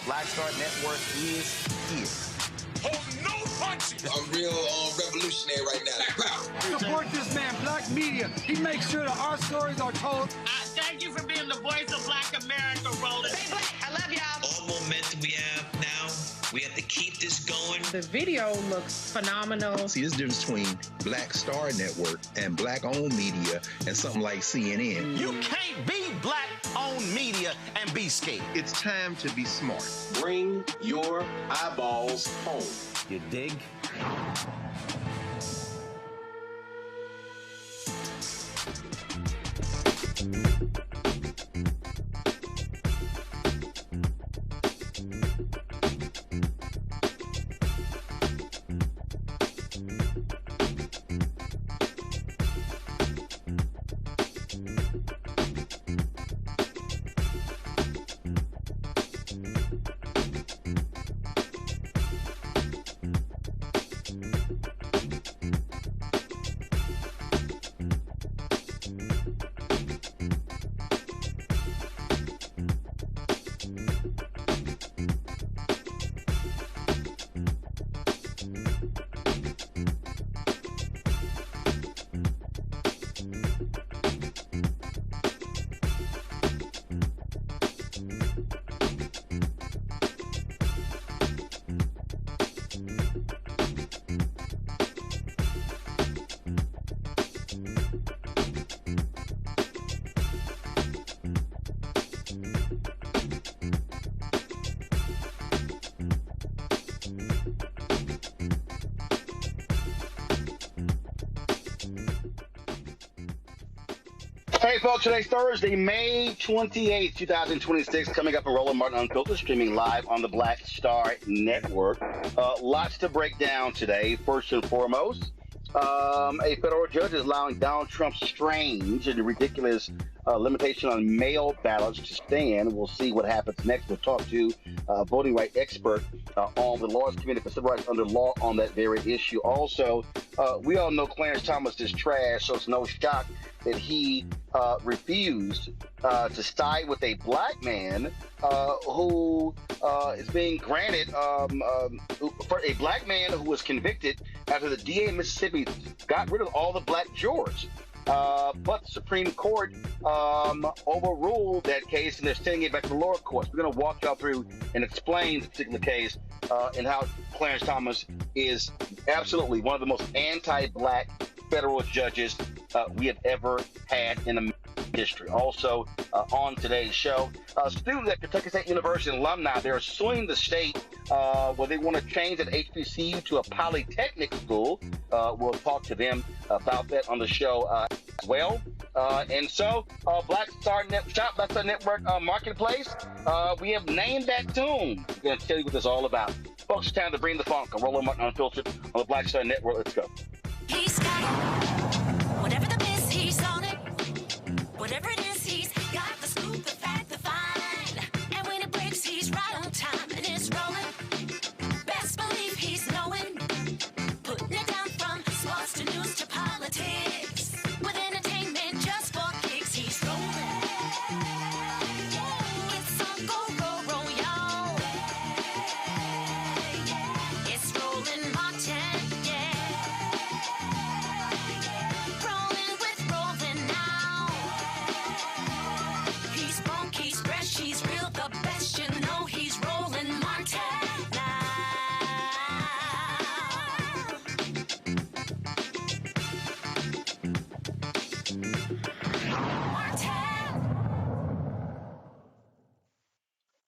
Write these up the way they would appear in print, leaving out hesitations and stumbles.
Black Star Network is here. Hold no punches. I'm real revolutionary right now. Support this man, Black Media. He makes sure that our stories are told. Thank you for being the voice of Black America, Roland. Stay black. I love y'all. All momentum we have now, we have to keep this going. The video looks phenomenal. See, there's a difference between Black Star Network and Black-owned media and something like CNN. You can't be Black-owned media and be scared. It's time to be smart. Bring your eyeballs home. You dig? Hey folks, today's Thursday, May 28th, 2026, coming up on Roland Martin Unfiltered, streaming live on the Black Star Network. Lots to break down today. First and foremost, a federal judge is allowing Donald Trump's strange and ridiculous limitation on mail ballots to stand. We'll see what happens next. We'll talk to a voting rights expert on the Lawyers Committee for Civil Rights under law on that very issue. Also, we all know Clarence Thomas is trash, so it's no shock that he refused to side with a black man who is being granted, for a black man who was convicted after the DA in Mississippi got rid of all the black jurors. But the Supreme Court overruled that case, and they're sending it back to the lower courts. We're going to walk y'all through and explain the particular case and how Clarence Thomas is absolutely one of the most anti-black federal judges we have ever had in American history. Also, on today's show, students at Kentucky State University alumni, they're suing the state where they want to change an HBCU to a polytechnic school. We'll talk to them about that on the show as well. And so, Black Star Network Marketplace, we have named that tune. We're going to tell you what this is all about. Folks, it's time to bring the funk on Roland Martin Unfiltered on the Black Star Network. Let's go. He's got it. Whatever the biz, he's on it. Whatever it is, he's got the scoop, the fact, the fine. And when it breaks, he's right on time and it's rolling. Best believe he's knowing. Putting it down from sports to news to politics. With entertainment just for kicks, he's rolling. It's on go, y'all. It's Roland Martin, yeah. Rolling with Roland now. He's funky, he's fresh, he's real, the best, you know he's Roland Martin now.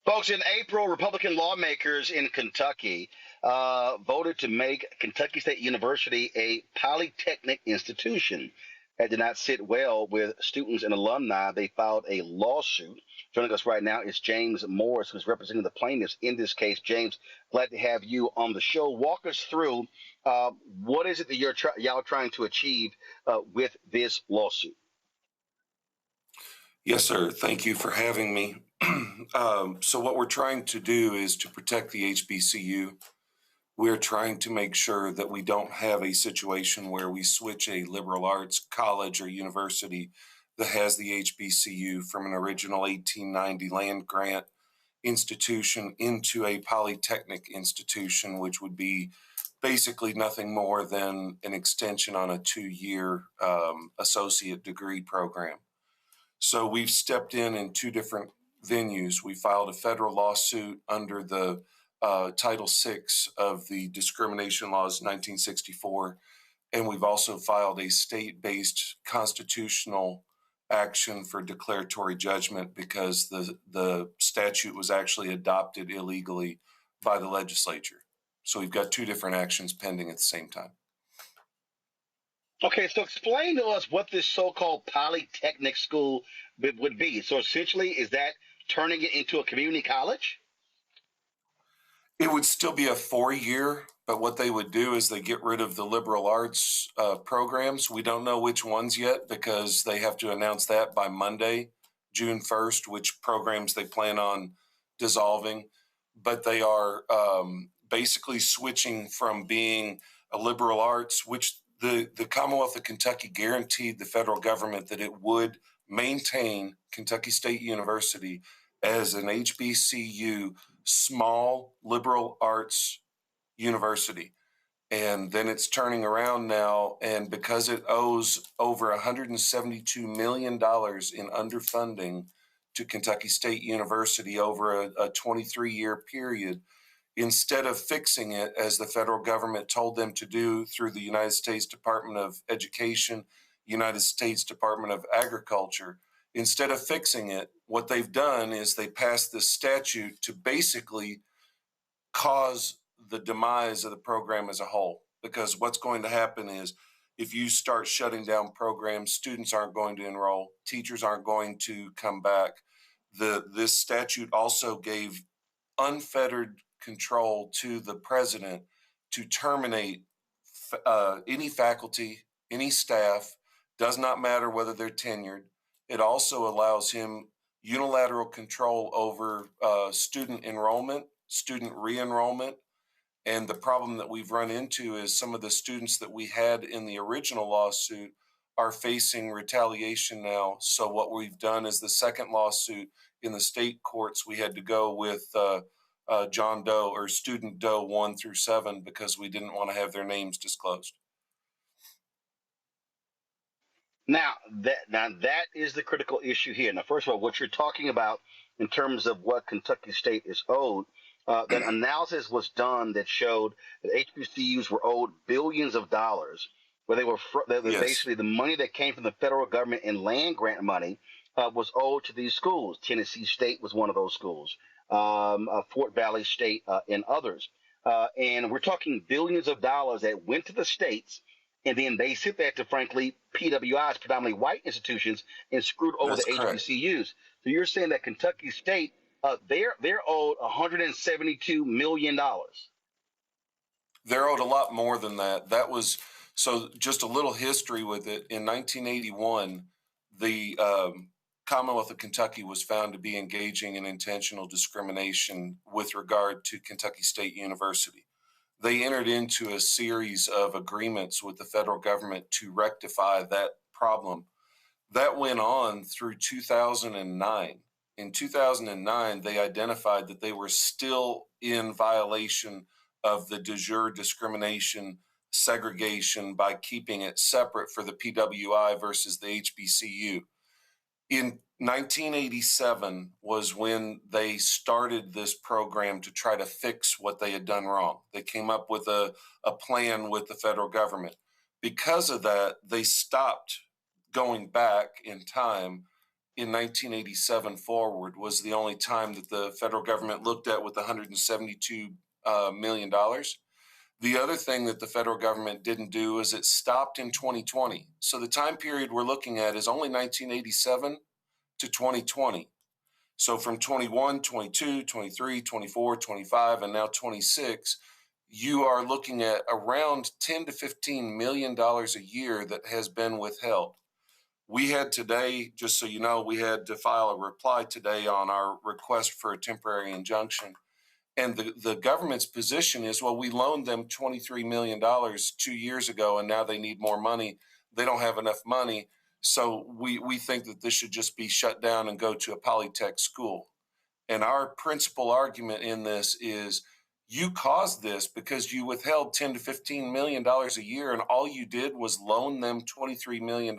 Folks, in April, Republican lawmakers in Kentucky voted to make Kentucky State University a polytechnic institution. That did not sit well with students and alumni. They filed a lawsuit. Joining us right now is James Morris, who's representing the plaintiffs in this case. James, glad to have you on the show. Walk us through what is it that y'all trying to achieve with this lawsuit? Yes, sir. Thank you for having me. So what we're trying to do is to protect the HBCU. We're trying to make sure that we don't have a situation where we switch a liberal arts college or university that has the HBCU from an original 1890 land grant institution into a polytechnic institution, which would be basically nothing more than an extension on a 2-year associate degree program. So we've stepped in 2 different venues. We filed a federal lawsuit under the Title VI of the discrimination laws 1964, and we've also filed a state-based constitutional action for declaratory judgment because the statute was actually adopted illegally by the legislature. So we've got 2 different actions pending at the same time. Okay, so explain to us what this so-called polytechnic school would be. So essentially, is that turning it into a community college? It would still be a 4-year, but what they would do is they get rid of the liberal arts programs. We don't know which ones yet because they have to announce that by Monday, June 1st, which programs they plan on dissolving. But they are basically switching from being a liberal arts, which the Commonwealth of Kentucky guaranteed the federal government that it would maintain Kentucky State University as an HBCU, small liberal arts university. And then it's turning around now, and because it owes over $172 million in underfunding to Kentucky State University over a 23-year period, instead of fixing it as the federal government told them to do through the United States Department of Education, United States Department of Agriculture, instead of fixing it, what they've done is they passed this statute to basically cause the demise of the program as a whole. Because what's going to happen is if you start shutting down programs, students aren't going to enroll, teachers aren't going to come back. This statute also gave unfettered control to the president to terminate any faculty, any staff, does not matter whether they're tenured. It also allows him unilateral control over student enrollment, student re-enrollment. And the problem that we've run into is some of the students that we had in the original lawsuit are facing retaliation now. So what we've done is the second lawsuit in the state courts, we had to go with John Doe or student Doe 1 through 7 because we didn't want to have their names disclosed. Now that is the critical issue here. Now, first of all, what you're talking about in terms of what Kentucky State is owed, that analysis was done that showed that HBCUs were owed billions of dollars, where they were Yes. basically the money that came from the federal government in land grant money was owed to these schools. Tennessee State was one of those schools, Fort Valley State, and others. And we're talking billions of dollars that went to the states, and then they sent that to, frankly, PWIs, predominantly white institutions, and screwed over That's the correct. HBCUs. So you're saying that Kentucky State, they're owed $172 million. They're owed a lot more than that. That was, so just a little history with it. In 1981, the Commonwealth of Kentucky was found to be engaging in intentional discrimination with regard to Kentucky State University. They entered into a series of agreements with the federal government to rectify that problem. That went on through 2009. In 2009, they identified that they were still in violation of the de jure discrimination segregation by keeping it separate for the PWI versus the HBCU. In 1987 was when they started this program to try to fix what they had done wrong. They came up with a plan with the federal government. Because of that, they stopped going back in time. In 1987 forward was the only time that the federal government looked at with $172 million. The other thing that the federal government didn't do is it stopped in 2020. So the time period we're looking at is only 1987 to 2020. So from 21, 22, 23, 24, 25, and now 26, you are looking at around $10 to $15 million a year that has been withheld. We had today, just so you know, we had to file a reply today on our request for a temporary injunction. And the government's position is, well, we loaned them $23 million 2 years ago, and now they need more money. They don't have enough money. So we think that this should just be shut down and go to a polytech school. And our principal argument in this is you caused this because you withheld $10 to $15 million a year, and all you did was loan them $23 million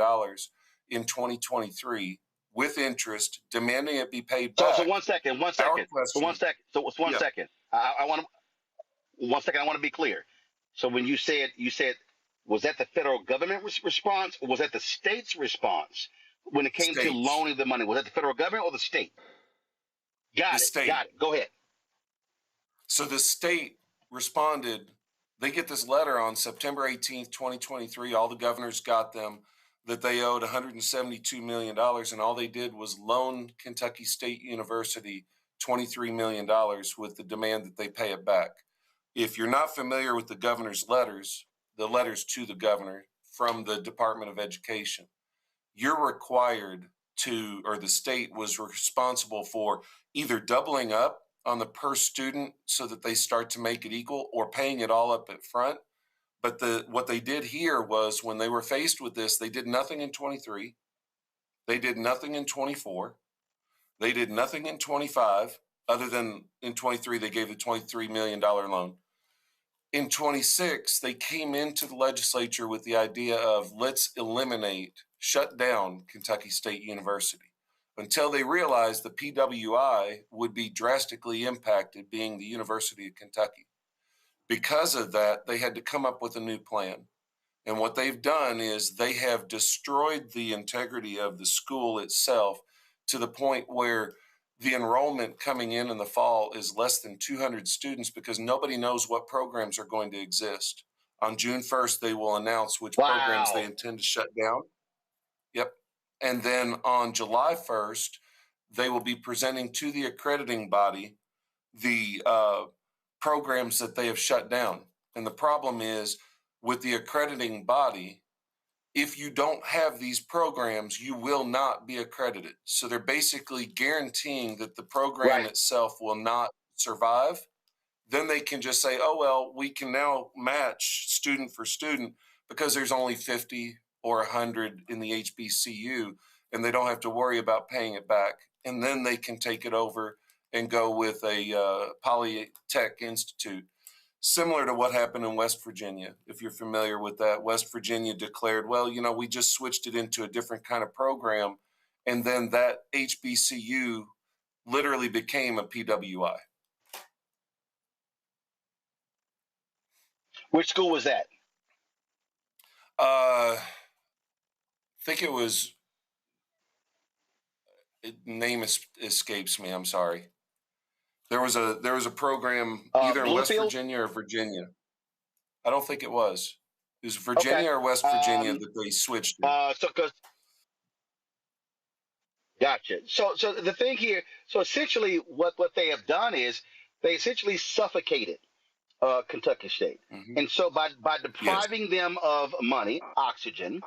in 2023 with interest, demanding it be paid back. So one second. I want to 1 second. I want to be clear. So when you said, was that the federal government response, or was that the state's response when it came to loaning the money? Was that the federal government or the state? Got it. Go ahead. So the state responded. They get this letter on September 18th, 2023. All the governors got them that they owed $172 million, and all they did was loan Kentucky State University $23 million with the demand that they pay it back. If you're not familiar with the governor's letters, the letters to the governor from the Department of Education, you're required to, or the state was responsible for either doubling up on the per student so that they start to make it equal, or paying it all up at front. But what they did here was, when they were faced with this, they did nothing in 23. They did nothing in 24. They did nothing in 25, other than in 23, they gave the $23 million loan. In 26, they came into the legislature with the idea of, let's shut down Kentucky State University, until they realized the PWI would be drastically impacted, being the University of Kentucky. Because of that, they had to come up with a new plan. And what they've done is they have destroyed the integrity of the school itself, to the point where the enrollment coming in the fall is less than 200 students, because nobody knows what programs are going to exist. On June 1st, they will announce which programs they intend to shut down. Yep. And then on July 1st, they will be presenting to the accrediting body the programs that they have shut down. And the problem is, with the accrediting body, if you don't have these programs, you will not be accredited. So they're basically guaranteeing that the program itself will not survive. Then they can just say, oh, well, we can now match student for student because there's only 50 or 100 in the HBCU, and they don't have to worry about paying it back. And then they can take it over and go with a Polytech Institute, similar to what happened in West Virginia. If you're familiar with that, West Virginia declared, well, we just switched it into a different kind of program. And then that HBCU literally became a PWI. Which school was that? I think it was, name escapes me. I'm sorry. There was a program either in West Virginia or Virginia. I don't think it was. It was Virginia or West Virginia that they switched to. Gotcha. So the thing here, so essentially what they have done is they essentially suffocated Kentucky State. Mm-hmm. And so by depriving them of money, oxygen,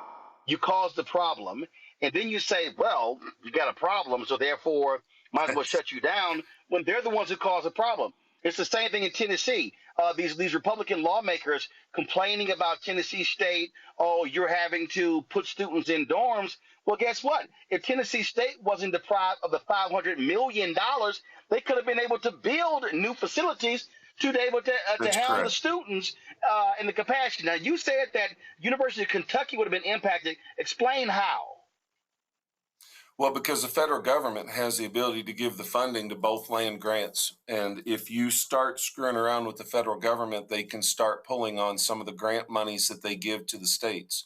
you cause the problem. And then you say, well, you got a problem, so therefore might as well shut you down, when they're the ones who cause the problem. It's the same thing in Tennessee. These Republican lawmakers complaining about Tennessee State, oh, you're having to put students in dorms. Well, guess what? If Tennessee State wasn't deprived of the $500 million, they could have been able to build new facilities to be able to house the students in the capacity. Now, you said that University of Kentucky would have been impacted. Explain how. Well, because the federal government has the ability to give the funding to both land grants. And if you start screwing around with the federal government, they can start pulling on some of the grant monies that they give to the states.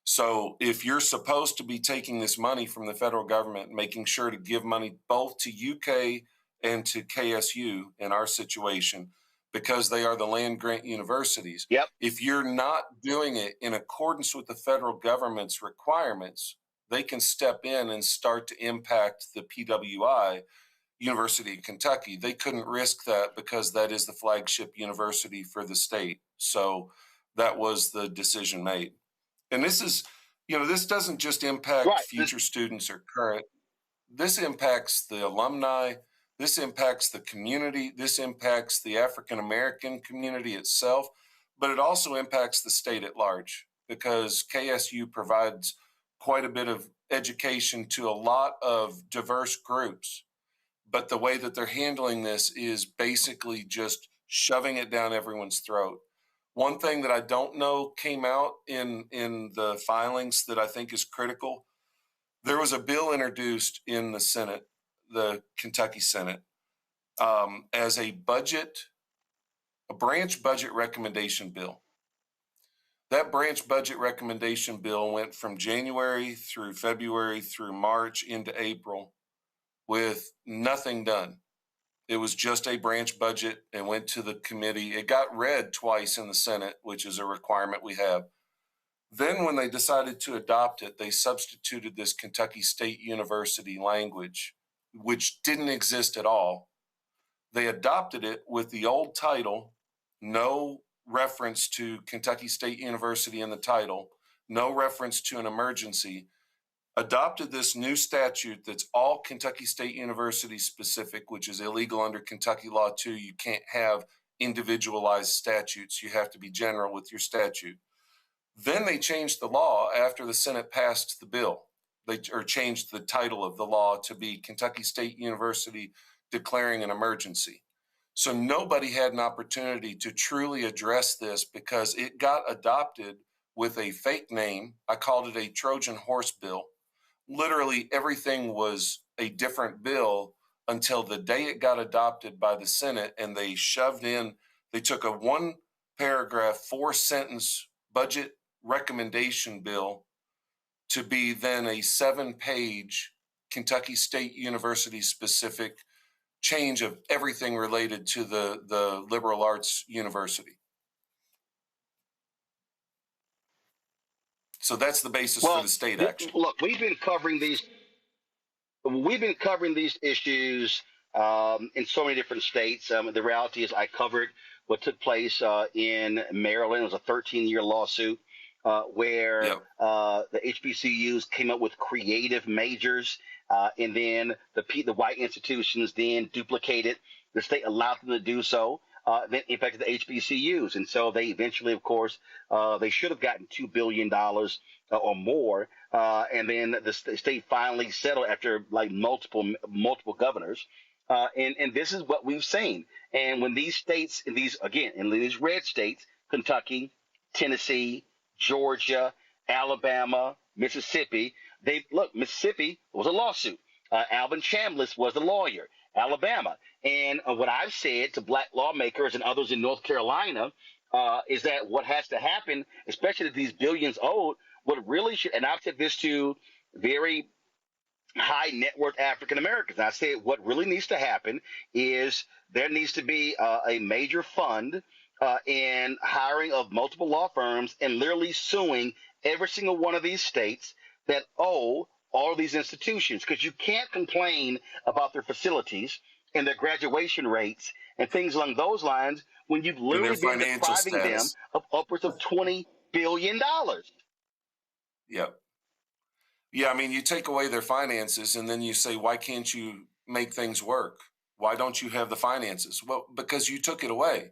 So if you're supposed to be taking this money from the federal government, making sure to give money both to UK and to KSU in our situation, because they are the land grant universities. Yep. If you're not doing it in accordance with the federal government's requirements, they can step in and start to impact the PWI, University of Kentucky. They couldn't risk that because that is the flagship university for the state. So that was the decision made. And this is, this doesn't just impact future students or current. This impacts the alumni. This impacts the community. This impacts the African-American community itself, but it also impacts the state at large, because KSU provides quite a bit of education to a lot of diverse groups. But the way that they're handling this is basically just shoving it down everyone's throat. One thing that I don't know came out in the filings that I think is critical. There was a bill introduced in the Senate, the Kentucky Senate, as a branch budget recommendation bill. That branch budget recommendation bill went from January through February through March into April with nothing done. It was just a branch budget and went to the committee. It got read twice in the Senate, which is a requirement we have. Then when they decided to adopt it, they substituted this Kentucky State University language, which didn't exist at all. They adopted it with the old title, no reference to Kentucky State University in the title, no reference to an emergency, adopted this new statute that's all Kentucky State University specific, which is illegal under Kentucky law too. You can't have individualized statutes. You have to be general with your statute. Then they changed the law after the Senate passed the bill. They changed the title of the law to be Kentucky State University declaring an emergency. So nobody had an opportunity to truly address this because it got adopted with a fake name. I called it a Trojan horse bill. Literally everything was a different bill until the day it got adopted by the Senate, and they took a 1-paragraph, 4-sentence budget recommendation bill to be then a 7-page Kentucky State University specific change of everything related to the liberal arts university. So that's the basis for the state action. Look, we've been covering these issues in so many different states. The reality is I covered what took place in Maryland. It was a 13-year lawsuit where the HBCUs came up with creative majors, and then the white institutions then duplicated. The state allowed them to do so. Then impacted the HBCUs. And so they eventually, of course, they should have gotten $2 billion or more. And then the state finally settled after like multiple governors. And this is what we've seen. And when these states, in these red states, Kentucky, Tennessee, Georgia, Alabama, Mississippi, Mississippi was a lawsuit. Alvin Chambliss was the lawyer. Alabama. And what I've said to black lawmakers and others in North Carolina is that what has to happen, especially these billions owed, what really should, and I've said this to very high net worth African Americans, I said what really needs to happen is there needs to be a major fund in hiring of multiple law firms and literally suing every single one of these states that owe all of these institutions, because you can't complain about their facilities and their graduation rates and things along those lines when you've literally been depriving them of upwards of $20 billion. Yep. Yeah, I mean, you take away their finances and then you say, why can't you make things work? Why don't you have the finances? Well, because you took it away.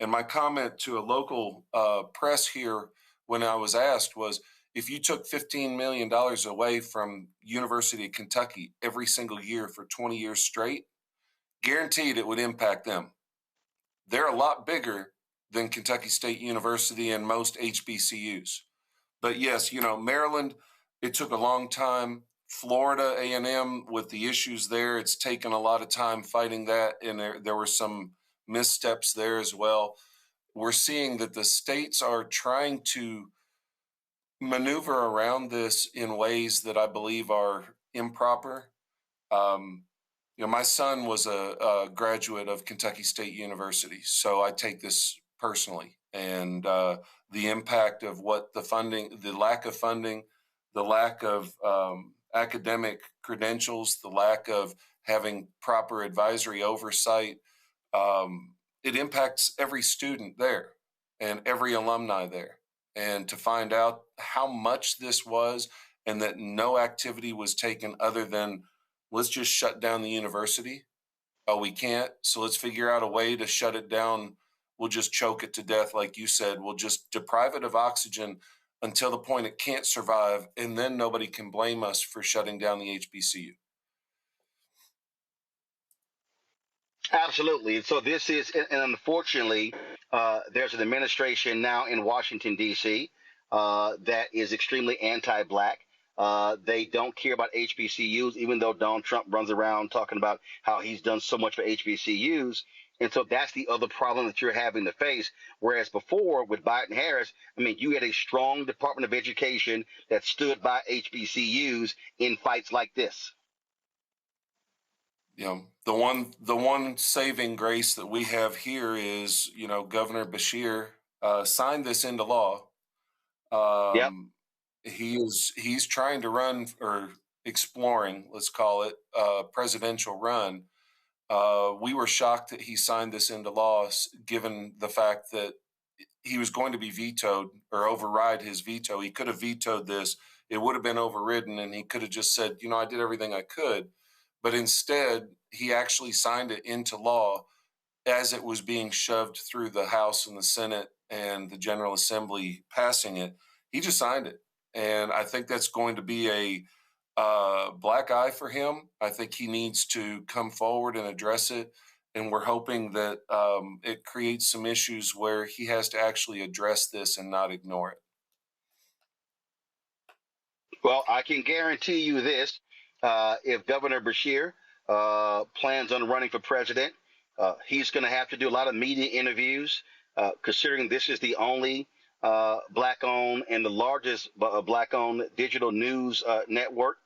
And my comment to a local press here when I was asked was, if you took $15 million away from University of Kentucky every single year for 20 years straight, guaranteed it would impact them. They're a lot bigger than Kentucky State University and most HBCUs. But yes, Maryland, it took a long time. Florida A&M with the issues there, it's taken a lot of time fighting that, and there were some missteps there as well. We're seeing that the states are trying to maneuver around this in ways that I believe are improper. My son was a graduate of Kentucky State University, so I take this personally. And the impact of what the funding, the lack of funding, the lack of academic credentials, the lack of having proper advisory oversight, it impacts every student there and every alumni there. And to find out how much this was and that no activity was taken other than let's just shut down the university. Oh, we can't. So let's figure out a way to shut it down. We'll just choke it to death. Like you said, we'll just deprive it of oxygen until the point it can't survive. And then nobody can blame us for shutting down the HBCU. Absolutely. And so this is, and unfortunately, there's an administration now in Washington, D.C. That is extremely anti-black. They don't care about HBCUs, even though Donald Trump runs around talking about how he's done so much for HBCUs. And so that's the other problem that you're having to face. Whereas before with Biden Harris, I mean, you had a strong Department of Education that stood by HBCUs in fights like this. You know, the one saving grace that we have here is, you know, Governor Beshear signed this into law. Yep. He's trying to run, or exploring, let's call it, a presidential run. We were shocked that he signed this into law, given the fact that he was going to be vetoed or override his veto. He could have vetoed this. It would have been overridden, and he could have just said, you know, I did everything I could. But instead, he actually signed it into law as it was being shoved through the House and the Senate and the General Assembly passing it. He just signed it. And I think that's going to be a black eye for him. I think he needs to come forward and address it. And we're hoping that it creates some issues where he has to actually address this and not ignore it. Well, I can guarantee you this. If Governor Beshear plans on running for president, he's going to have to do a lot of media interviews, considering this is the only black-owned and the largest black-owned digital news network.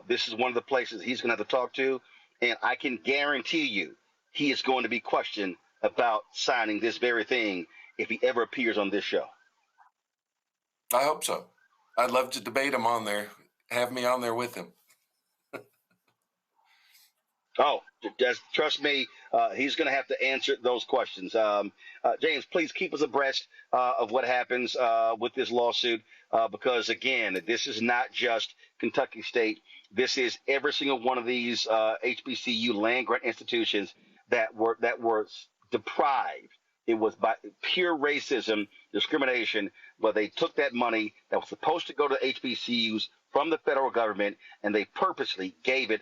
This is one of the places he's going to have to talk to. And I can guarantee you he is going to be questioned about signing this very thing if he ever appears on this show. I hope so. I'd love to debate him on there. Have me on there with him. Oh, just trust me, he's going to have to answer those questions. James, please keep us abreast of what happens with this lawsuit, because, again, this is not just Kentucky State. This is every single one of these HBCU land-grant institutions that were deprived. It was by pure racism, discrimination, but they took that money that was supposed to go to HBCUs from the federal government, and they purposely gave it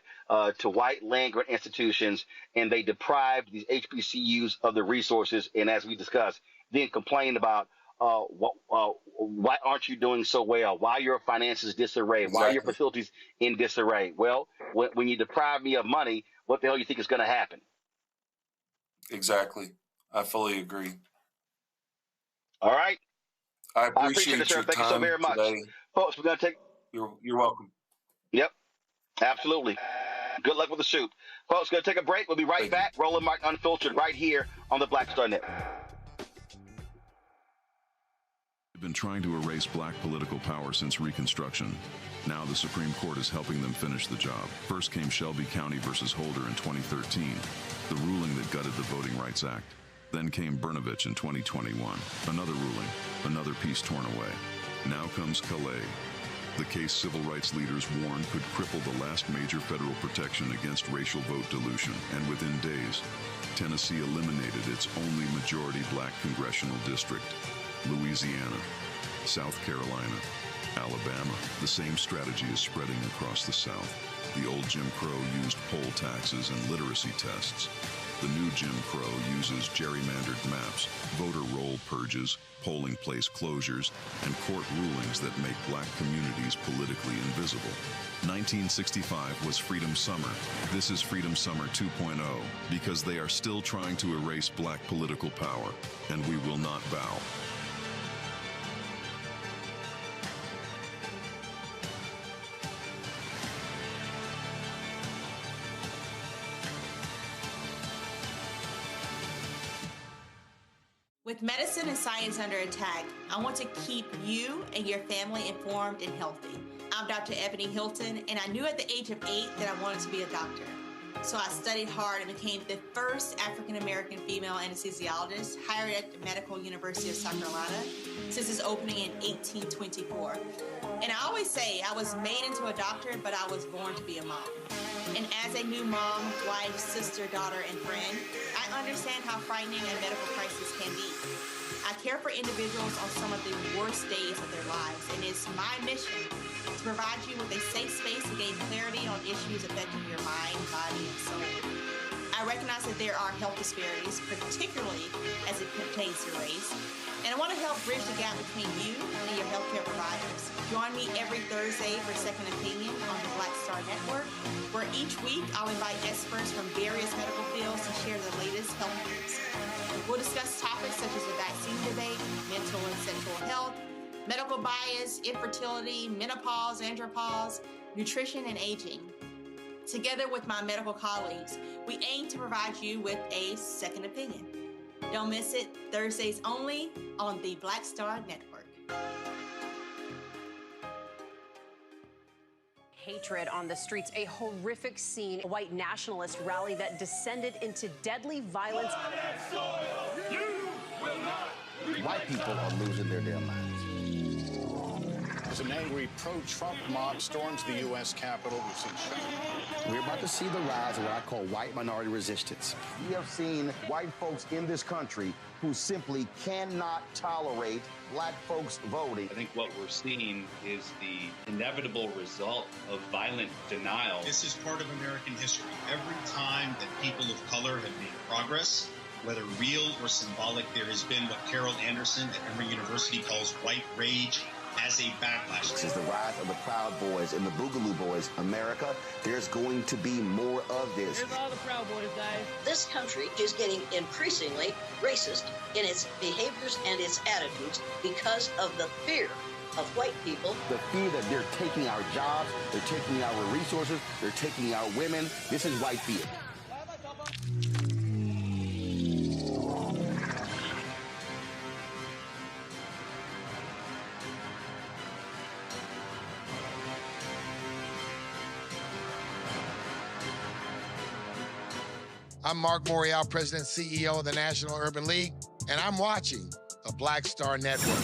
to white land-grant institutions, and they deprived these HBCUs of the resources. And as we discussed, then complained about why aren't you doing so well? Why are your finances disarray? Exactly. Why are your facilities in disarray? Well, when you deprive me of money, what the hell do you think is going to happen? Exactly. I fully agree. All right. I appreciate it, sir. your Thank time you so very much. today. Folks, we're going to take... You're welcome. Yep, absolutely. Good luck with the suit. Folks, going to take a break. We'll be right back. Roland Martin Unfiltered right here on the Black Star Network. They've been trying to erase black political power since Reconstruction. Now the Supreme Court is helping them finish the job. First came Shelby County versus Holder in 2013, the ruling that gutted the Voting Rights Act. Then came Brnovich in 2021, another ruling, another piece torn away. Now comes Calais, the case civil rights leaders warned could cripple the last major federal protection against racial vote dilution, and within days, Tennessee eliminated its only majority black congressional district. Louisiana, South Carolina, Alabama. The same strategy is spreading across the South. The old Jim Crow used poll taxes and literacy tests. The new Jim Crow uses gerrymandered maps, voter roll purges, polling place closures, and court rulings that make black communities politically invisible. 1965 was Freedom Summer. This is Freedom Summer 2.0, because they are still trying to erase black political power, and we will not bow. With medicine and science under attack, I want to keep you and your family informed and healthy. I'm Dr. Ebony Hilton, and I knew at the age of 8 that I wanted to be a doctor. So I studied hard and became the first African-American female anesthesiologist hired at the Medical University of South Carolina since its opening in 1824. And I always say I was made into a doctor, but I was born to be a mom. And as a new mom, wife, sister, daughter, and friend, I understand how frightening a medical crisis can be. I care for individuals on some of the worst days of their lives, and it's my mission to provide you with a safe space to gain clarity on issues affecting your mind, body, and soul. I recognize that there are health disparities, particularly as it pertains to race, and I want to help bridge the gap between you and your healthcare providers. Join me every Thursday for Second Opinion on the Black Star Network, where each week I'll invite experts from various medical fields to share the latest health news. We'll discuss topics such as the vaccine debate, mental and sexual health, medical bias, infertility, menopause, andropause, nutrition, and aging. Together with my medical colleagues, we aim to provide you with a second opinion. Don't miss it, Thursdays only on the Black Star Network. Hatred on the streets, a horrific scene, a white nationalist rally that descended into deadly violence. White people are losing their damn minds. As an angry pro-Trump mob storms the U.S. Capitol, we've seen shooting. We're about to see the rise of what I call white minority resistance. We have seen white folks in this country who simply cannot tolerate black folks voting. I think what we're seeing is the inevitable result of violent denial. This is part of American history. Every time that people of color have made progress, whether real or symbolic, there has been what Carol Anderson at Emory University calls white rage as a backlash. This is the rise of the Proud Boys and the Boogaloo Boys. America, there's going to be more of this. Here's all the Proud Boys, guys. This country is getting increasingly racist in its behaviors and its attitudes because of the fear of white people. The fear that they're taking our jobs, they're taking our resources, they're taking our women. This is white fear. I'm Mark Morial, President and CEO of the National Urban League, and I'm watching the Black Star Network.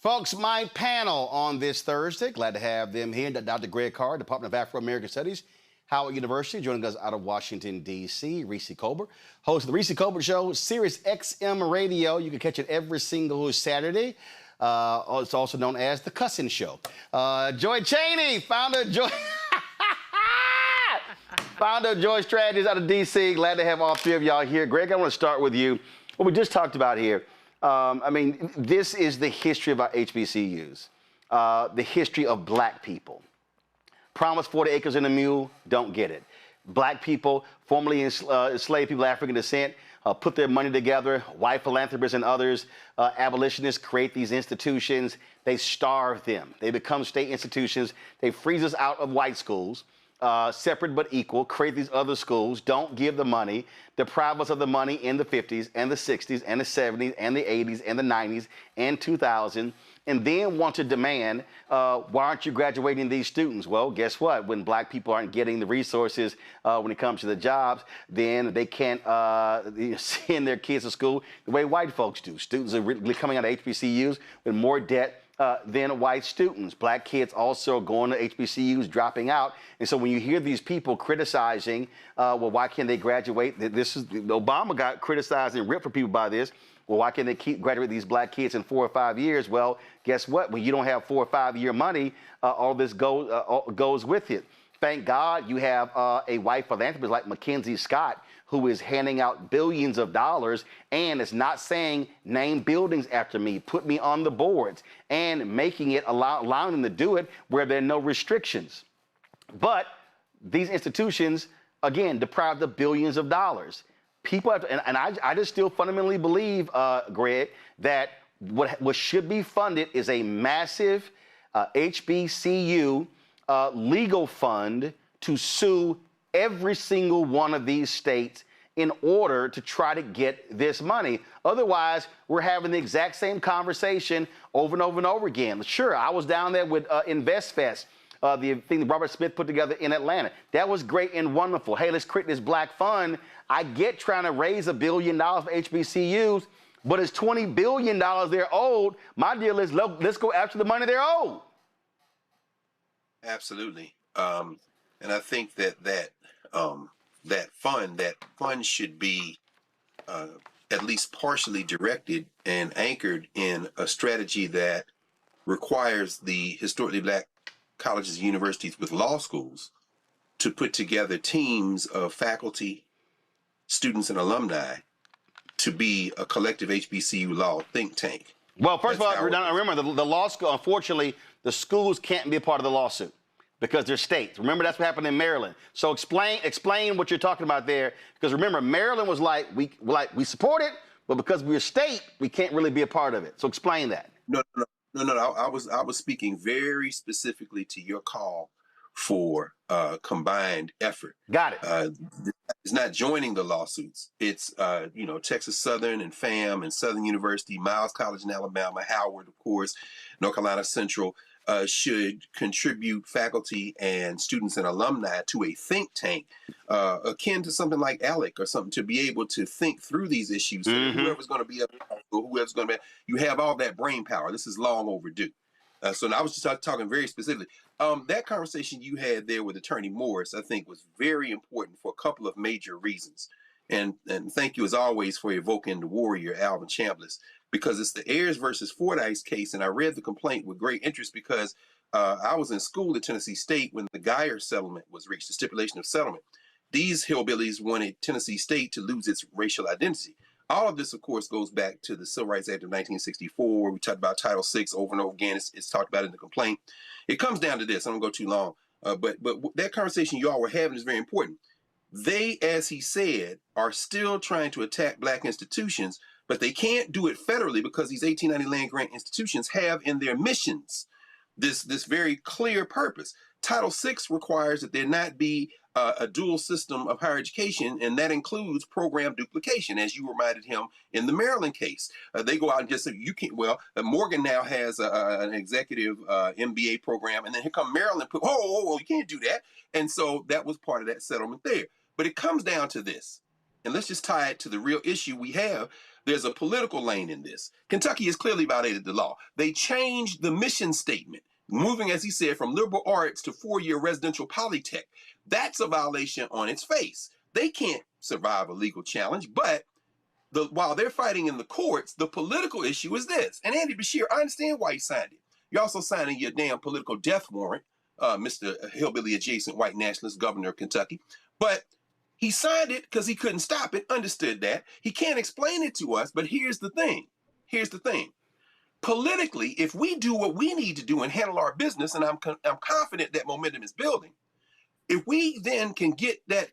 Folks, my panel on this Thursday, glad to have them here. Dr. Greg Carr, Department of Afro-American Studies, Howard University, joining us out of Washington, D.C., Reese Colbert, host of the Reese Colbert Show, Sirius XM Radio. You can catch it every single Saturday. It's also known as The Cussin' Show. Joy Chaney, founder of Joy Strategies out of D.C. Glad to have all three of y'all here. Greg, I want to start with you. What we just talked about here. I mean, this is the history of our HBCUs, the history of black people. Promise 40 acres and a mule, don't get it. Black people, formerly enslaved people of African descent, put their money together. White philanthropists and others, abolitionists, create these institutions. They starve them. They become state institutions. They freeze us out of white schools, separate but equal, create these other schools, don't give the money, deprive us of the money in the 50s and the 60s and the 70s and the 80s and the 90s and 2000, and then want to demand, why aren't you graduating these students? Well, guess what? When black people aren't getting the resources when it comes to the jobs, then they can't send their kids to school the way white folks do. Students are coming out of HBCUs with more debt than white students. Black kids also going to HBCUs, dropping out. And so when you hear these people criticizing, well, why can't they graduate? Obama got criticized and ripped for people by this. Well, why can't they keep graduating these black kids in 4 or 5 years? Well, guess what? When you don't have 4 or 5 year money, all this goes with it. Thank God you have a white philanthropist like Mackenzie Scott, who is handing out billions of dollars and is not saying, name buildings after me, put me on the boards, and making it, allowing them to do it where there are no restrictions. But these institutions, again, deprived of billions of dollars. People have to, and I just still fundamentally believe, Greg, that what should be funded is a massive HBCU legal fund to sue every single one of these states in order to try to get this money. Otherwise, we're having the exact same conversation over and over and over again. Sure, I was down there with InvestFest, the thing that Robert Smith put together in Atlanta. That was great and wonderful. Hey, let's create this black fund. I get trying to raise $1 billion for HBCUs, but it's $20 billion they're owed. My deal is let's go after the money they're owed. Absolutely. And I think that fund should be at least partially directed and anchored in a strategy that requires the historically black colleges and universities with law schools to put together teams of faculty, students, and alumni to be a collective HBCU law think tank. Well, first of all, remember, the law school, unfortunately, the schools can't be a part of the lawsuit because they're states. Remember, that's what happened in Maryland. So explain what you're talking about there, because remember, Maryland was like, we support it, but because we're a state, we can't really be a part of it. So explain that. No. I was speaking very specifically to your call for combined effort. Got it. It's not joining the lawsuits. It's Texas Southern and FAM and Southern University, Miles College in Alabama, Howard, of course, North Carolina Central should contribute faculty and students and alumni to a think tank akin to something like ALEC or something to be able to think through these issues. Mm-hmm. So whoever's going to be up, whoever's going to be, you have all that brain power. This is long overdue. So I was just talking very specifically. That conversation you had there with Attorney Morris, I think, was very important for a couple of major reasons. And thank you, as always, for evoking the warrior, Alvin Chambliss, because it's the Ayers versus Fordyce case. And I read the complaint with great interest because I was in school at Tennessee State when the Geyer settlement was reached, the stipulation of settlement. These hillbillies wanted Tennessee State to lose its racial identity. All of this, of course, goes back to the Civil Rights Act of 1964, where we talked about Title VI over and over again. It's talked about in the complaint. It comes down to this. I don't go too long, but that conversation you all were having is very important. They, as he said, are still trying to attack black institutions, but they can't do it federally because these 1890 land-grant institutions have in their missions this very clear purpose. Title VI requires that there not be a dual system of higher education, and that includes program duplication, as you reminded him in the Maryland case. They go out and just say, you can't, Morgan now has an executive MBA program, and then here come Maryland, you can't do that. And so that was part of that settlement there. But it comes down to this, and let's just tie it to the real issue we have. There's a political lane in this. Kentucky has clearly violated the law. They changed the mission statement, moving, as he said, from liberal arts to four-year residential polytech. That's a violation on its face. They can't survive a legal challenge, but while they're fighting in the courts, the political issue is this. And Andy Beshear, I understand why you signed it. You're also signing your damn political death warrant, Mr. Hillbilly Adjacent White Nationalist, Governor of Kentucky. But he signed it because he couldn't stop it, understood that. He can't explain it to us, but here's the thing. Politically, if we do what we need to do and handle our business, and I'm confident that momentum is building, if we then can get that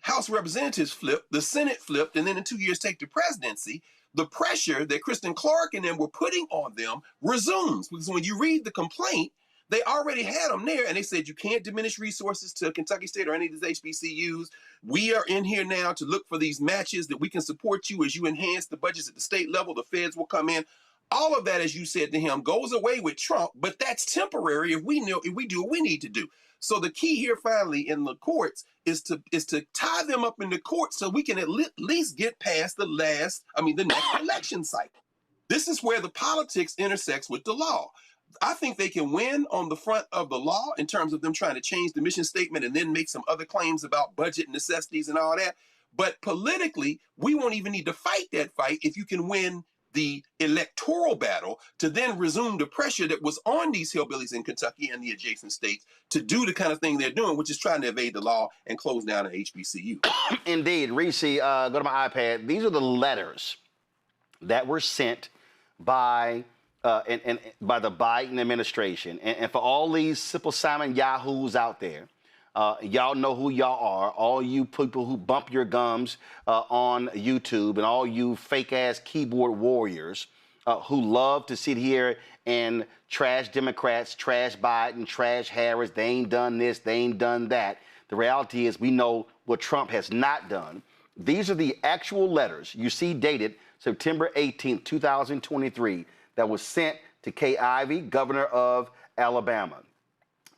House of Representatives flipped, the Senate flipped, and then in 2 years take the presidency, the pressure that Kristen Clark and them were putting on them resumes. Because when you read the complaint, they already had them there, and they said you can't diminish resources to Kentucky State or any of these HBCUs. We are in here now to look for these matches that we can support you as you enhance the budgets at the state level. The feds will come in. All of that, as you said to him, goes away with Trump, but that's temporary if we do what we need to do. So the key here finally in the courts is to tie them up in the courts so we can at least get past the next election cycle. This is where the politics intersects with the law. I think they can win on the front of the law in terms of them trying to change the mission statement and then make some other claims about budget necessities and all that. But politically, we won't even need to fight that fight if you can win the electoral battle to then resume the pressure that was on these hillbillies in Kentucky and the adjacent states to do the kind of thing they're doing, which is trying to evade the law and close down an HBCU. Indeed. Reese, go to my iPad. These are the letters that were sent by by the Biden administration. And for all these Simple Simon yahoos out there, y'all know who y'all are, all you people who bump your gums on YouTube and all you fake-ass keyboard warriors who love to sit here and trash Democrats, trash Biden, trash Harris. They ain't done this, they ain't done that. The reality is we know what Trump has not done. These are the actual letters you see dated September 18th, 2023, that was sent to Kay Ivey, governor of Alabama.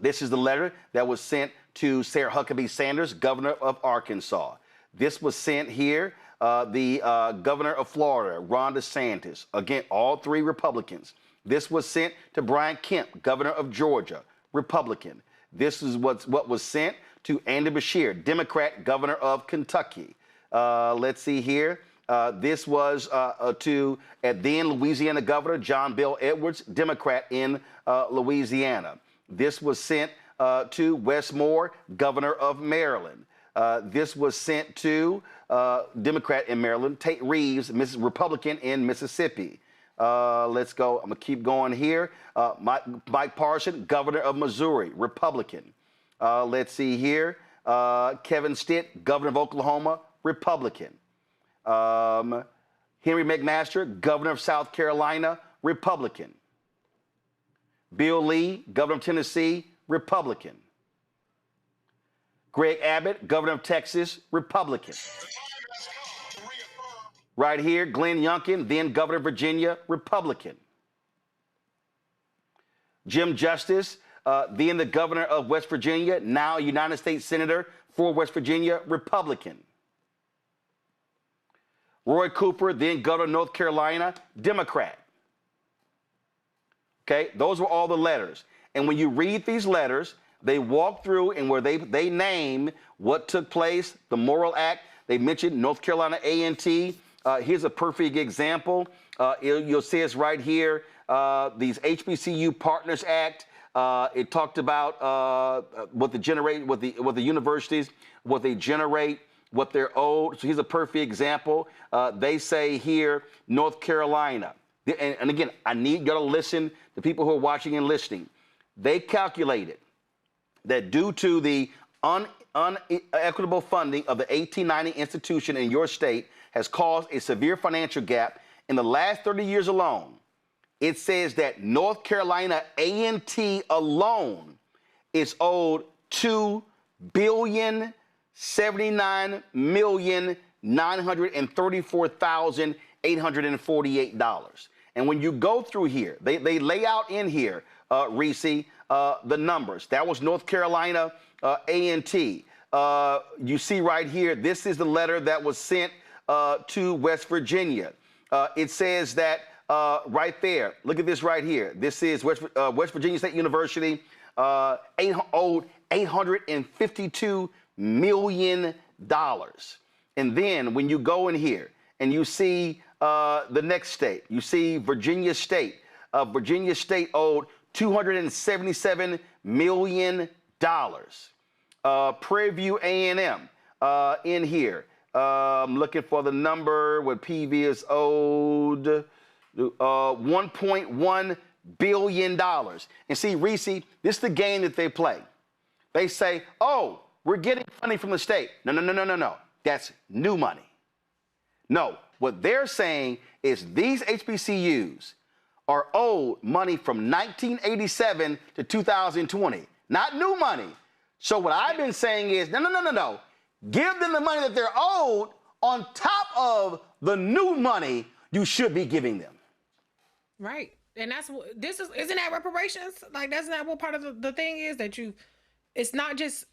This is the letter that was sent to Sarah Huckabee Sanders, governor of Arkansas. This was sent here, the governor of Florida, Ron DeSantis. Again, all three Republicans. This was sent to Brian Kemp, governor of Georgia, Republican. This is what was sent to Andy Beshear, Democrat, governor of Kentucky. Let's see here. This was to then Louisiana Governor John Bel Edwards, Democrat in Louisiana. This was sent to Wes Moore, governor of Maryland. This was sent to Democrat in Maryland, Tate Reeves, Republican in Mississippi. Let's go. I'm going to keep going here. Mike Parson, governor of Missouri, Republican. Let's see here. Kevin Stitt, governor of Oklahoma, Republican. Henry McMaster, governor of South Carolina, Republican. Bill Lee, governor of Tennessee, Republican. Greg Abbott, governor of Texas, Republican. Right here, Glenn Youngkin, then governor of Virginia, Republican. Jim Justice, then the governor of West Virginia, now United States Senator for West Virginia, Republican. Roy Cooper, then governor of North Carolina, Democrat. Okay, those were all the letters. And when you read these letters, they walk through and where they name what took place, the Moral Act. They mentioned North Carolina A&T. Here's a perfect example. You'll see it's right here. These HBCU Partners Act. It talked about what the universities, what they generate, what they're owed. So here's a perfect example. They say here, North Carolina. And again, I need y'all to listen to people who are watching and listening. They calculated that due to the unequitable funding of the 1890 institution in your state has caused a severe financial gap in the last 30 years alone. It says that North Carolina A&T alone is owed $2,799,934,848. And when you go through here, they lay out in here, Reese, the numbers. That was North Carolina A&T. You see right here, this is the letter that was sent to West Virginia. It says that right there, look at this right here. This is West Virginia State University, owed $852 million. And then when you go in here and you see the next state, you see Virginia State. Virginia State owed $277 million. Prairie View A&M in here. I'm looking for the number what PV is owed. $1.1 billion. And see, Reese, this is the game that they play. They say, oh, we're getting money from the state. No. That's new money. No, what they're saying is these HBCUs are owed money from 1987 to 2020, not new money. So what I've been saying is, no. Give them the money that they're owed on top of the new money you should be giving them. Right. And that's what isn't that reparations? Like, that's not what part of the thing is that it's not just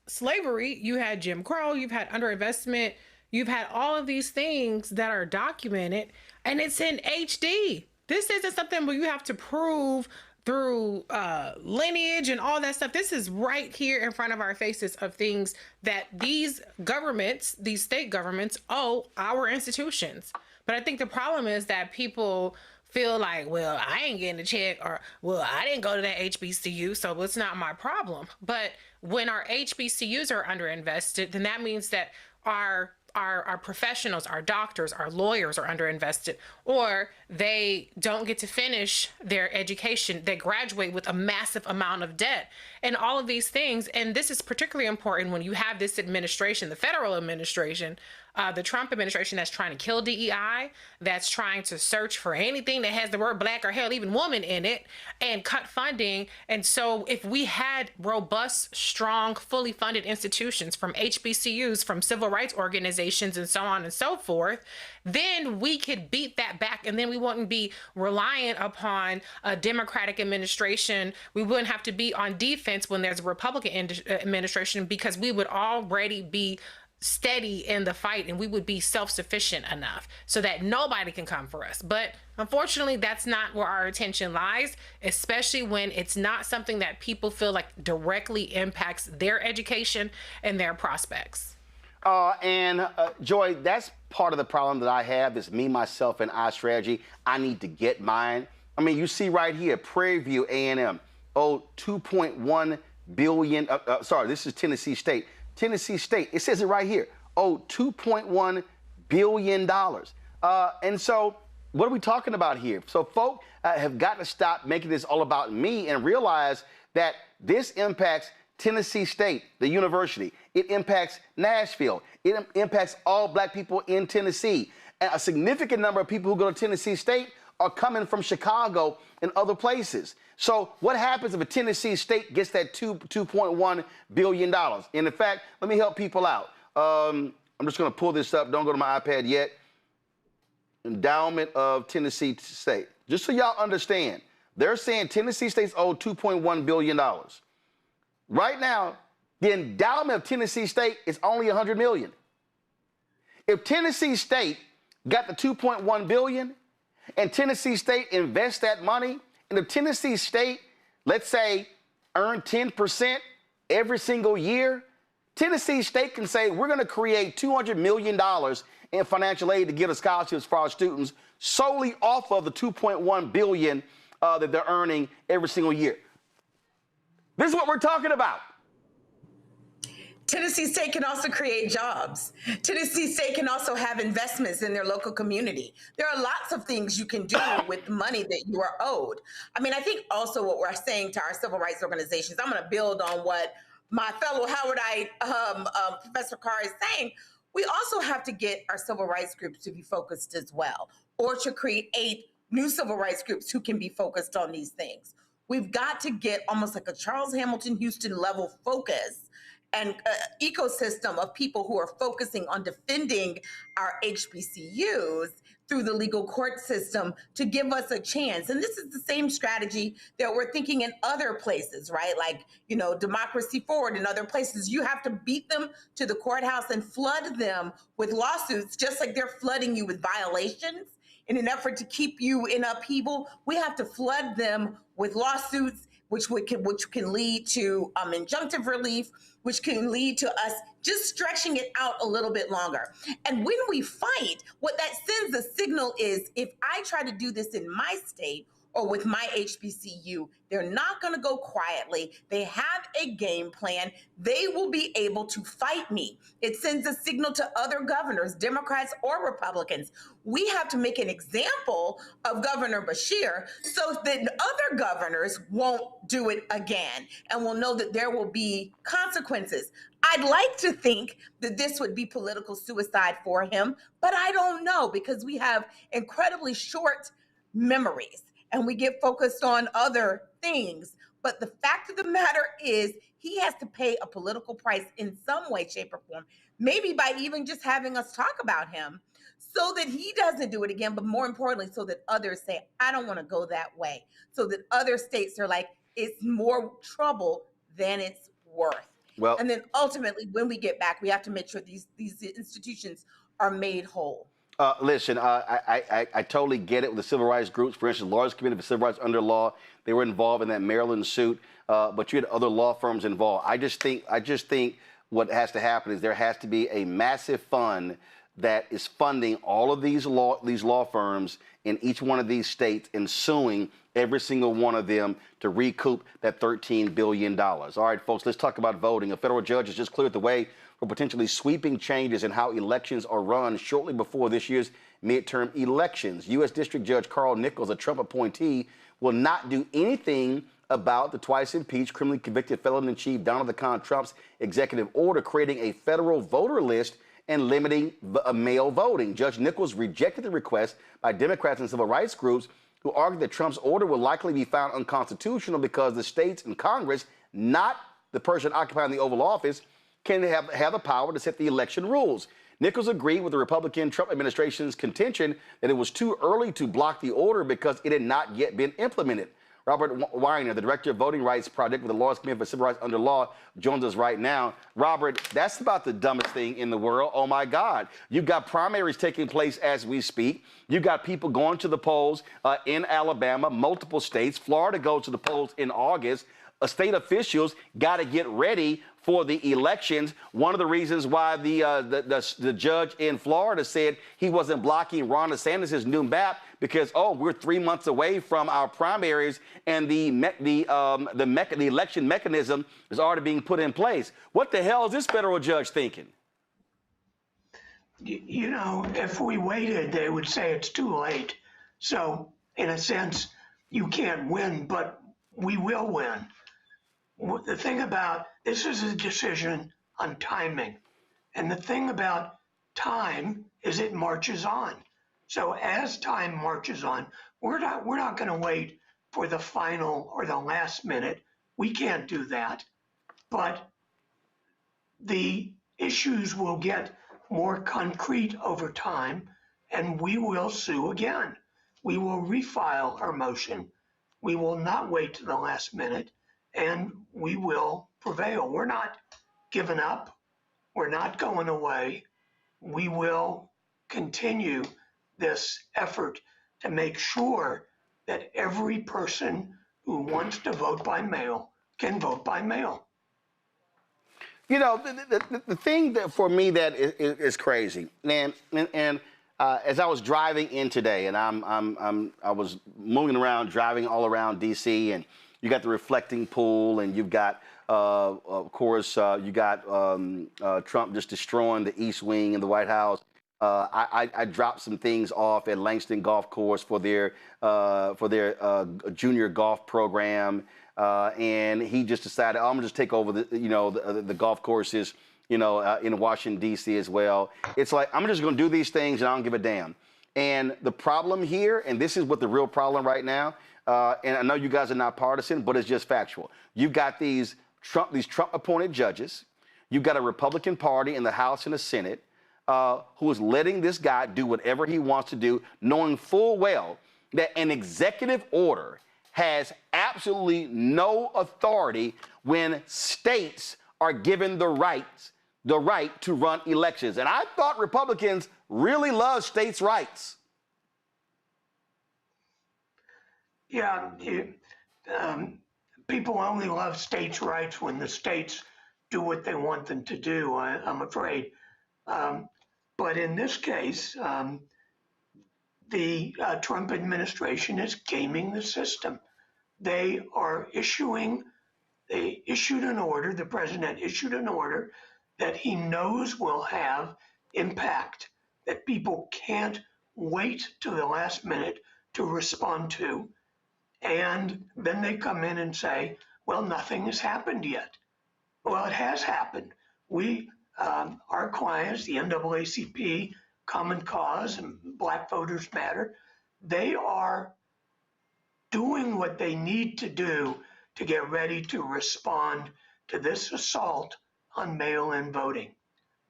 slavery. You had Jim Crow, you've had underinvestment, you've had all of these things that are documented, and it's in HD. This isn't something where you have to prove through lineage and all that stuff. This is right here in front of our faces of things that these governments, these state governments, owe our institutions. But I think the problem is that people feel like, well, I ain't getting a check, or, well, I didn't go to that HBCU, so it's not my problem. But when our HBCUs are underinvested, then that means that our professionals, our doctors, our lawyers are underinvested, or they don't get to finish their education. They graduate with a massive amount of debt and all of these things. And this is particularly important when you have this administration, the federal administration, the Trump administration, that's trying to kill DEI, that's trying to search for anything that has the word black or hell, even woman in it, and cut funding. And so if we had robust, strong, fully funded institutions from HBCUs, from civil rights organizations, and so on and so forth, then we could beat that back, and then we wouldn't be reliant upon a Democratic administration. We wouldn't have to be on defense when there's a Republican administration, because we would already be steady in the fight and we would be self-sufficient enough so that nobody can come for us. But unfortunately, that's not where our attention lies, especially when it's not something that people feel like directly impacts their education and their prospects. Joy, that's part of the problem that I have, this me, myself, and I strategy. I need to get mine. I mean, you see right here, Prairie View A&M, $2.1 billion. Sorry, this is Tennessee State. Tennessee State, it says it right here, $2.1 billion. And so what are we talking about here? So folk have got to stop making this all about me and realize that this impacts Tennessee State, the university. It impacts Nashville. It impacts all black people in Tennessee. And a significant number of people who go to Tennessee State are coming from Chicago and other places. So what happens if a Tennessee State gets that $2.1 billion? And in fact, let me help people out. I'm just going to pull this up. Don't go to my iPad yet. Endowment of Tennessee State. Just so y'all understand, they're saying Tennessee State's owed $2.1 billion. Right now, the endowment of Tennessee State is only $100 million. If Tennessee State got the $2.1 billion and Tennessee State invests that money, and if Tennessee State, let's say, earn 10% every single year, Tennessee State can say, we're going to create $200 million in financial aid to give us scholarships for our students solely off of the $2.1 billion that they're earning every single year. This is what we're talking about. Tennessee State can also create jobs. Tennessee State can also have investments in their local community. There are lots of things you can do with money that you are owed. I mean, I think also what we're saying to our civil rights organizations, I'm going to build on what my fellow Howardite Professor Carr is saying. We also have to get our civil rights groups to be focused as well, or to create new civil rights groups who can be focused on these things. We've got to get almost like a Charles Hamilton Houston level focus and ecosystem of people who are focusing on defending our HBCUs through the legal court system to give us a chance. And this is the same strategy that we're thinking in other places, right? Like, you know, Democracy Forward and other places. You have to beat them to the courthouse and flood them with lawsuits, just like they're flooding you with violations. In an effort to keep you in upheaval, we have to flood them with lawsuits, which can lead to injunctive relief, which can lead to us just stretching it out a little bit longer. And when we fight, what that sends a signal is, if I try to do this in my state or with my HBCU, they're not going to go quietly. They have a game plan. They will be able to fight me. It sends a signal to other governors, Democrats or Republicans. We have to make an example of Governor Beshear so that other governors won't do it again and will know that there will be consequences. I'd like to think that this would be political suicide for him, but I don't know, because we have incredibly short memories and we get focused on other things. But the fact of the matter is, he has to pay a political price in some way, shape, or form, maybe by even just having us talk about him, so that he doesn't do it again, but more importantly, so that others say, I don't want to go that way, so that other states are like, it's more trouble than it's worth. Well, and then ultimately, when we get back, we have to make sure these institutions are made whole. Listen, I totally get it with the civil rights groups. For instance, Lawyers Committee for Civil Rights Under Law, they were involved in that Maryland suit, but you had other law firms involved. I just think what has to happen is there has to be a massive fund that is funding all of these law firms in each one of these states and suing every single one of them to recoup that $13 billion. All right, folks, let's talk about voting. A federal judge has just cleared the way for potentially sweeping changes in how elections are run shortly before this year's midterm elections. U.S. District Judge Carl Nichols, a Trump appointee, will not do anything about the twice-impeached, criminally convicted felon-in-chief Donald Trump's executive order creating a federal voter list and limiting mail voting. Judge Nichols rejected the request by Democrats and civil rights groups who argued that Trump's order will likely be found unconstitutional because the states and Congress, not the person occupying the Oval Office, can have the power to set the election rules. Nichols agreed with the Republican Trump administration's contention that it was too early to block the order because it had not yet been implemented. Robert Weiner, the Director of Voting Rights Project with the Lawyers Committee for Civil Rights Under Law, joins us right now. Robert, that's about the dumbest thing in the world. Oh, my God. You've got primaries taking place as we speak. You've got people going to the polls in Alabama, multiple states. Florida goes to the polls in August. State officials got to get ready for the elections. One of the reasons why the judge in Florida said he wasn't blocking Ron DeSantis' new map because, oh, we're 3 months away from our primaries and the election mechanism is already being put in place. What the hell is this federal judge thinking? You know, if we waited, they would say it's too late. So, in a sense, you can't win, but we will win. The thing about this is a decision on timing. And the thing about time is it marches on. So as time marches on, we're not going to wait for the final or the last minute. We can't do that. But the issues will get more concrete over time, and we will sue again. We will refile our motion. We will not wait to the last minute, and we will prevail. We're not giving up. We're not going away. We will continue this effort to make sure that every person who wants to vote by mail can vote by mail. You know, the thing that for me that is crazy, and as I was driving in today, and I was moving around, driving all around D.C., and you got the reflecting pool, and you've got, of course, you got Trump just destroying the East Wing in the White House. I dropped some things off at Langston Golf Course for their junior golf program, and he just decided, oh, I'm gonna just take over the golf courses, in Washington D.C. as well. It's like I'm just gonna do these things and I don't give a damn. And the problem here, and this is what the real problem right now, and I know you guys are not partisan, but it's just factual. You've got these Trump-appointed judges. You've got a Republican Party in the House and the Senate who is letting this guy do whatever he wants to do, knowing full well that an executive order has absolutely no authority when states are given the right to run elections. And I thought Republicans really love states' rights. Yeah, people only love states' rights when the states do what they want them to do, I'm afraid. But in this case, the Trump administration is gaming the system. They issued an order, the president issued an order that he knows will have impact, that people can't wait till the last minute to respond to. And then they come in and say, well, nothing has happened yet. Well, it has happened. Our clients, the NAACP, Common Cause, and Black Voters Matter, they are doing what they need to do to get ready to respond to this assault on mail-in voting.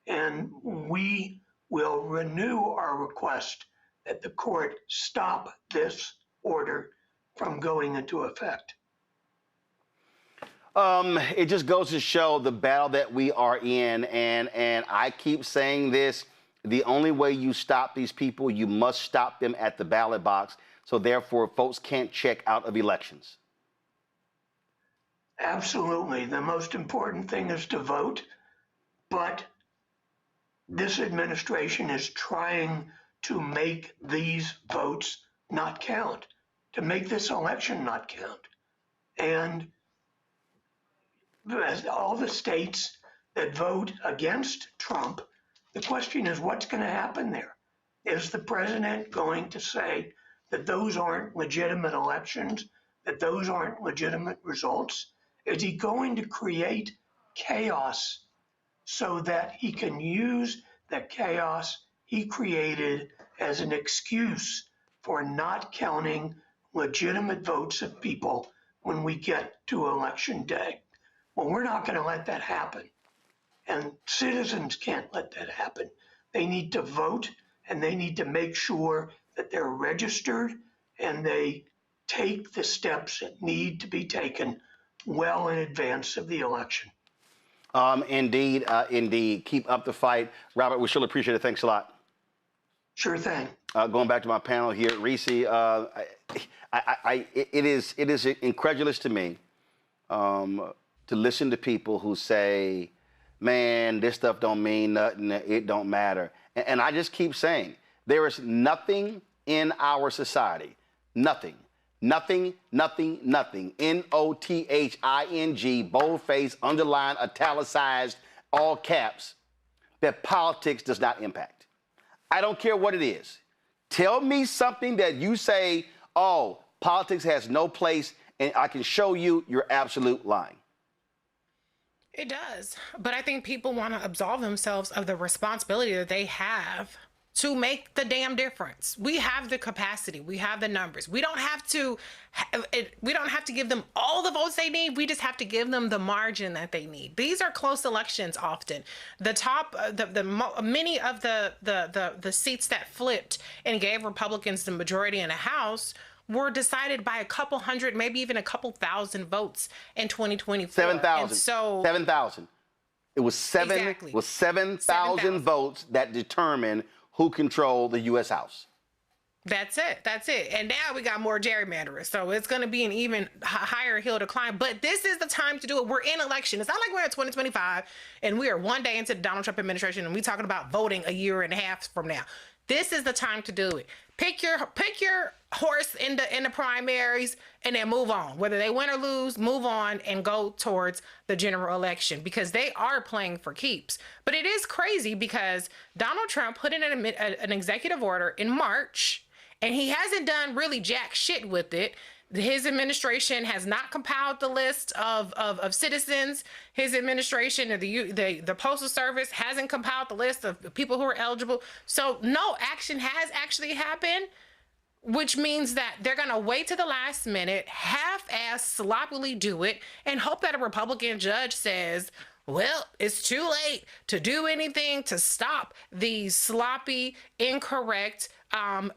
And we will renew our request that the court stop this order from going into effect. It just goes to show the battle that we are in, and I keep saying this, the only way you stop these people, you must stop them at the ballot box, so therefore folks can't check out of elections. Absolutely. The most important thing is to vote, but this administration is trying to make these votes not count, to make this election not count. And as all the states that vote against Trump, the question is what's going to happen there? Is the president going to say that those aren't legitimate elections, that those aren't legitimate results? Is he going to create chaos so that he can use the chaos he created as an excuse for not counting legitimate votes of people when we get to election day? Well, we're not going to let that happen. And citizens can't let that happen. They need to vote, and they need to make sure that they're registered and they take the steps that need to be taken well in advance of the election. Indeed. Keep up the fight. Robert, we sure appreciate it. Thanks a lot. Sure thing. Going back to my panel here, Reese, it is incredulous to me to listen to people who say, man, this stuff don't mean nothing, it don't matter. And I just keep saying, there is nothing in our society, nothing, Nothing, boldface, underline, italicized, all caps, that politics does not impact. I don't care what it is. Tell me something that you say, oh, politics has no place, and I can show you you're absolute lying. It does. But I think people want to absolve themselves of the responsibility that they have to make the damn difference. We have the capacity. We have the numbers. We don't have to give them all the votes they need. We just have to give them the margin that they need. These are close elections often. Many of the seats that flipped and gave Republicans the majority in the House were decided by a couple hundred, maybe even a couple thousand votes in 2024. 7,000. So 7,000. It was Exactly. 7,000 votes that determined who controlled the U.S. House. That's it. And now we got more gerrymandering. So it's going to be an even higher hill to climb. But this is the time to do it. We're in election. It's not like we're in 2025 and we are one day into the Donald Trump administration and we're talking about voting a year and a half from now. This is the time to do it. Pick your horse in the primaries and then move on. Whether they win or lose, move on and go towards the general election because they are playing for keeps. But it is crazy because Donald Trump put in an executive order in March and he hasn't done really jack shit with it. His administration has not compiled the list of citizens. His administration, or the Postal Service, hasn't compiled the list of people who are eligible. So no action has actually happened, which means that they're going to wait to the last minute, half-ass sloppily do it, and hope that a Republican judge says, well, it's too late to do anything to stop these sloppy, incorrect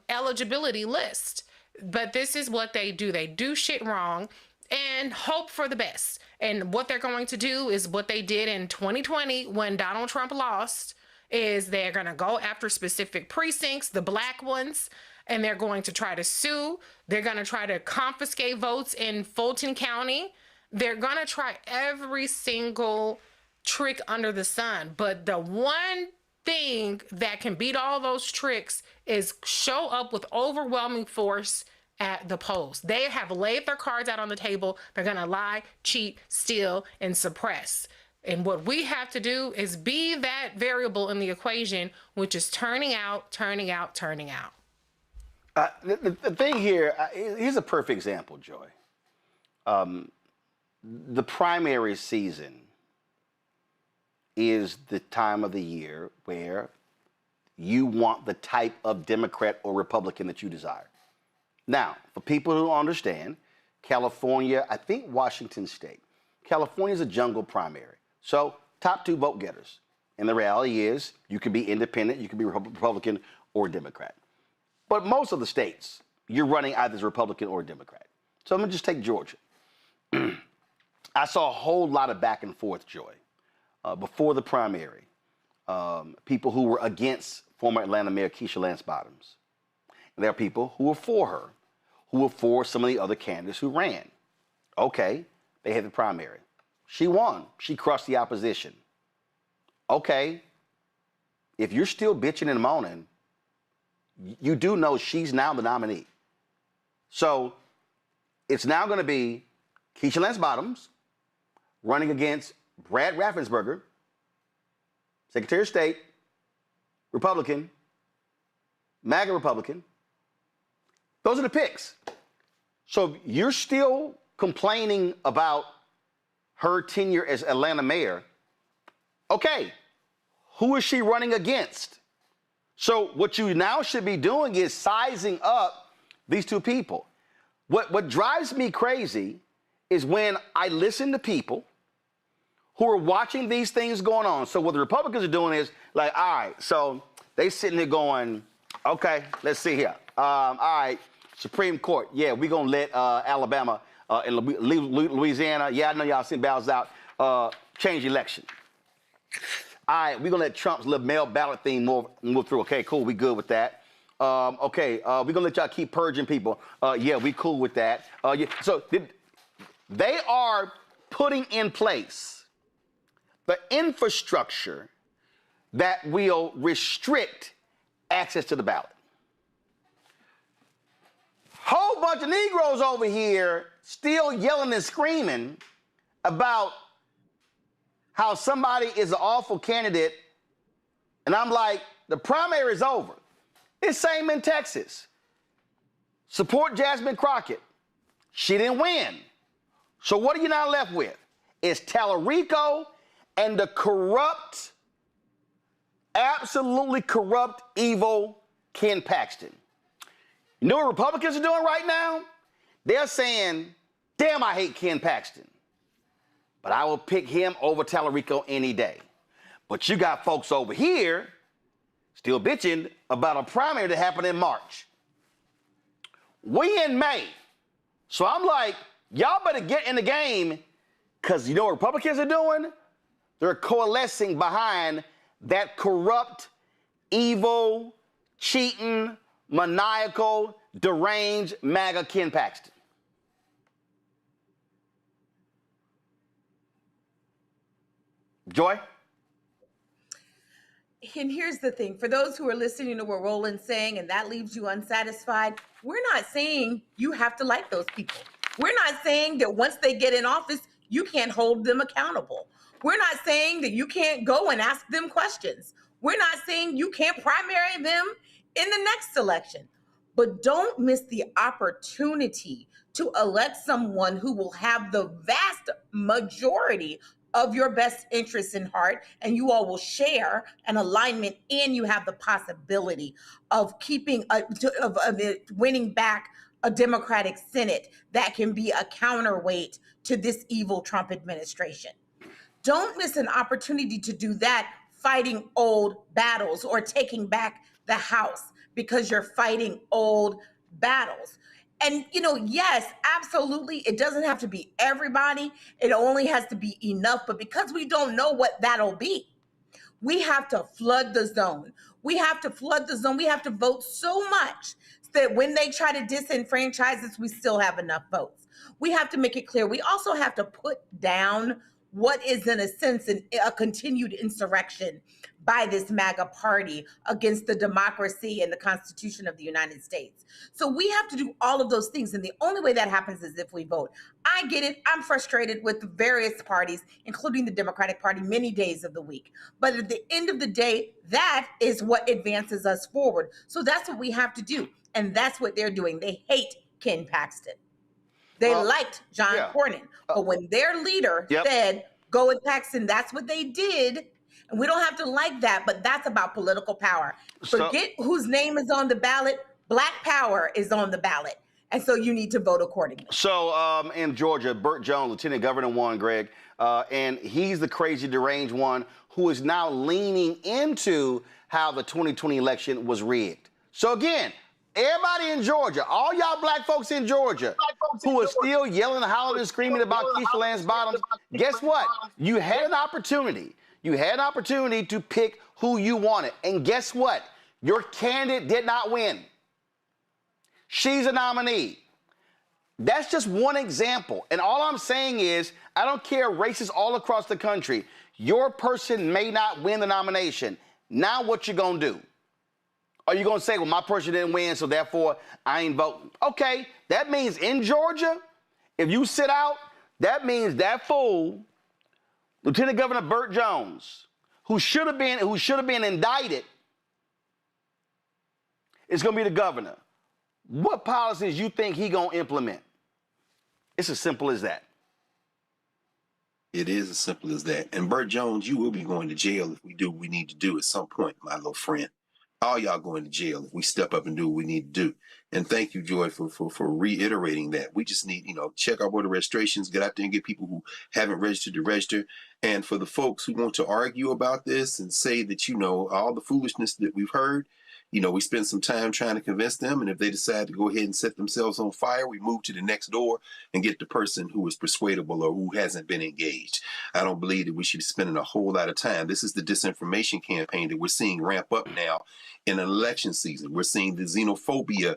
eligibility list. But this is what they do. They do shit wrong and hope for the best. And what they're going to do is what they did in 2020 when Donald Trump lost, is they're going to go after specific precincts, the black ones, and they're going to try to sue. They're going to try to confiscate votes in Fulton County. They're going to try every single trick under the sun. But the one thing that can beat all those tricks is show up with overwhelming force at the polls. They have laid their cards out on the table. They're going to lie, cheat, steal, and suppress. And what we have to do is be that variable in the equation, which is turning out. The thing here, here's a perfect example, Joy. The primary season is the time of the year where you want the type of Democrat or Republican that you desire. Now, for people who understand, California, I think Washington State, California is a jungle primary. So top two vote getters. And the reality is you can be independent, you can be Republican or Democrat. But most of the states, you're running either as Republican or Democrat. So let me just take Georgia. I saw a whole lot of back and forth, Joy. Before the primary, people who were against former Atlanta Mayor Keisha Lance Bottoms. And there are people who were for her, who were for some of the other candidates who ran. Okay, they had the primary. She won. She crushed the opposition. Okay, if you're still bitching and moaning, you do know she's now the nominee. So it's now going to be Keisha Lance Bottoms running against Brad Raffensperger, Secretary of State, Republican, MAGA Republican. Those are the picks. So you're still complaining about her tenure as Atlanta mayor. Okay, who is she running against? So what you now should be doing is sizing up these two people. What drives me crazy is when I listen to people who are watching these things going on. So what the Republicans are doing is like, all right, so they sitting there going, okay, let's see here. All right, Supreme Court, yeah, we're going to let Alabama and Louisiana, yeah, I know y'all sent ballots out, change the election. All right, we're going to let Trump's little mail ballot thing move through. Okay, cool, we good with that. Okay, we're going to let y'all keep purging people. Yeah, we cool with that. Yeah. So they are putting in place the infrastructure that will restrict access to the ballot. Whole bunch of Negroes over here still yelling and screaming about how somebody is an awful candidate. And I'm like, the primary is over. It's same in Texas. Support Jasmine Crockett. She didn't win. So what are you now left with? It's Tallarico and the corrupt, absolutely corrupt, evil Ken Paxton. You know what Republicans are doing right now? They're saying, damn, I hate Ken Paxton, but I will pick him over Tallarico any day. But you got folks over here still bitching about a primary that happened in March. We in May. So I'm like, y'all better get in the game, because you know what Republicans are doing? They're coalescing behind that corrupt, evil, cheating, maniacal, deranged MAGA Ken Paxton. Joy? And here's the thing, for those who are listening to what Roland's saying and that leaves you unsatisfied, we're not saying you have to like those people. We're not saying that once they get in office, you can't hold them accountable. We're not saying that you can't go and ask them questions. We're not saying you can't primary them in the next election. But don't miss the opportunity to elect someone who will have the vast majority of your best interests in heart, and you all will share an alignment, and you have the possibility of winning back a Democratic Senate that can be a counterweight to this evil Trump administration. Don't miss an opportunity to do that fighting old battles or taking back the House because you're fighting old battles. And, yes, absolutely, it doesn't have to be everybody. It only has to be enough. But because we don't know what that'll be, we have to flood the zone. We have to flood the zone. We have to vote so much that when they try to disenfranchise us, we still have enough votes. We have to make it clear. We also have to put down what is, in a sense, a continued insurrection by this MAGA party against the democracy and the Constitution of the United States. So we have to do all of those things. And the only way that happens is if we vote. I get it. I'm frustrated with the various parties, including the Democratic Party, many days of the week. But at the end of the day, that is what advances us forward. So that's what we have to do. And that's what they're doing. They hate Ken Paxton. They liked John Cornyn. But when their leader said, go with Paxton, that's what they did. And we don't have to like that, but that's about political power. Forget whose name is on the ballot. Black power is on the ballot. And so you need to vote accordingly. So in Georgia, Burt Jones, Lieutenant Governor, won, Greg. And he's the crazy, deranged one who is now leaning into how the 2020 election was rigged. So again, everybody in Georgia, all y'all black folks in Georgia who are still yelling, hollering, and screaming about Keisha Lance Bottoms, guess what? You had an opportunity. You had an opportunity to pick who you wanted. And guess what? Your candidate did not win. She's a nominee. That's just one example. And all I'm saying is, I don't care, races all across the country, your person may not win the nomination. Now what you gonna do? Are you gonna say, well, my person didn't win, so therefore I ain't voting? Okay, that means in Georgia, if you sit out, that means that fool, Lieutenant Governor Burt Jones, who should have been indicted, is going to be the governor. What policies you think he going to implement? It's as simple as that. It is as simple as that. And Burt Jones, you will be going to jail if we do what we need to do at some point, my little friend. All y'all going to jail if we step up and do what we need to do. And thank you, Joy, for reiterating that. We just need, check our voter registrations, get out there and get people who haven't registered to register. And for the folks who want to argue about this and say that, all the foolishness that we've heard, We spend some time trying to convince them, and if they decide to go ahead and set themselves on fire, we move to the next door and get the person who is persuadable or who hasn't been engaged. I don't believe that we should be spending a whole lot of time. This is the disinformation campaign that we're seeing ramp up now in an election season. We're seeing the xenophobia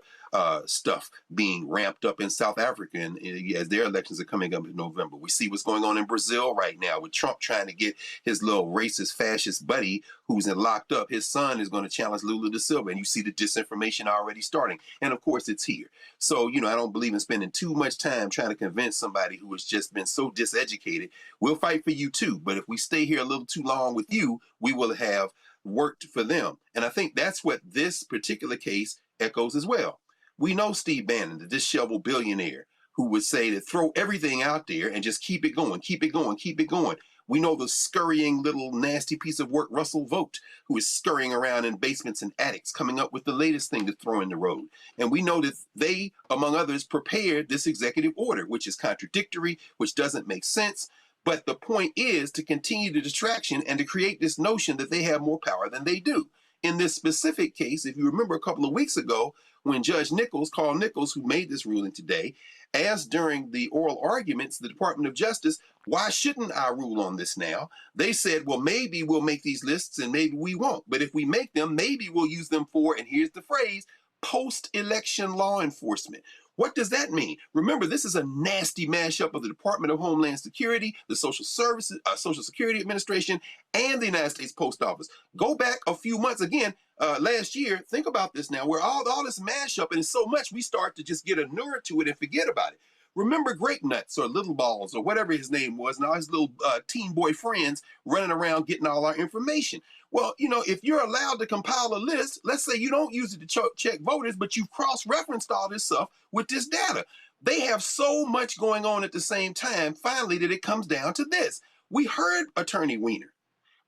stuff being ramped up in South Africa and as their elections are coming up in November. We see what's going on in Brazil right now with Trump trying to get his little racist fascist buddy who's locked up. His son is going to challenge Lula da Silva, and you see the disinformation already starting. And of course it's here. So, I don't believe in spending too much time trying to convince somebody who has just been so diseducated. We'll fight for you too, but if we stay here a little too long with you, we will have worked for them. And I think that's what this particular case echoes as well. We know Steve Bannon, the disheveled billionaire, who would say to throw everything out there and just keep it going, keep it going, keep it going. We know the scurrying little nasty piece of work, Russell Vogt, who is scurrying around in basements and attics, coming up with the latest thing to throw in the road. And we know that they, among others, prepared this executive order, which is contradictory, which doesn't make sense. But the point is to continue the distraction and to create this notion that they have more power than they do. In this specific case, if you remember a couple of weeks ago, when Judge Carl Nichols, who made this ruling today, asked during the oral arguments, the Department of Justice, why shouldn't I rule on this now? They said, well, maybe we'll make these lists and maybe we won't. But if we make them, maybe we'll use them for, and here's the phrase, post-election law enforcement. What does that mean? Remember, this is a nasty mashup of the Department of Homeland Security, the Social Security Administration, and the United States Post Office. Go back a few months again, last year. Think about this now, where all this mashup, and it's so much we start to just get inured to it and forget about it. Remember Grape Nuts or Little Balls or whatever his name was, and all his little teen boy friends running around getting all our information. Well, if you're allowed to compile a list, let's say you don't use it to check voters, but you've cross-referenced all this stuff with this data. They have so much going on at the same time, finally, that it comes down to this. We heard Attorney Weiner.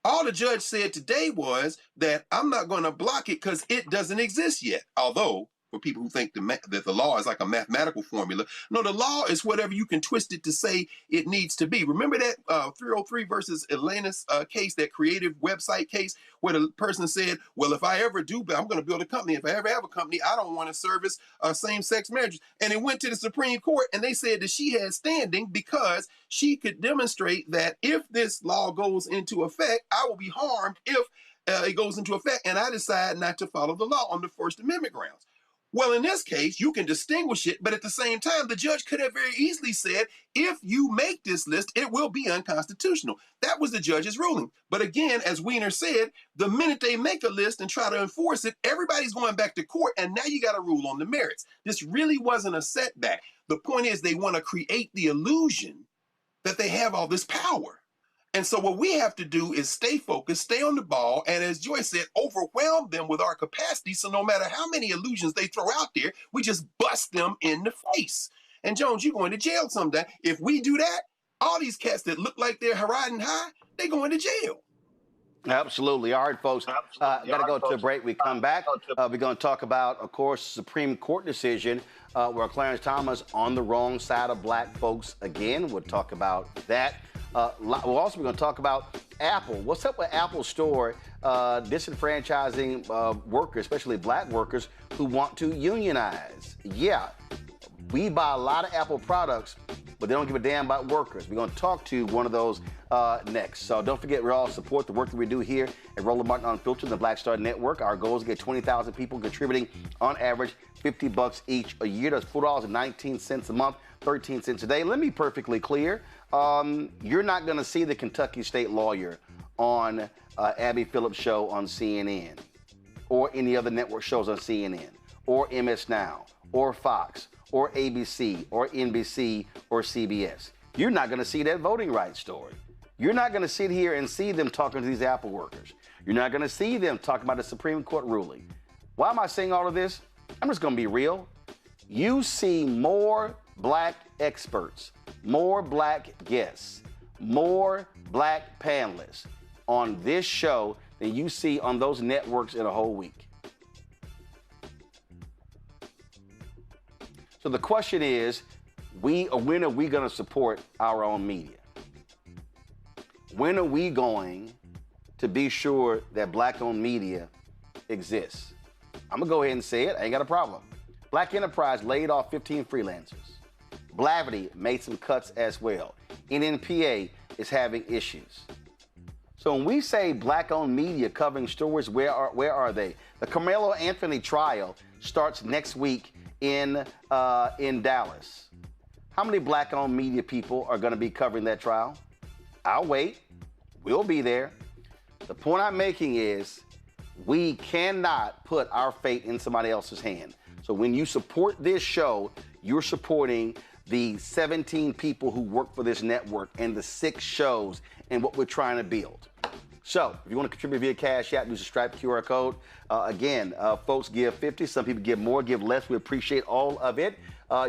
All the judge said today was that I'm not going to block it because it doesn't exist yet. Although, for people who think that the law is like a mathematical formula, no, the law is whatever you can twist it to say it needs to be. Remember that 303 versus Elena's case, that creative website case, where the person said, well, if I ever do, I'm going to build a company. If I ever have a company, I don't want to service same-sex marriages. And it went to the Supreme Court, and they said that she had standing because she could demonstrate that if this law goes into effect, I will be harmed if it goes into effect, and I decide not to follow the law on the First Amendment grounds. Well, in this case, you can distinguish it, but at the same time, the judge could have very easily said, if you make this list, it will be unconstitutional. That was the judge's ruling. But again, as Weiner said, the minute they make a list and try to enforce it, everybody's going back to court, and now you got to rule on the merits. This really wasn't a setback. The point is they want to create the illusion that they have all this power. And so what we have to do is stay focused, stay on the ball, and as Joyce said, overwhelm them with our capacity, so no matter how many illusions they throw out there, we just bust them in the face. And Jones, you're going to jail someday. If we do that, all these cats that look like they're riding high, they going to jail. Absolutely. All right, folks. Got to go to a break. We come back. We're going to talk about, of course, Supreme Court decision where Clarence Thomas on the wrong side of black folks again. We'll talk about that. We're also going to talk about Apple. What's up with Apple Store disenfranchising workers, especially black workers who want to unionize? Yeah, we buy a lot of Apple products, but they don't give a damn about workers. We're going to talk to one of those next. So don't forget, we all support the work that we do here at Roland Martin Unfiltered and the Black Star Network. Our goal is to get 20,000 people contributing on average $50 each a year. That's $4.19 a month, 13 cents a day. Let me be perfectly clear. You're not going to see the Kentucky State lawyer on Abby Phillips' show on CNN or any other network shows on CNN or MS Now or Fox or ABC or NBC or CBS. You're not going to see that voting rights story. You're not going to sit here and see them talking to these Apple workers. You're not going to see them talking about the Supreme Court ruling. Why am I saying all of this? I'm just going to be real. You see more black experts, more black guests, more black panelists on this show than you see on those networks in a whole week. So the question is, when are we going to support our own media? When are we going to be sure that black-owned media exists? I'm gonna go ahead and say it. I ain't got a problem. Black Enterprise laid off 15 freelancers. Blavity made some cuts as well. NNPA is having issues. So when we say black-owned media covering stories, where are they? The Carmelo Anthony trial starts next week in Dallas. How many black-owned media people are going to be covering that trial? I'll wait. We'll be there. The point I'm making is we cannot put our fate in somebody else's hand. So when you support this show, you're supporting the 17 people who work for this network and the 6 shows and what we're trying to build. So if you want to contribute via Cash App, use the Stripe QR code. Again, folks give 50. Some people give more, give less. We appreciate all of it.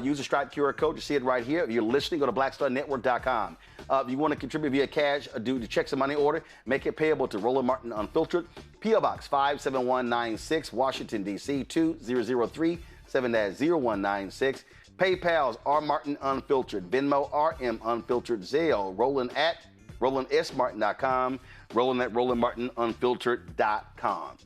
Use the Stripe QR code. You see it right here. If you're listening, go to blackstarnetwork.com. If you want to contribute via cash, do the checks and money order, make it payable to Roland Martin Unfiltered, P.O. Box 57196, Washington, D.C. 2003 7-0196. PayPal's R Martin Unfiltered, Venmo RM Unfiltered, Zelle, Roland at RolandSMartin.com, Roland at RolandMartinUnfiltered.com.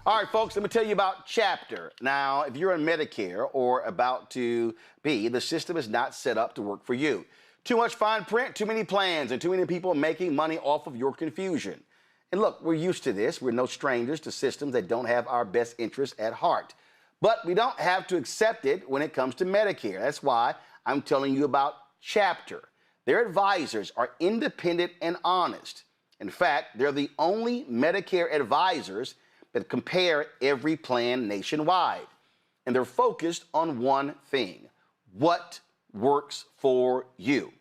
All right, folks, let me tell you about Chapter. Now, if you're in Medicare or about to be, the system is not set up to work for you. Too much fine print, too many plans, and too many people making money off of your confusion. And look, we're used to this. We're no strangers to systems that don't have our best interests at heart. But we don't have to accept it when it comes to Medicare. That's why I'm telling you about Chapter. Their advisors are independent and honest. In fact, they're the only Medicare advisors that compare every plan nationwide. And they're focused on one thing: what works for you.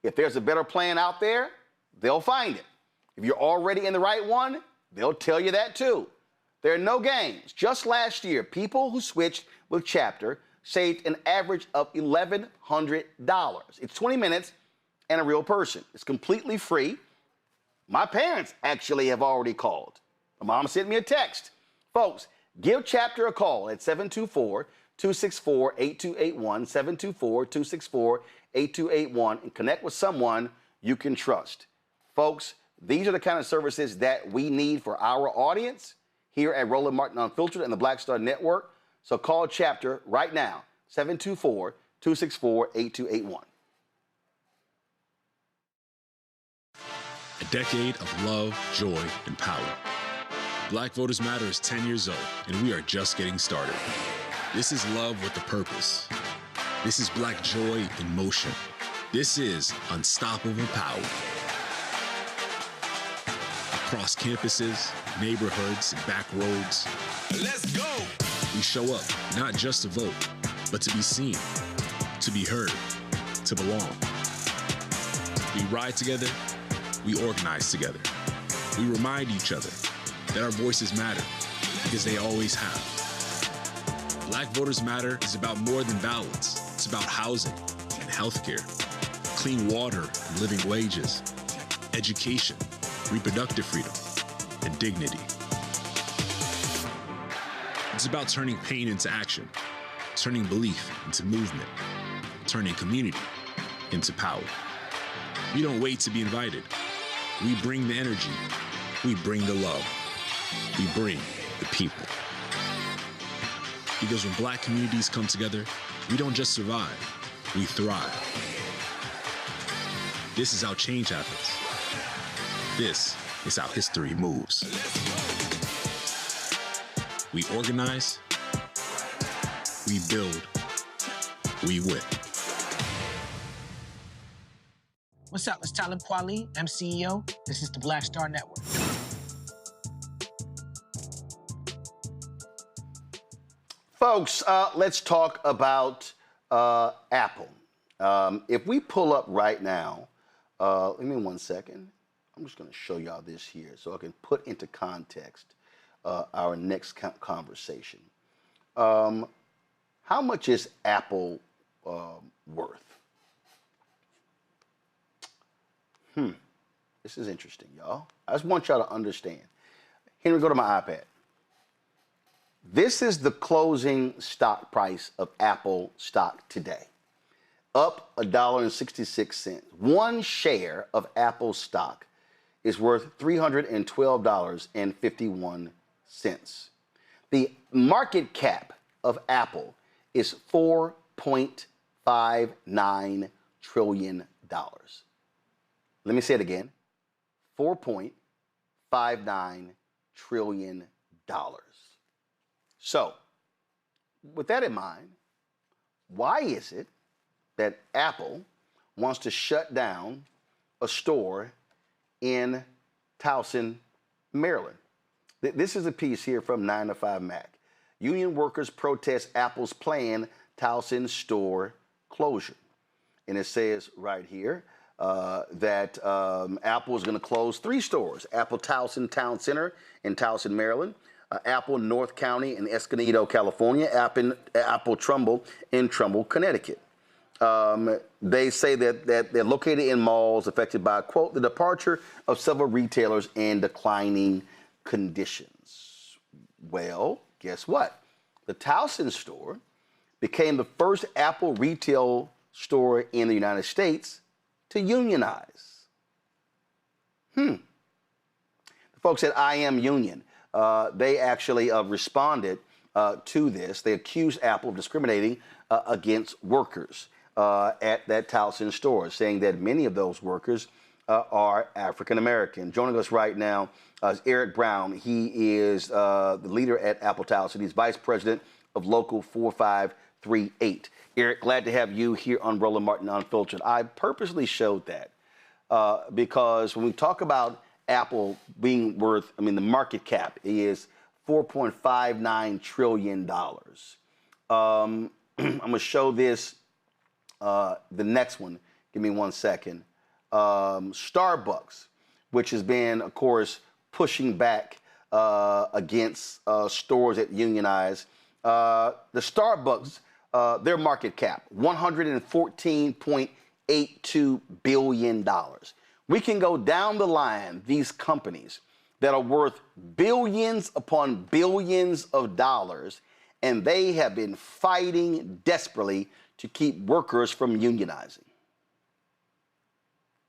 If there's a better plan out there, they'll find it. If you're already in the right one, they'll tell you that too. There are no games. Just last year, people who switched with Chapter saved an average of $1,100. It's 20 minutes and a real person. It's completely free. My parents actually have already called. My mom sent me a text. Folks, give Chapter a call at 724-264-8281, 724-264-8281, and connect with someone you can trust. Folks, these are the kind of services that we need for our audience here at Roland Martin Unfiltered and the Black Star Network. So call Chapter right now, 724-264-8281. A decade of love, joy, and power. Black Voters Matter is 10 years old, and we are just getting started. This is love with a purpose. This is Black joy in motion. This is unstoppable power. Across campuses, neighborhoods, and back roads. Let's go! We show up not just to vote, but to be seen, to be heard, to belong. We ride together, we organize together. We remind each other that our voices matter, because they always have. Black Voters Matter is about more than ballots. It's about housing and healthcare, clean water and living wages, education, reproductive freedom, and dignity. It's about turning pain into action, turning belief into movement, turning community into power. We don't wait to be invited. We bring the energy. We bring the love. We bring the people. Because when Black communities come together, we don't just survive, we thrive. This is how change happens. This is how history moves. We organize, we build, we win. What's up? It's Talib Kweli. I'm CEO. This is the Black Star Network. Folks, let's talk about Apple. If we pull up right now, give me 1 second. I'm just going to show y'all this here so I can put into context our next conversation. How much is Apple worth? This is interesting, y'all. I just want y'all to understand. Henry, go to my iPad. This is the closing stock price of Apple stock today. Up $1.66. One share of Apple stock is worth $312.51. The market cap of Apple is $4.59 trillion. Let me say it again. $4.59 trillion. So, with that in mind, why is it that Apple wants to shut down a store in Towson, Maryland? This is a piece here from 9 to 5 Mac. Union workers protest Apple's planned Towson store closure. And it says right here that Apple is going to close 3 stores: Apple Towson Town Center in Towson, Maryland, Apple North County in Escondido, California, Apple Trumbull in Trumbull, Connecticut. They say that they're located in malls affected by, quote, the departure of several retailers and declining conditions. Well, guess what? The Towson store became the first Apple retail store in the United States to unionize. The folks at I Am Union, they actually responded to this. They accused Apple of discriminating against workers at that Towson store, saying that many of those workers are African American. Joining us right now is Eric Brown. He is the leader at Apple Towson. He's vice president of Local 4538. Eric, glad to have you here on Roland Martin Unfiltered. I purposely showed that because when we talk about Apple being worth, I mean, the market cap is $4.59 trillion. I'm going to show this, the next one. Give me 1 second. Starbucks, which has been, of course, pushing back against stores that unionize. The Starbucks, their market cap, $114.82 billion. We can go down the line, these companies that are worth billions upon billions of dollars, and they have been fighting desperately to keep workers from unionizing.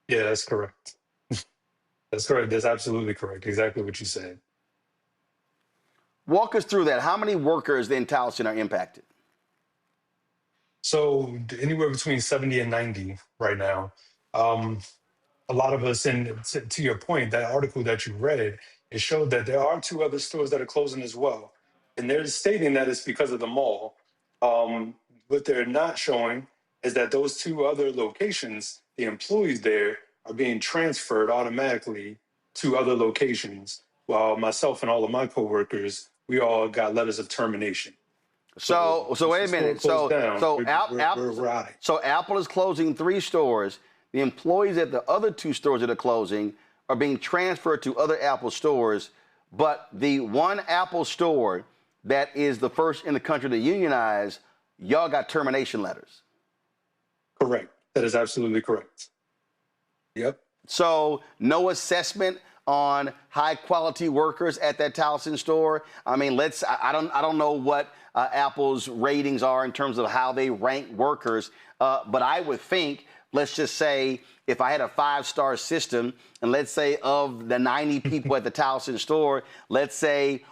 Yeah, that's correct. That's correct. That's absolutely correct. Exactly what you said. Walk us through that. How many workers in Towson are impacted? So anywhere between 70 and 90 right now. A lot of us, and to your point, that article that you read, it showed that there are 2 other stores that are closing as well. And they're stating that it's because of the mall. What they're not showing is that those 2 other locations, the employees there are being transferred automatically to other locations, while myself and all of my coworkers, we all got letters of termination. So wait a minute. So Apple is closing 3 stores. The employees at the other 2 stores that are closing are being transferred to other Apple stores, but the one Apple store that is the first in the country to unionize, y'all got termination letters. Correct. That is absolutely correct. Yep. So no assessment on high quality workers at that Towson store. I mean, I don't know what Apple's ratings are in terms of how they rank workers, but I would think, let's just say, if I had a 5-star system, and let's say of the 90 people at the Towson store, let's say,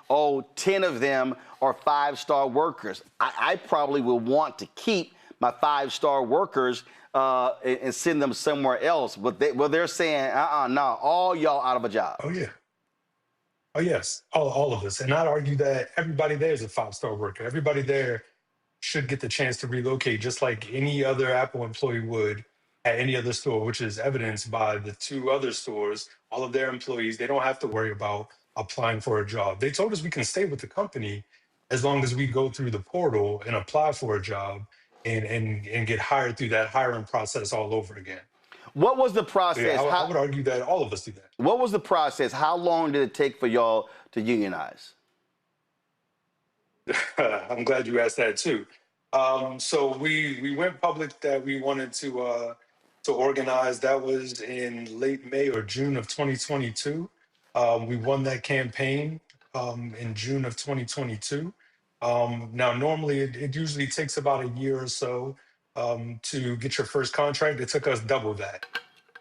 10 of them are 5-star workers. I probably will want to keep my 5-star workers and send them somewhere else. But they're saying, no, all y'all out of a job. Oh, yeah. Oh, yes, all of us. And I'd argue that everybody there is a 5-star worker. Everybody there should get the chance to relocate just like any other Apple employee would at any other store, which is evidenced by the 2 other stores. All of their employees, they don't have to worry about applying for a job. They told us we can stay with the company as long as we go through the portal and apply for a job and get hired through that hiring process all over again. What was the process? So yeah, I would argue that all of us do that. What was the process? How long did it take for y'all to unionize? I'm glad you asked that too. So we went public that we wanted to organize. That was in late May or June of 2022. We won that campaign in June of 2022. Now, normally it usually takes about a year or so to get your first contract. It took us double that.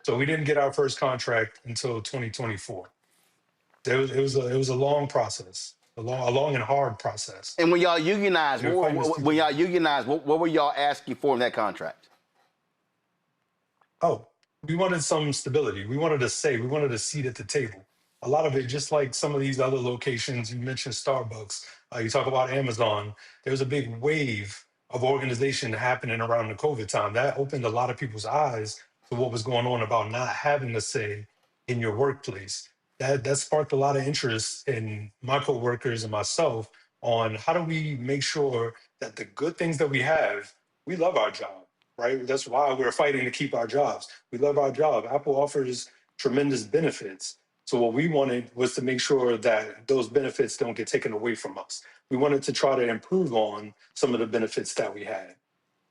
So we didn't get our first contract until 2024. It was a long process. a long and hard process. And when y'all unionized, You're fighting this what were y'all asking for in that contract? Oh, we wanted some stability. We wanted a say. We wanted a seat at the table. A lot of it, just like some of these other locations, you mentioned Starbucks, you talk about Amazon, there was a big wave of organization happening around the COVID time. That opened a lot of people's eyes to what was going on about not having a say in your workplace. That sparked a lot of interest in my coworkers and myself on how do we make sure that the good things that we love our job, right? That's why we're fighting to keep our jobs. We love our job. Apple offers tremendous benefits. So what we wanted was to make sure that those benefits don't get taken away from us. We wanted to try to improve on some of the benefits that we had.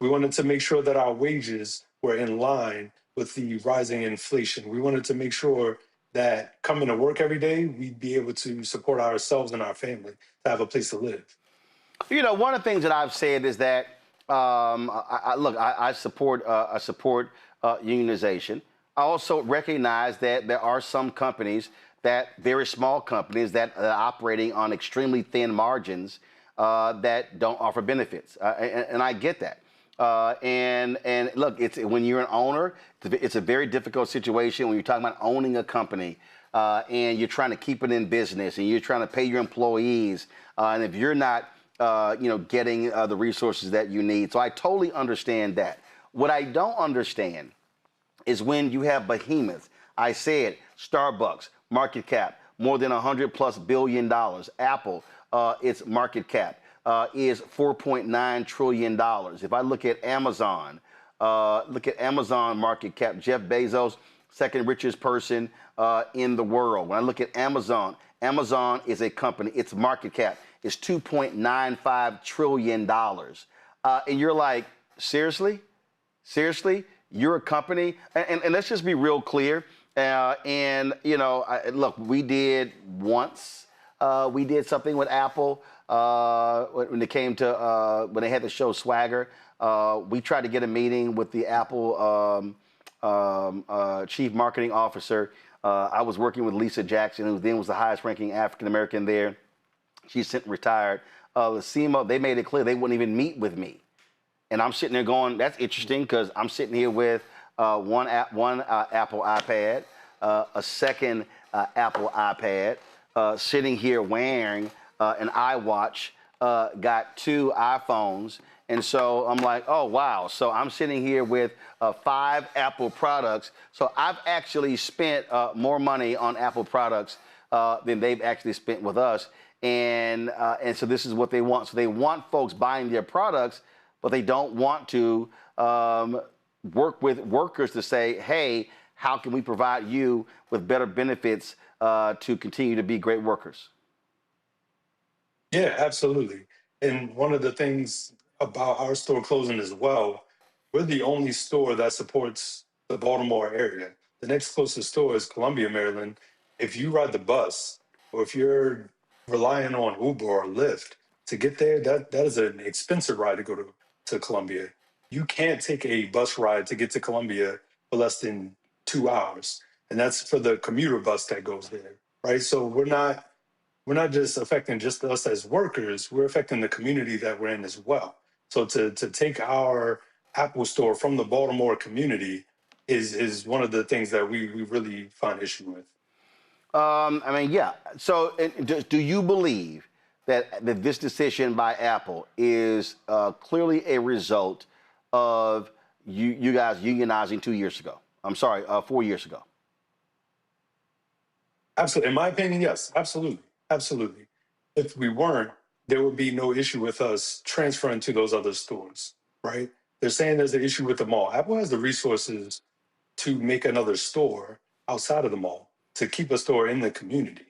We wanted to make sure that our wages were in line with the rising inflation. We wanted to make sure that coming to work every day, we'd be able to support ourselves and our family to have a place to live. You know, one of the things that I've said is that I support unionization. I also recognize that there are some companies, very small companies, that are operating on extremely thin margins that don't offer benefits, and I get that. And look, when you're an owner, it's a very difficult situation when you're talking about owning a company and you're trying to keep it in business and you're trying to pay your employees, and if you're not, getting the resources that you need. So I totally understand that. What I don't understand is when you have behemoths. I said Starbucks, market cap, more than $100+ billion. Apple, its market cap is $4.9 trillion. If I look at Amazon, market cap, Jeff Bezos, second richest person in the world. When I look at Amazon is a company, its market cap is $2.95 trillion. And you're like, seriously? Seriously? You're a company? And let's just be real clear. Look, we did something with Apple when it came to, when they had the show Swagger. We tried to get a meeting with the Apple chief marketing officer. I was working with Lisa Jackson, who then was the highest ranking African American there. She's since retired. Lacima, they made it clear they wouldn't even meet with me. And I'm sitting there going, that's interesting, because I'm sitting here with one Apple iPad, a second Apple iPad, sitting here wearing an iWatch, got 2 iPhones. And so I'm like, oh, wow. So I'm sitting here with 5 Apple products. So I've actually spent more money on Apple products than they've actually spent with us. And so this is what they want. So they want folks buying their products, but they don't want to work with workers to say, hey, how can we provide you with better benefits to continue to be great workers? Yeah, absolutely. And one of the things about our store closing as well, we're the only store that supports the Baltimore area. The next closest store is Columbia, Maryland. If you ride the bus or if you're relying on Uber or Lyft to get there, that is an expensive ride to go to Columbia. You can't take a bus ride to get to Columbia for less than 2 hours. And that's for the commuter bus that goes there, right? So we're not just affecting just us as workers, we're affecting the community that we're in as well. So to take our Apple store from the Baltimore community is one of the things that we really find issue with. Yeah. So do you believe that this decision by Apple is clearly a result of you guys unionizing 2 years ago? I'm sorry, 4 years ago. Absolutely. In my opinion, yes, absolutely. Absolutely. If we weren't, there would be no issue with us transferring to those other stores, right? They're saying there's an issue with the mall. Apple has the resources to make another store outside of the mall, to keep a store in the community.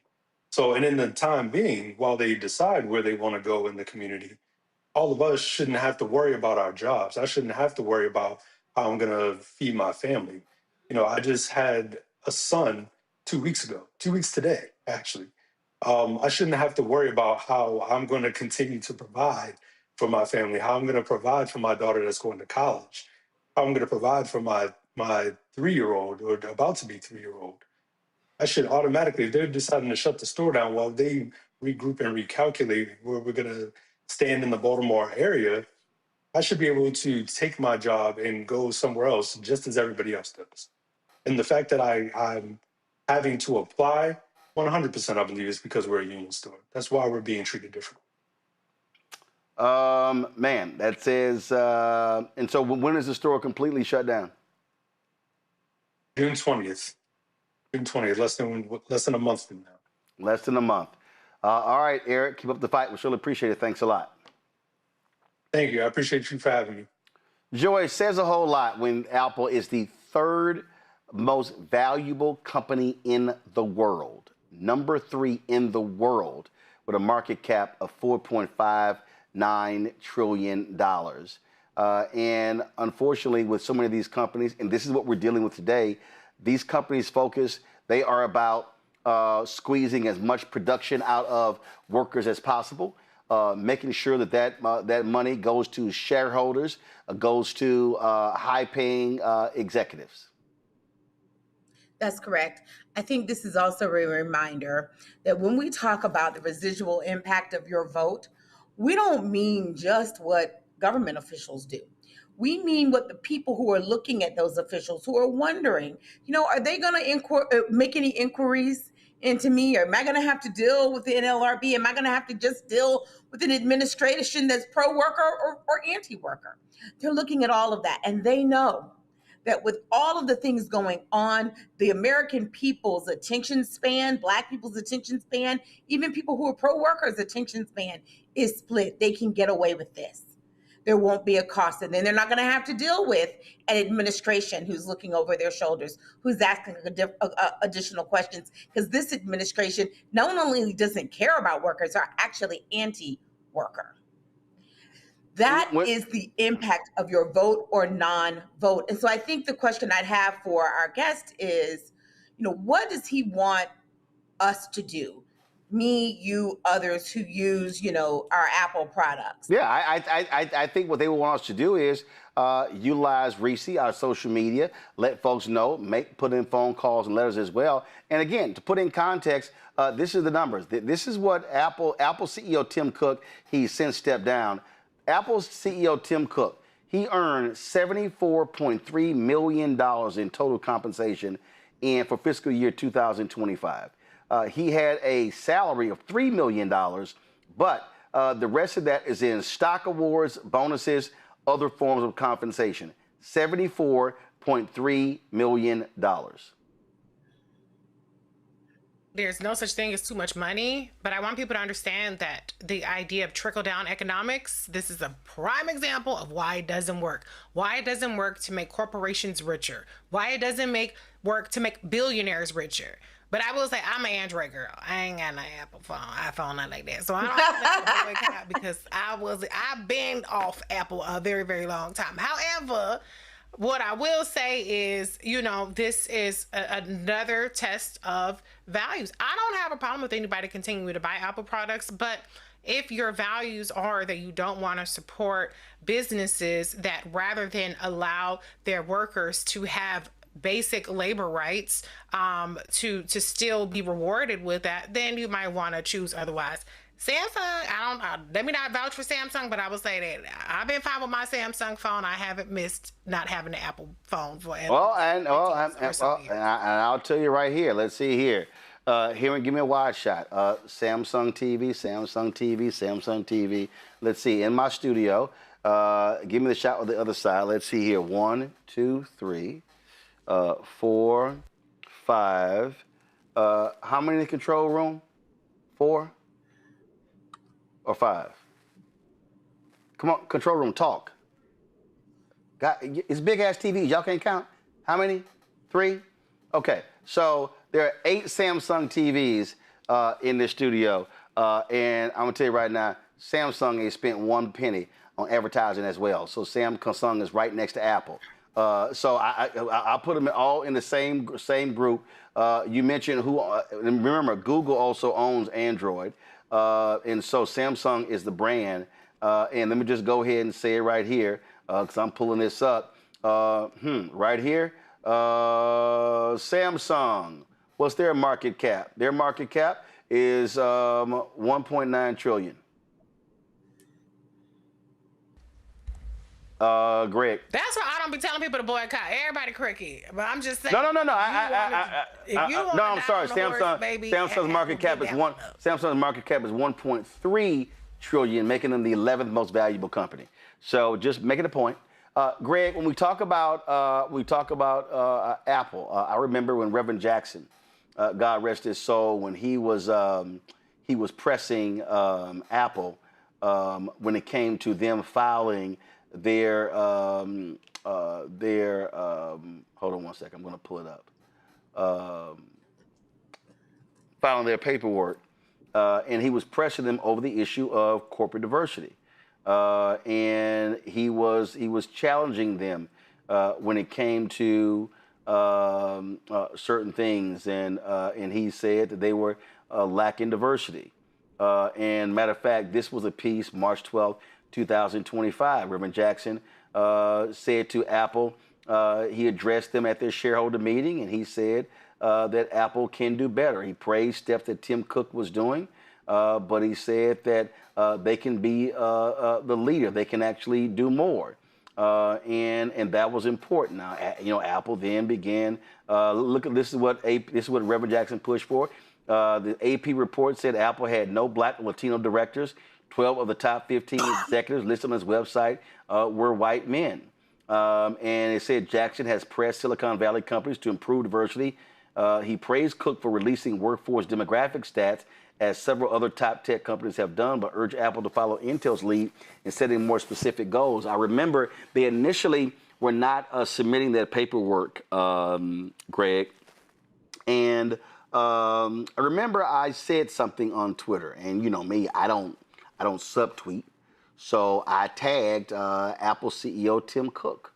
So, and in the time being, while they decide where they want to go in the community, all of us shouldn't have to worry about our jobs. I shouldn't have to worry about how I'm going to feed my family. I just had a son 2 weeks ago, 2 weeks today, actually. I shouldn't have to worry about how I'm going to continue to provide for my family, how I'm going to provide for my daughter that's going to college, how I'm going to provide for my 3-year-old or about to be 3-year-old. I should automatically, if they're deciding to shut the store down, well, they regroup and recalculate where we're going to stand in the Baltimore area, I should be able to take my job and go somewhere else just as everybody else does. And the fact that I'm having to apply, 100% I believe is because we're a union store. That's why we're being treated differently. Man, that says, and so when is the store completely shut down? June 20th. June 20th, less than a month from now. Less than a month. All right, Eric, keep up the fight. We surely appreciate it. Thanks a lot. Thank you. I appreciate you for having me. Joy, says a whole lot when Apple is the third most valuable company in the world, number 3 in the world, with a market cap of $4.59 trillion. And unfortunately, with so many of these companies, and this is what we're dealing with today, these companies focus, they are about squeezing as much production out of workers as possible, making sure that money goes to shareholders, goes to high-paying executives. That's correct. I think this is also a reminder that when we talk about the residual impact of your vote, we don't mean just what government officials do. We mean what the people who are looking at those officials, who are wondering, are they going to make any inquiries into me? Or am I going to have to deal with the NLRB? Am I going to have to just deal with an administration that's pro-worker or anti-worker? They're looking at all of that, and they know that with all of the things going on, the American people's attention span, Black people's attention span, even people who are pro-workers' attention span is split. They can get away with this. There won't be a cost, and then they're not going to have to deal with an administration who's looking over their shoulders, who's asking additional questions, because this administration not only doesn't care about workers, are actually anti-worker. That is the impact of your vote or non-vote. And so I think the question I'd have for our guest is, what does he want us to do? Me, you, others who use, our Apple products. Yeah, I think what they want us to do is utilize Reese, our social media, let folks know, put in phone calls and letters as well. And again, to put in context, this is the numbers. This is what Apple CEO Tim Cook, he's since stepped down. Apple's CEO Tim Cook, he earned $74.3 million in total compensation for fiscal year 2025. He had a salary of $3 million, but the rest of that is in stock awards, bonuses, other forms of compensation. $74.3 million. There's no such thing as too much money, but I want people to understand that the idea of trickle-down economics, this is a prime example of why it doesn't work. Why it doesn't work to make corporations richer. Why it doesn't work to make billionaires richer. But I will say I'm an Android girl. I ain't got no iPhone, not like that. So I don't have to boycott because I've been off Apple a very, very long time. However, what I will say is, this is another test of values. I don't have a problem with anybody continuing to buy Apple products, but if your values are that you don't want to support businesses that rather than allow their workers to have basic labor rights to still be rewarded with that, then you might want to choose otherwise. Samsung, let me not vouch for Samsung, but I will say that I've been fine with my Samsung phone. I haven't missed not having an Apple phone forever. And I'll tell you right here. Let's see here. Here, give me a wide shot. Samsung TV, Samsung TV, Samsung TV. Let's see. In my studio, give me the shot on the other side. Let's see here. 1, 2, 3, 4, 5. How many in the control room? 4 or 5? Come on, control room, talk. It's big ass TVs. Y'all can't count. How many? 3? Okay, so there are 8 Samsung TVs in this studio, and I'm gonna tell you right now, Samsung ain't spent 1 penny on advertising as well. So Samsung is right next to Apple. So I put them all in the same group. You mentioned remember, Google also owns Android. And so Samsung is the brand. And let me just go ahead and say it right here, because I'm pulling this up. Right here. Samsung. What's their market cap? Their market cap is 1.9 trillion. Greg. That's why I don't be telling people to boycott. Everybody cricket, but I'm just saying. No. I'm sorry. Samsung's market cap is Samsung's market cap is 1.3 trillion, making them the 11th most valuable company. So just making a point. Greg, when we talk about Apple, I remember when Reverend Jackson, God rest his soul, when he was pressing Apple when it came to them filing their hold on one second, I'm going to pull it up. Filing their paperwork, and he was pressing them over the issue of corporate diversity, and he was challenging them when it came to certain things, and he said that they were lacking diversity. And matter of fact, this was a piece, March 12th, 2025. Reverend Jackson said to Apple, he addressed them at their shareholder meeting, and he said that Apple can do better. He praised steps that Tim Cook was doing, but he said that they can be the leader. They can actually do more, and that was important. Now, Apple then began. This is what Reverend Jackson pushed for. The AP report said Apple had no Black or Latino directors. 12 of the top 15 executives listed on his website were white men. And it said Jackson has pressed Silicon Valley companies to improve diversity. He praised Cook for releasing workforce demographic stats, as several other top tech companies have done, but urged Apple to follow Intel's lead in setting more specific goals. I remember they initially were not submitting that paperwork, Greg. And I remember I said something on Twitter, and you know me, I don't subtweet. So I tagged Apple CEO Tim Cook.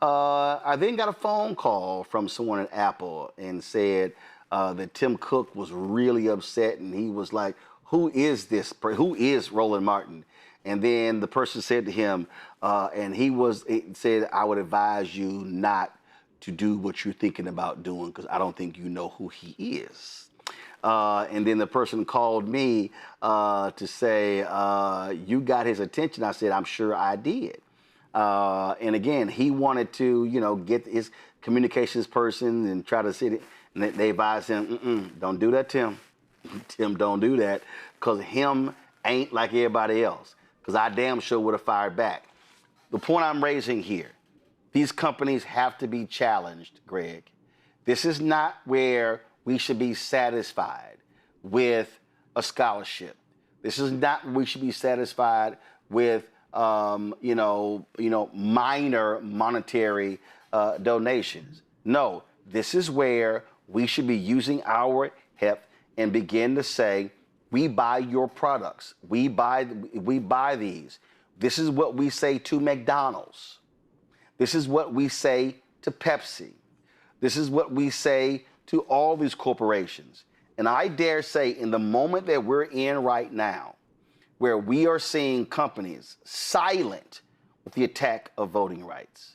I then got a phone call from someone at Apple and said that Tim Cook was really upset, and he was like, who is this? Who is Roland Martin? And then the person said to him, it said, I would advise you not to do what you're thinking about doing, because I don't think you know who he is. And then the person called me to say, you got his attention. I said, I'm sure I did. And again, he wanted to, get his communications person and try to sit it. And they advised him, don't do that, Tim. Tim, don't do that, because him ain't like everybody else. Because I damn sure would have fired back. The point I'm raising here, these companies have to be challenged, Greg. This is not where we should be satisfied with a scholarship. This is not where we should be satisfied with, minor monetary donations. No, this is where we should be using our heft and begin to say, we buy your products. We buy these. This is what we say to McDonald's. This is what we say to Pepsi. This is what we say to all these corporations. And I dare say, in the moment that we're in right now, where we are seeing companies silent with the attack of voting rights.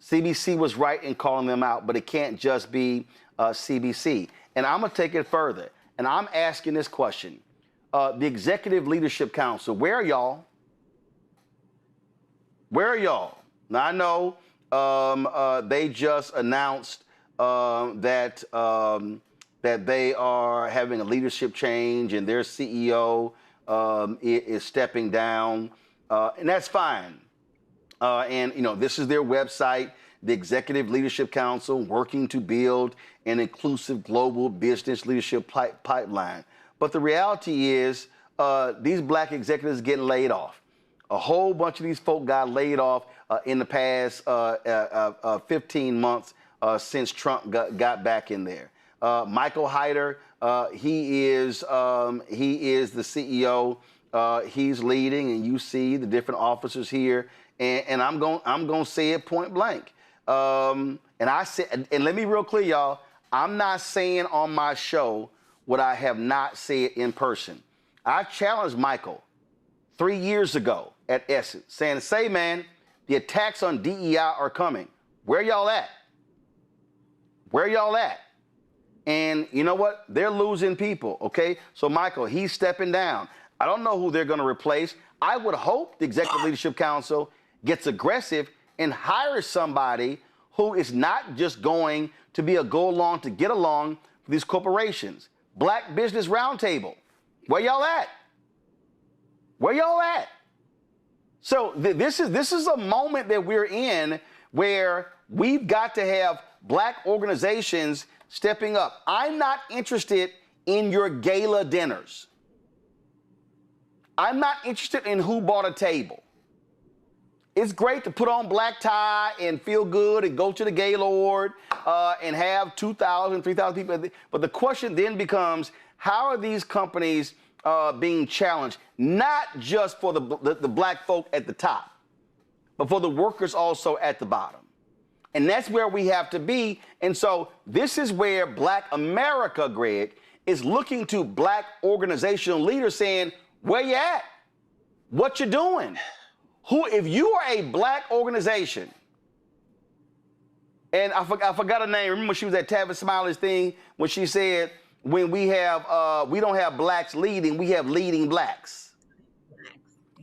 CBC was right in calling them out, but it can't just be CBC. And I'm gonna take it further. And I'm asking this question. The Executive Leadership Council, where are y'all? Where are y'all? Now, I know they just announced that they are having a leadership change and their CEO is stepping down, and that's fine. This is their website, the Executive Leadership Council, working to build an inclusive global business leadership pipeline. But the reality is these Black executives getting laid off. A whole bunch of these folk got laid off in the past 15 months since Trump got back in there. Michael Hyder, he is the CEO. He's leading, and you see the different officers here. And I'm going to say it point blank. And I said, and let me be real clear, y'all. I'm not saying on my show what I have not said in person. I challenged Michael 3 years ago at Essence, saying, "Say, man, the attacks on DEI are coming. Where y'all at? Where y'all at?" And you know what? They're losing people, okay? So, Michael, he's stepping down. I don't know who they're going to replace. I would hope the Executive Leadership Council gets aggressive and hires somebody who is not just going to be a go-along to get along for these corporations. Black Business Roundtable, where y'all at? Where y'all at? So this is a moment that we're in where we've got to have black organizations stepping up. I'm not interested in your gala dinners. I'm not interested in who bought a table. It's great to put on black tie and feel good and go to the Gaylord and have 2,000, 3,000 people. But the question then becomes, how are these companies being challenged? Not just for the black folk at the top, but for the workers also at the bottom. And that's where we have to be. And so this is where Black America, Greg, is looking to black organizational leaders saying, where you at? What you doing? If you are a black organization, and I forgot her name. Remember she was at Tavis Smiley's thing when she said, when we don't have blacks leading, we have leading blacks.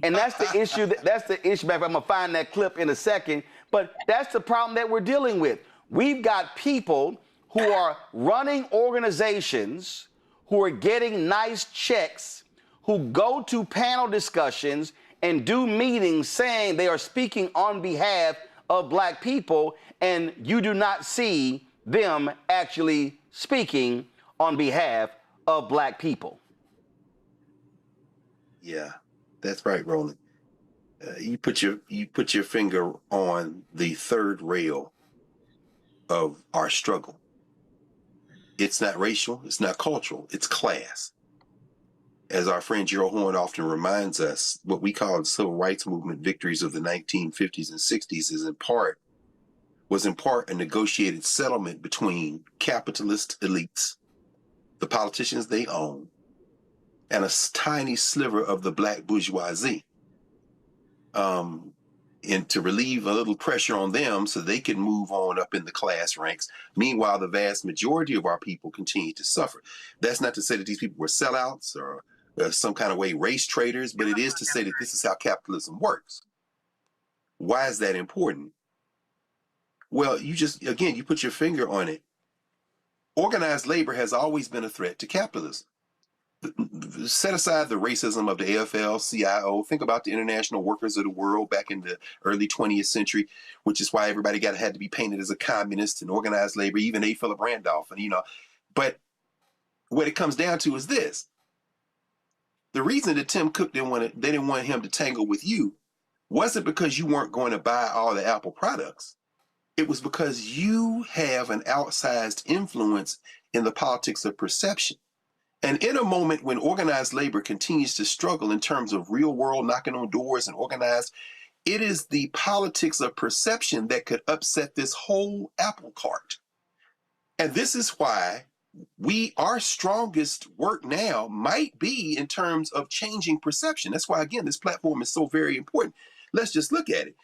And that's the issue. That's the issue. I'm gonna find that clip in a second. But that's the problem that we're dealing with. We've got people who are running organizations, who are getting nice checks, who go to panel discussions and do meetings saying they are speaking on behalf of black people, and you do not see them actually speaking on behalf of black people. Yeah, that's right, Roland. You put your finger on the third rail of our struggle. It's not racial, it's not cultural, it's class. As our friend Gerald Horne often reminds us, what we call the civil rights movement victories of the 1950s and 60s was in part a negotiated settlement between capitalist elites, the politicians they own, and a tiny sliver of the black bourgeoisie. And to relieve a little pressure on them so they can move on up in the class ranks. Meanwhile, the vast majority of our people continue to suffer. That's not to say that these people were sellouts or some kind of way race traders, but it is to say that this is how capitalism works. Why is that important? Well, you put your finger on it. Organized labor has always been a threat to capitalism. Set aside the racism of the AFL-CIO. Think about the international workers of the world back in the early 20th century, which is why everybody had to be painted as a communist and organized labor, even A. Philip Randolph. And but what it comes down to is this. The reason that Tim Cook they didn't want him to tangle with you wasn't because you weren't going to buy all the Apple products. It was because you have an outsized influence in the politics of perception. And in a moment when organized labor continues to struggle in terms of real world knocking on doors and organized, it is the politics of perception that could upset this whole apple cart. And this is why our strongest work now might be in terms of changing perception. That's why, again, this platform is so very important. Let's just look at it.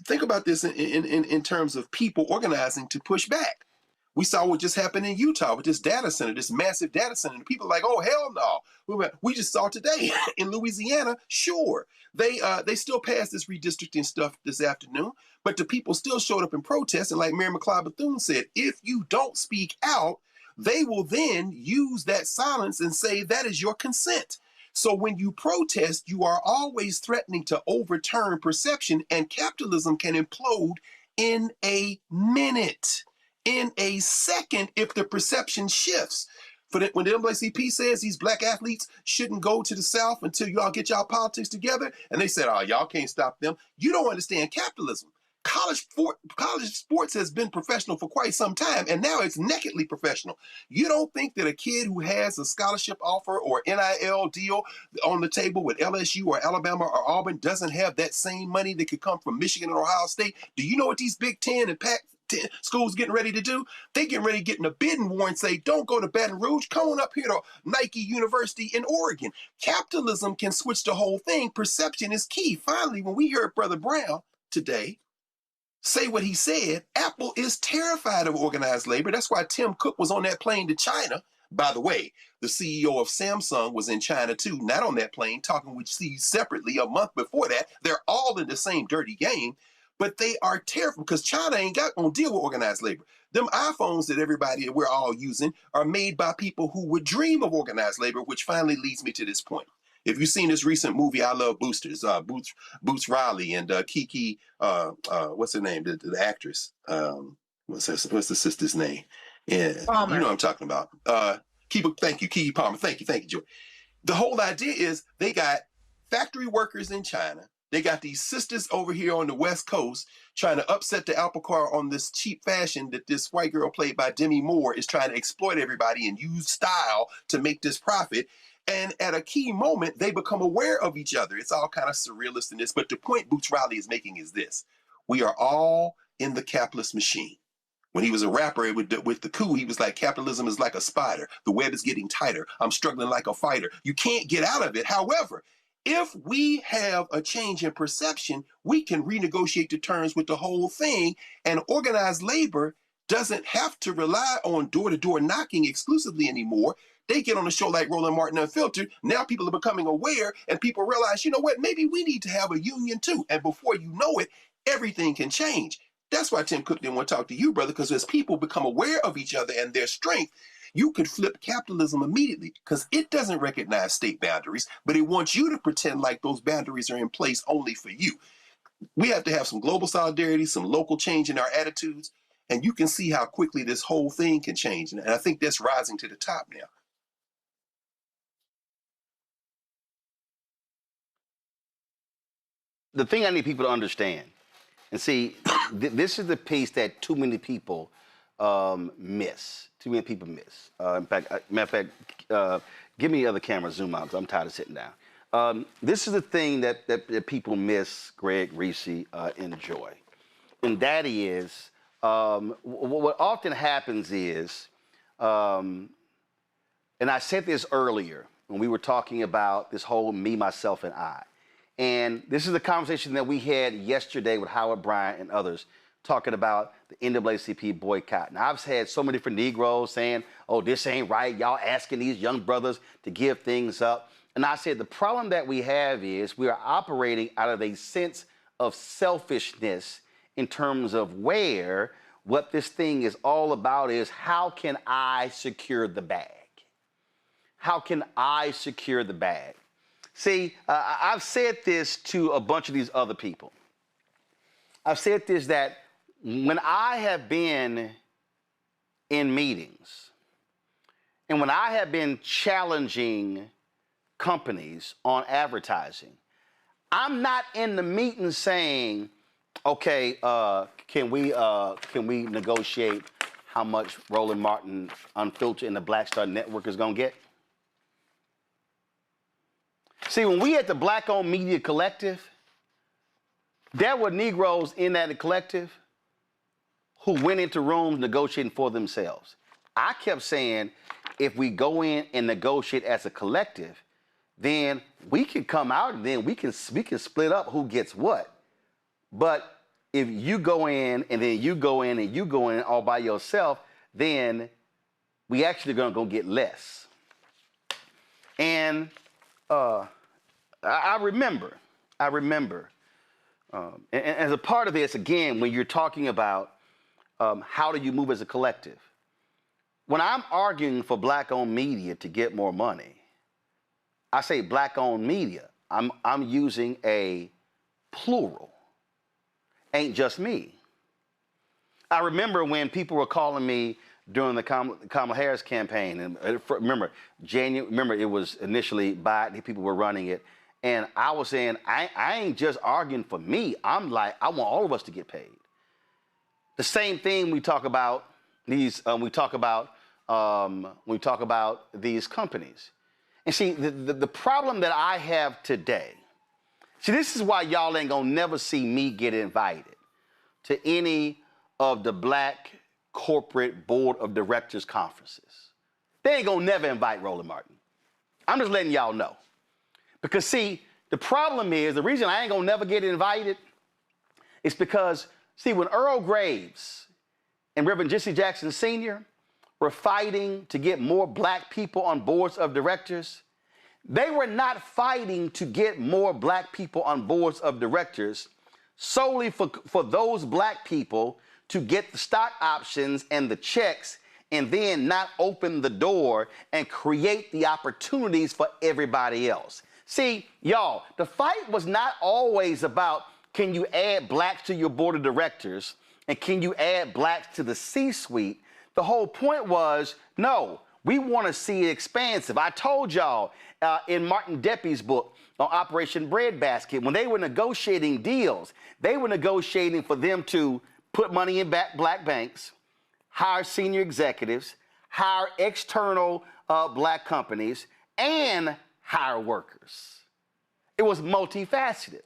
Think about this in terms of people organizing to push back. We saw what just happened in Utah with this data center, this massive data center. And people are like, oh, hell no. We just saw today in Louisiana, sure, they still passed this redistricting stuff this afternoon, but the people still showed up in protest. And like Mary McLeod Bethune said, if you don't speak out, they will then use that silence and say that is your consent. So when you protest, you are always threatening to overturn perception, and capitalism can implode in a minute. In a second, if the perception shifts. When the NAACP says these black athletes shouldn't go to the South until y'all get y'all politics together, and they said, oh, y'all can't stop them. You don't understand capitalism. College sports has been professional for quite some time, and now it's nakedly professional. You don't think that a kid who has a scholarship offer or NIL deal on the table with LSU or Alabama or Auburn doesn't have that same money that could come from Michigan or Ohio State? Do you know what these Big Ten and Pac-10 schools getting ready to do? They getting ready to get in a bidding war and say, don't go to Baton Rouge, come on up here to Nike University in Oregon. Capitalism can switch the whole thing. Perception is key. Finally, when we heard Brother Brown today, say what he said, Apple is terrified of organized labor. That's why Tim Cook was on that plane to China. By the way, the CEO of Samsung was in China too, not on that plane, talking with Steve separately a month before that. They're all in the same dirty game, but they are terrified because China ain't gonna deal with organized labor. Them iPhones that we're all using are made by people who would dream of organized labor, which finally leads me to this point. If you've seen this recent movie, I Love Boosters, Boots Riley and Kiki, what's her name, the actress? What's the sister's name? Yeah, Palmer. you know what I'm talking about. Thank you, Kiki Palmer. Thank you, Joy. The whole idea is they got factory workers in China. They got these sisters over here on the West Coast trying to upset the apple cart on this cheap fashion that this white girl played by Demi Moore is trying to exploit everybody and use style to make this profit. And at a key moment, they become aware of each other. It's all kind of surrealist in this. But the point Boots Riley is making is this. We are all in the capitalist machine. When he was a rapper with the coup, he was like, capitalism is like a spider. The web is getting tighter. I'm struggling like a fighter. You can't get out of it. However, if we have a change in perception, we can renegotiate the terms with the whole thing. And organized labor doesn't have to rely on door-to-door knocking exclusively anymore. They get on a show like Roland Martin Unfiltered. Now people are becoming aware and people realize, you know what, maybe we need to have a union too. And before you know it, everything can change. That's why Tim Cook didn't want to talk to you, brother, because as people become aware of each other and their strength, you could flip capitalism immediately because it doesn't recognize state boundaries, but it wants you to pretend like those boundaries are in place only for you. We have to have some global solidarity, some local change in our attitudes, and you can see how quickly this whole thing can change. And I think that's rising to the top now. The thing I need people to understand, and see, this is the piece that too many people miss. Too many people miss. Matter of fact, give me the other camera, zoom out, because I'm tired of sitting down. This is the thing that people miss, Greg, Reese, and Joy. And that is, what often happens is, and I said this earlier when we were talking about this whole me, myself, and I. And this is the conversation that we had yesterday with Howard Bryant and others talking about the NAACP boycott. Now, I've had so many different Negroes saying, oh, this ain't right. Y'all asking these young brothers to give things up. And I said, the problem that we have is we are operating out of a sense of selfishness in terms of where what this thing is all about is how can I secure the bag? How can I secure the bag? See, I've said this to a bunch of these other people. I've said this that when I have been in meetings and when I have been challenging companies on advertising, I'm not in the meeting saying, okay, can we negotiate how much Roland Martin Unfiltered and the Black Star Network is going to get? See, when we at the Black-Owned Media Collective, there were Negroes in that collective who went into rooms negotiating for themselves. I kept saying, if we go in and negotiate as a collective, then we can come out and then we can split up who gets what. But if you go in and then you go in and you go in all by yourself, then we actually gonna go get less. And I remember, and as a part of this, again, when you're talking about how do you move as a collective, when I'm arguing for Black-owned media to get more money, I say Black-owned media. I'm using a plural. Ain't just me. I remember when people were calling me during the Kamala Harris campaign, and remember it was initially Biden, people were running it, and I was saying, I ain't just arguing for me. I'm like, I want all of us to get paid. The same thing we talk about these, we talk about these companies. And see, the problem that I have today, see, this is why y'all ain't gonna never see me get invited to any of the Black corporate board of directors conferences. They ain't gonna never invite Roland Martin. I'm just letting y'all know. Because see, the problem is, the reason I ain't gonna never get invited is because See, when Earl Graves and Reverend Jesse Jackson Sr. were fighting to get more black people on boards of directors, they were not fighting to get more black people on boards of directors solely for those black people to get the stock options and the checks and then not open the door and create the opportunities for everybody else. See, y'all, the fight was not always about can you add blacks to your board of directors and can you add blacks to the C-suite. The whole point was, no, we want to see it expansive. I told y'all in Martin Deppy's book on Operation Breadbasket, when they were negotiating deals, they were negotiating for them to put money in black banks, hire senior executives, hire external black companies, and hire workers. It was multifaceted.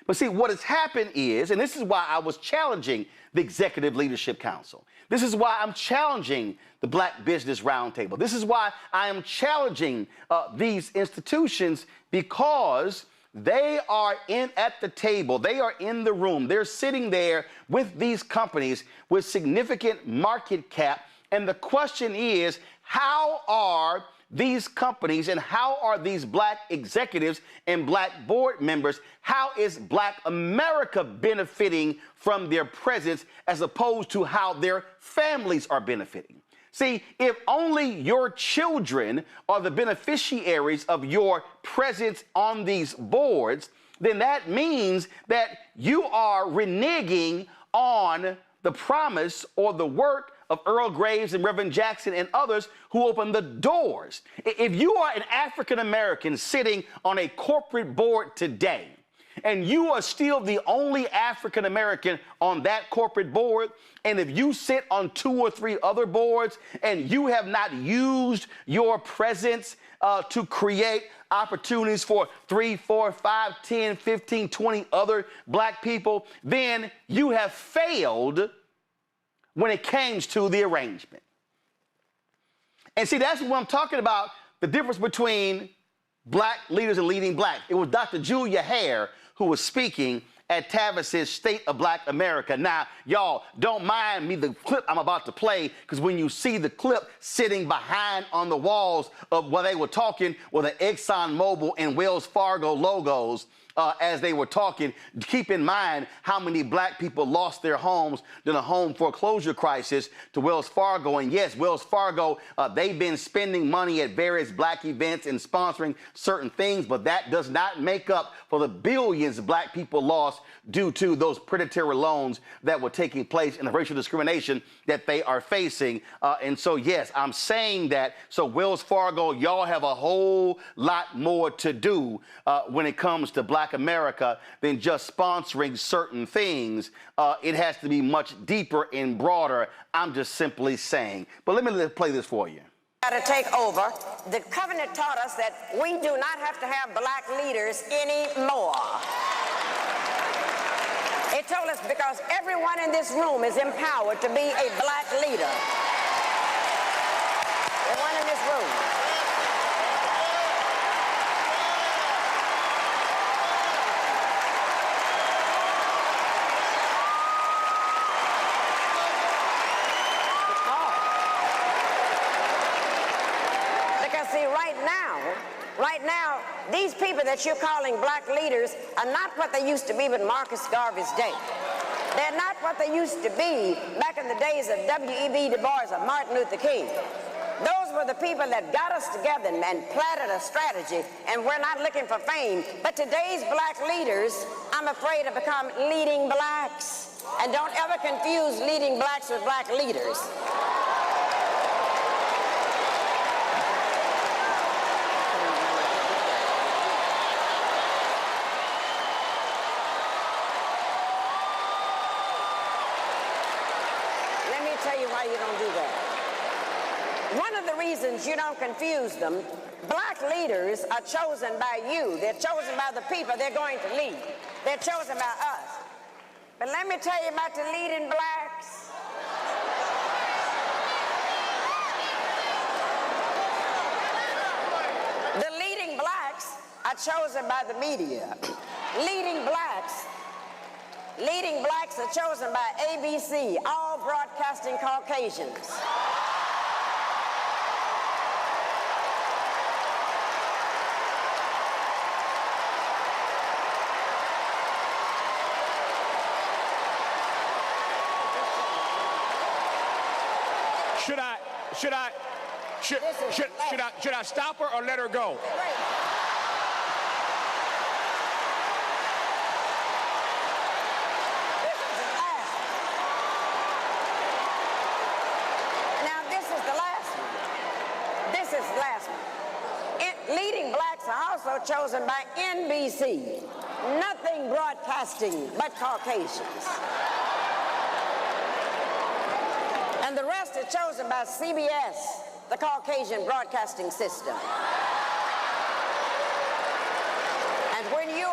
But see, what has happened is, and this is why I was challenging the Executive Leadership Council. This is why I'm challenging the Black Business Roundtable. This is why I am challenging these institutions, because they are at the table. They are in the room. They're sitting there with these companies with significant market cap. And the question is, how are these companies and how are these black executives and black board members, how is Black America benefiting from their presence as opposed to how their families are benefiting? See, if only your children are the beneficiaries of your presence on these boards, then that means that you are reneging on the promise or the work of Earl Graves and Reverend Jackson and others who opened the doors. If you are an African American sitting on a corporate board today, and you are still the only African American on that corporate board, and if you sit on 2 or 3 other boards and you have not used your presence to create opportunities for 3, 4, 5, 10, 15, 20 other black people, then you have failed when it came to the arrangement. And see, that's what I'm talking about, the difference between black leaders and leading black. It was Dr. Julia Hare who was speaking at Tavis's State of Black America. Now, y'all, don't mind me the clip I'm about to play, because when you see the clip sitting behind on the walls of where they were talking with the ExxonMobil and Wells Fargo logos, as they were talking, keep in mind how many black people lost their homes during the home foreclosure crisis to Wells Fargo. And yes, Wells Fargo, they've been spending money at various black events and sponsoring certain things, but that does not make up for the billions black people lost due to those predatory loans that were taking place and the racial discrimination that they are facing. And so, yes, I'm saying that. So Wells Fargo, y'all have a whole lot more to do when it comes to Black America than just sponsoring certain things. It has to be much deeper and broader. I'm just simply saying. But let me play this for you. To take over, the covenant taught us that we do not have to have black leaders anymore. It told us because everyone in this room is empowered to be a black leader. Everyone in this room. Because see, right now, these people that you're calling black leaders are not what they used to be with Marcus Garvey's day. They're not what they used to be back in the days of W.E.B. Du Bois or Martin Luther King. Those were the people that got us together and planted a strategy, and we're not looking for fame. But today's black leaders, I'm afraid, have become leading blacks. And don't ever confuse leading blacks with black leaders. You don't confuse them. Black leaders are chosen by you. They're chosen by the people they're going to lead. They're chosen by us. But let me tell you about the leading blacks. The leading blacks are chosen by the media. Leading blacks Leading blacks are chosen by ABC, all broadcasting Caucasians. Should I stop her or let her go? Now, this is the last one. This is the last one. Leading blacks are also chosen by NBC. Nothing broadcasting but Caucasians. And the rest are chosen by CBS, the Caucasian broadcasting system. And when you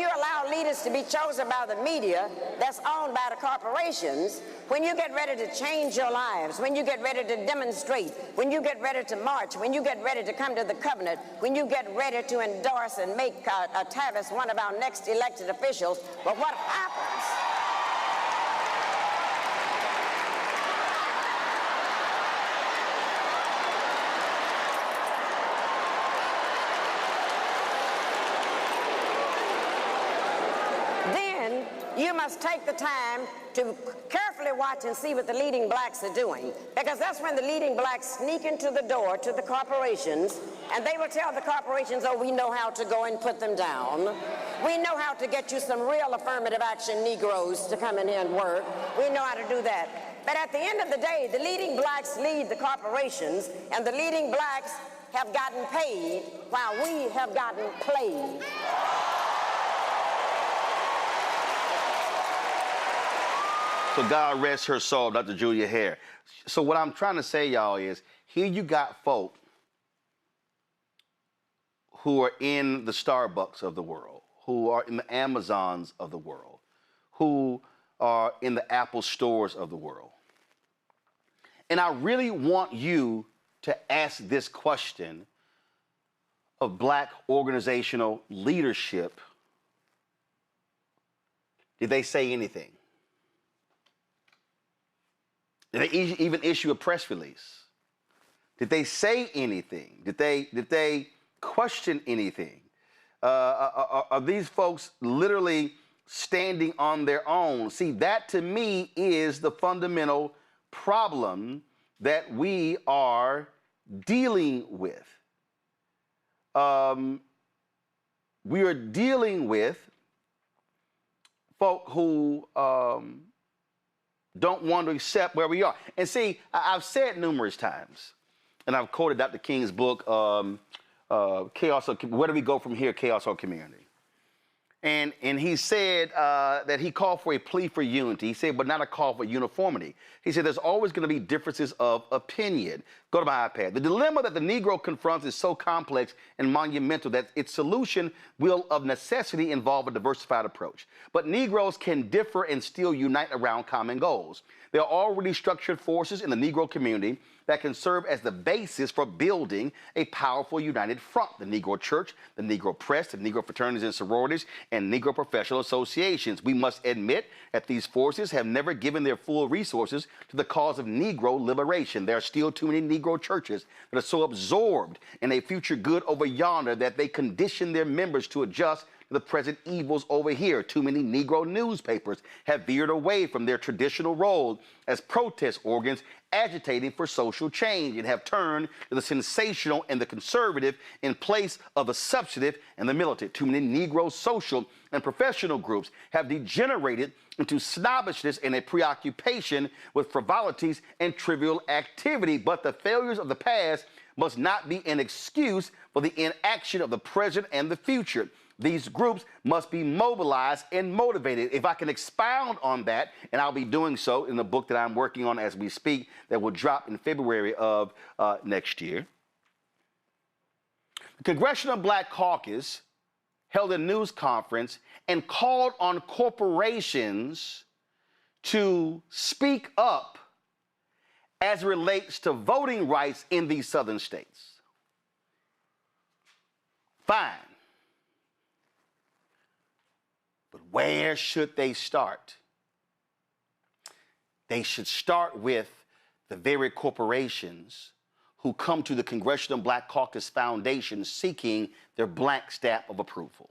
allow leaders to be chosen by the media that's owned by the corporations, when you get ready to change your lives, when you get ready to demonstrate, when you get ready to march, when you get ready to come to the covenant, when you get ready to endorse and make Tavis one of our next elected officials, but what happens? You must take the time to carefully watch and see what the leading blacks are doing, because that's when the leading blacks sneak into the door to the corporations, and they will tell the corporations, oh, we know how to go and put them down. We know how to get you some real affirmative action Negroes to come in here and work. We know how to do that. But at the end of the day, the leading blacks lead the corporations, and the leading blacks have gotten paid while we have gotten played. So God rest her soul, Dr. Julia Hare. So what I'm trying to say, y'all, is here you got folk who are in the Starbucks of the world, who are in the Amazons of the world, who are in the Apple stores of the world. And I really want you to ask this question of black organizational leadership. Did they say anything? Did they even issue a press release? Did they say anything? Did they question anything? Are these folks literally standing on their own? See, that to me is the fundamental problem that we are dealing with. We are dealing with folk who don't want to accept where we are. And see, I've said numerous times, and I've quoted Dr. King's book, Chaos or Where Do We Go From Here, Chaos or Community? And he said that he called for a plea for unity. He said, but not a call for uniformity. He said there's always going to be differences of opinion. Go to my iPad. The dilemma that the Negro confronts is so complex and monumental that its solution will of necessity involve a diversified approach. But Negroes can differ and still unite around common goals. There are already structured forces in the Negro community that can serve as the basis for building a powerful united front. The Negro Church, the Negro Press, the Negro fraternities and sororities, and Negro professional associations. We must admit that these forces have never given their full resources to the cause of Negro liberation. There are still too many Negro churches that are so absorbed in a future good over yonder that they condition their members to adjust the present evils over here. Too many Negro newspapers have veered away from their traditional role as protest organs agitating for social change and have turned to the sensational and the conservative in place of the substantive and the militant. Too many Negro social and professional groups have degenerated into snobbishness and a preoccupation with frivolities and trivial activity. But the failures of the past must not be an excuse for the inaction of the present and the future. These groups must be mobilized and motivated. If I can expound on that, and I'll be doing so in the book that I'm working on as we speak, that will drop in February of next year. The Congressional Black Caucus held a news conference and called on corporations to speak up as it relates to voting rights in these southern states. Fine. But where should they start? They should start with the very corporations who come to the Congressional Black Caucus Foundation seeking their blank stamp of approval.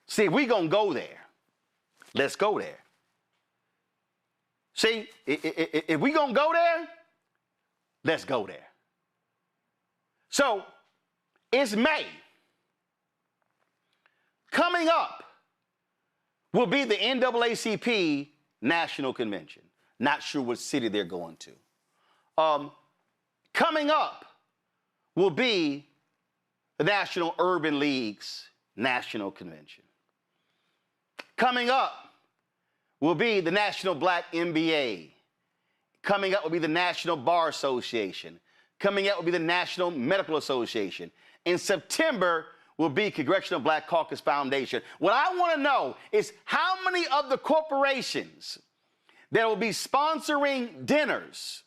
See, if we're going to go there, let's go there. See, if we're going to go there, let's go there. So, it's May. Coming up will be the NAACP National Convention. Not sure what city they're going to. Coming up will be the National Urban League's National Convention. Coming up will be the National Black MBA. Coming up will be the National Bar Association. Coming up will be the National Medical Association. In September will be Congressional Black Caucus Foundation. What I want to know is how many of the corporations that will be sponsoring dinners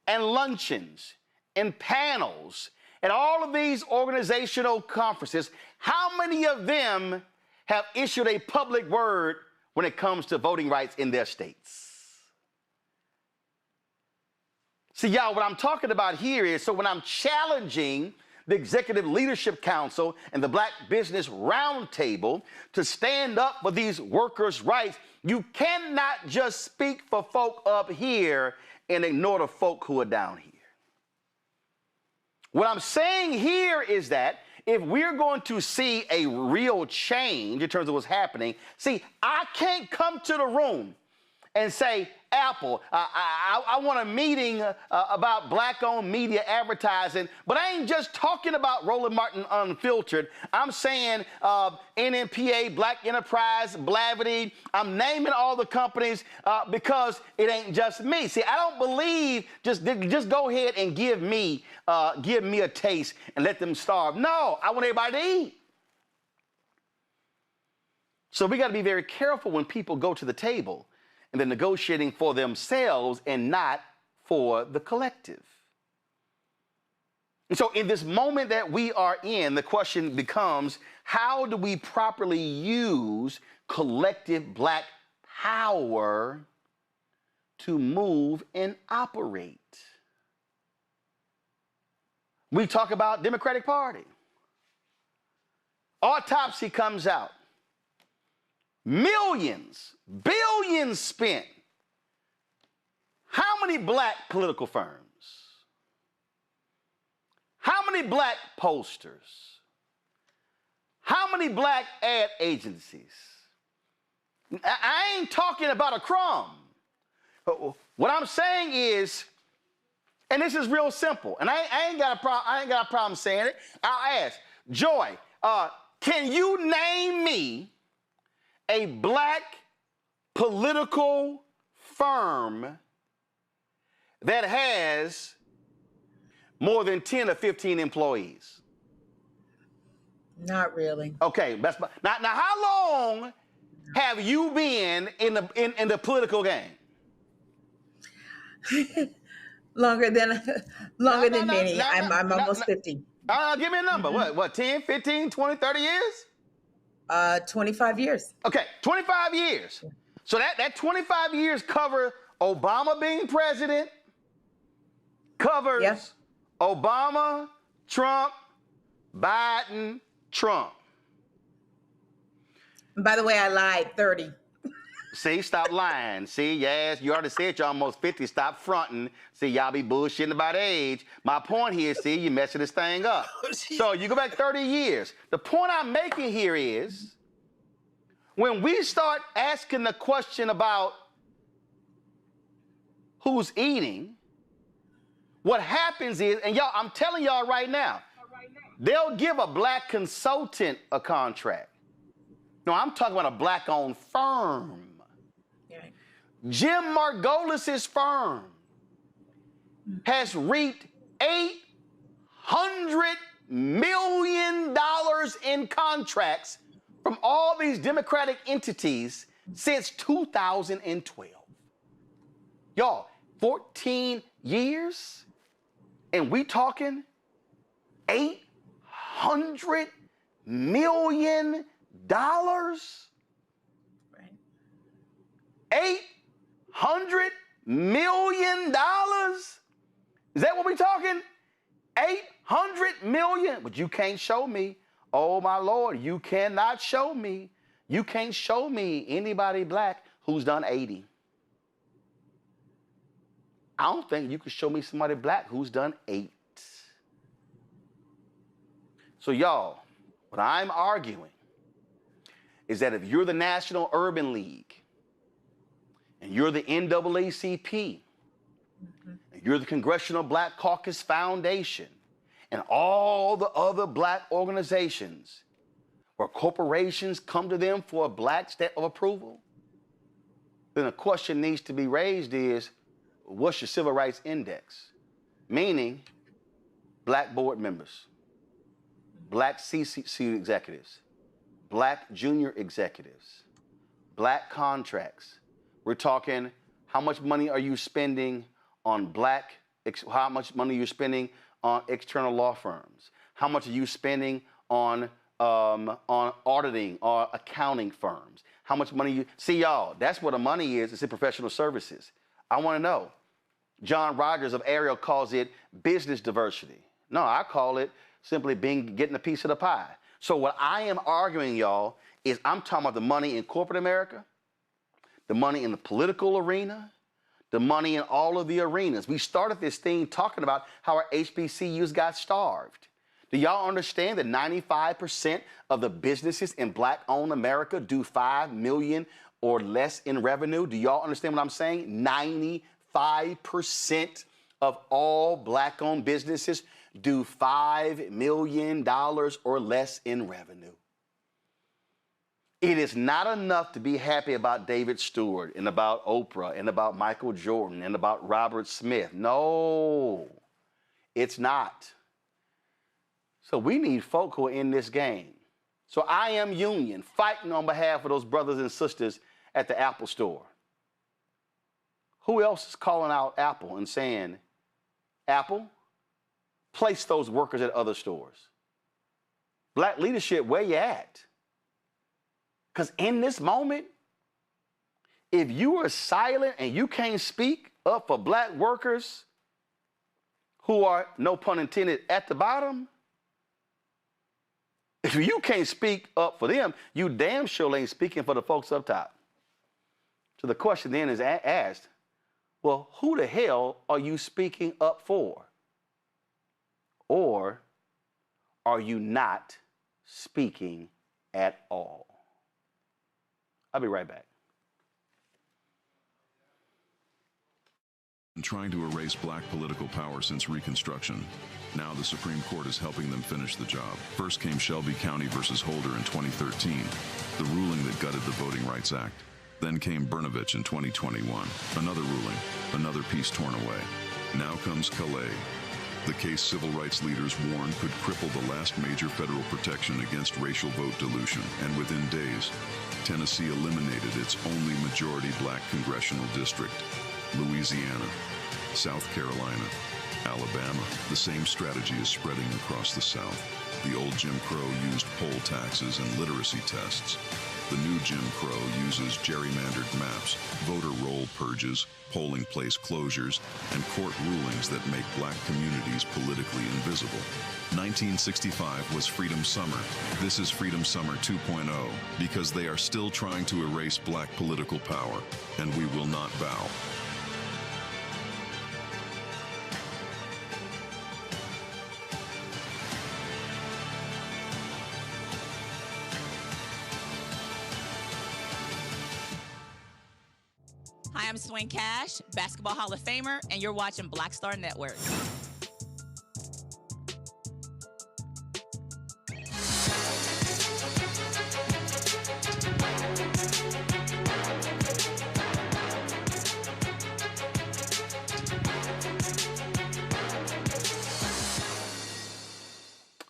and luncheons and panels at all of these organizational conferences, how many of them have issued a public word when it comes to voting rights in their states? See, y'all, what I'm talking about here is, so when I'm challenging the Executive Leadership Council and the Black Business Roundtable to stand up for these workers' rights, you cannot just speak for folk up here and ignore the folk who are down here. What I'm saying here is that if we're going to see a real change in terms of what's happening, see, I can't come to the room and say, Apple, I want a meeting about black-owned media advertising, but I ain't just talking about Roland Martin Unfiltered. I'm saying NMPA, Black Enterprise, Blavity. I'm naming all the companies because it ain't just me. See, I don't believe just go ahead and give me a taste and let them starve. No, I want everybody to eat. So we got to be very careful when people go to the table and they're negotiating for themselves and not for the collective. And so in this moment that we are in, the question becomes, how do we properly use collective black power to move and operate? We talk about Democratic Party. Autopsy comes out. Millions, billions spent. How many black political firms? How many black posters? How many black ad agencies? I ain't talking about a crumb. What I'm saying is, and this is real simple, and I ain't got a problem saying it. I'll ask, Joy, can you name me a black political firm that has more than 10 or 15 employees? Not really. Okay, now how long have you been in the political game? Longer than many. I'm almost 50. Give me a number. What, 10, 15, 20, 30 years? 25 years. Okay, 25 years. So that 25 years cover Obama being president, covers Obama, Trump, Biden, Trump. By the way, I lied, 30. See, stop lying. See, yes, you already said you're almost 50. Stop fronting. See, y'all be bullshitting about age. My point here, see, you're messing this thing up. So you go back 30 years. The point I'm making here is, when we start asking the question about who's eating, what happens is, and y'all, I'm telling y'all right now, they'll give a black consultant a contract. No, I'm talking about a black-owned firm. Jim Margolis's firm has reaped $800 million in contracts from all these Democratic entities since 2012. Y'all, 14 years, and we talking $800 million $800 million? Is that what we're talking? 800 million? But you can't show me. Oh, my Lord, you cannot show me. You can't show me anybody black who's done 80. I don't think you can show me somebody black who's done 8. So y'all, what I'm arguing is that if you're the National Urban League and you're the NAACP, and you're the Congressional Black Caucus Foundation and all the other black organizations where corporations come to them for a black stamp of approval, then a question needs to be raised is, what's your civil rights index? Meaning, black board members, black CCC executives, black junior executives, black contracts. We're talking, how much money are you spending on how much money you're spending on external law firms? How much are you spending on auditing or accounting firms? How much money you, see y'all, that's where the money is, it's in professional services. I want to know. John Rogers of Ariel calls it business diversity. No, I call it simply getting a piece of the pie. So what I am arguing, y'all, is I'm talking about the money in corporate America, the money in the political arena, the money in all of the arenas. We started this thing talking about how our HBCUs got starved. Do y'all understand that 95% of the businesses in black-owned America do $5 million or less in revenue? Do y'all understand what I'm saying? 95% of all black-owned businesses do $5 million or less in revenue. It is not enough to be happy about David Stewart and about Oprah and about Michael Jordan and about Robert Smith. No, it's not. So we need folk who are in this game. So I am union, fighting on behalf of those brothers and sisters at the Apple store. Who else is calling out Apple and saying, Apple, place those workers at other stores? Black leadership, where you at? Because in this moment, if you are silent and you can't speak up for black workers who are, no pun intended, at the bottom, if you can't speak up for them, you damn sure ain't speaking for the folks up top. So the question then is asked, well, who the hell are you speaking up for? Or are you not speaking at all? I'll be right back. Trying to erase black political power since Reconstruction. Now the Supreme Court is helping them finish the job. First came Shelby County versus Holder in 2013, the ruling that gutted the Voting Rights Act. Then came Brnovich in 2021, another ruling, another piece torn away. Now comes Calais, the case civil rights leaders warned could cripple the last major federal protection against racial vote dilution. And within days, Tennessee eliminated its only majority black congressional district. Louisiana, South Carolina, Alabama. The same strategy is spreading across the South. The old Jim Crow used poll taxes and literacy tests. The new Jim Crow uses gerrymandered maps, voter roll purges, polling place closures, and court rulings that make black communities politically invisible. 1965 was Freedom Summer. This is Freedom Summer 2.0, because they are still trying to erase black political power, and we will not bow. Hi, I'm Swing Cash, Basketball Hall of Famer, and you're watching Black Star Network.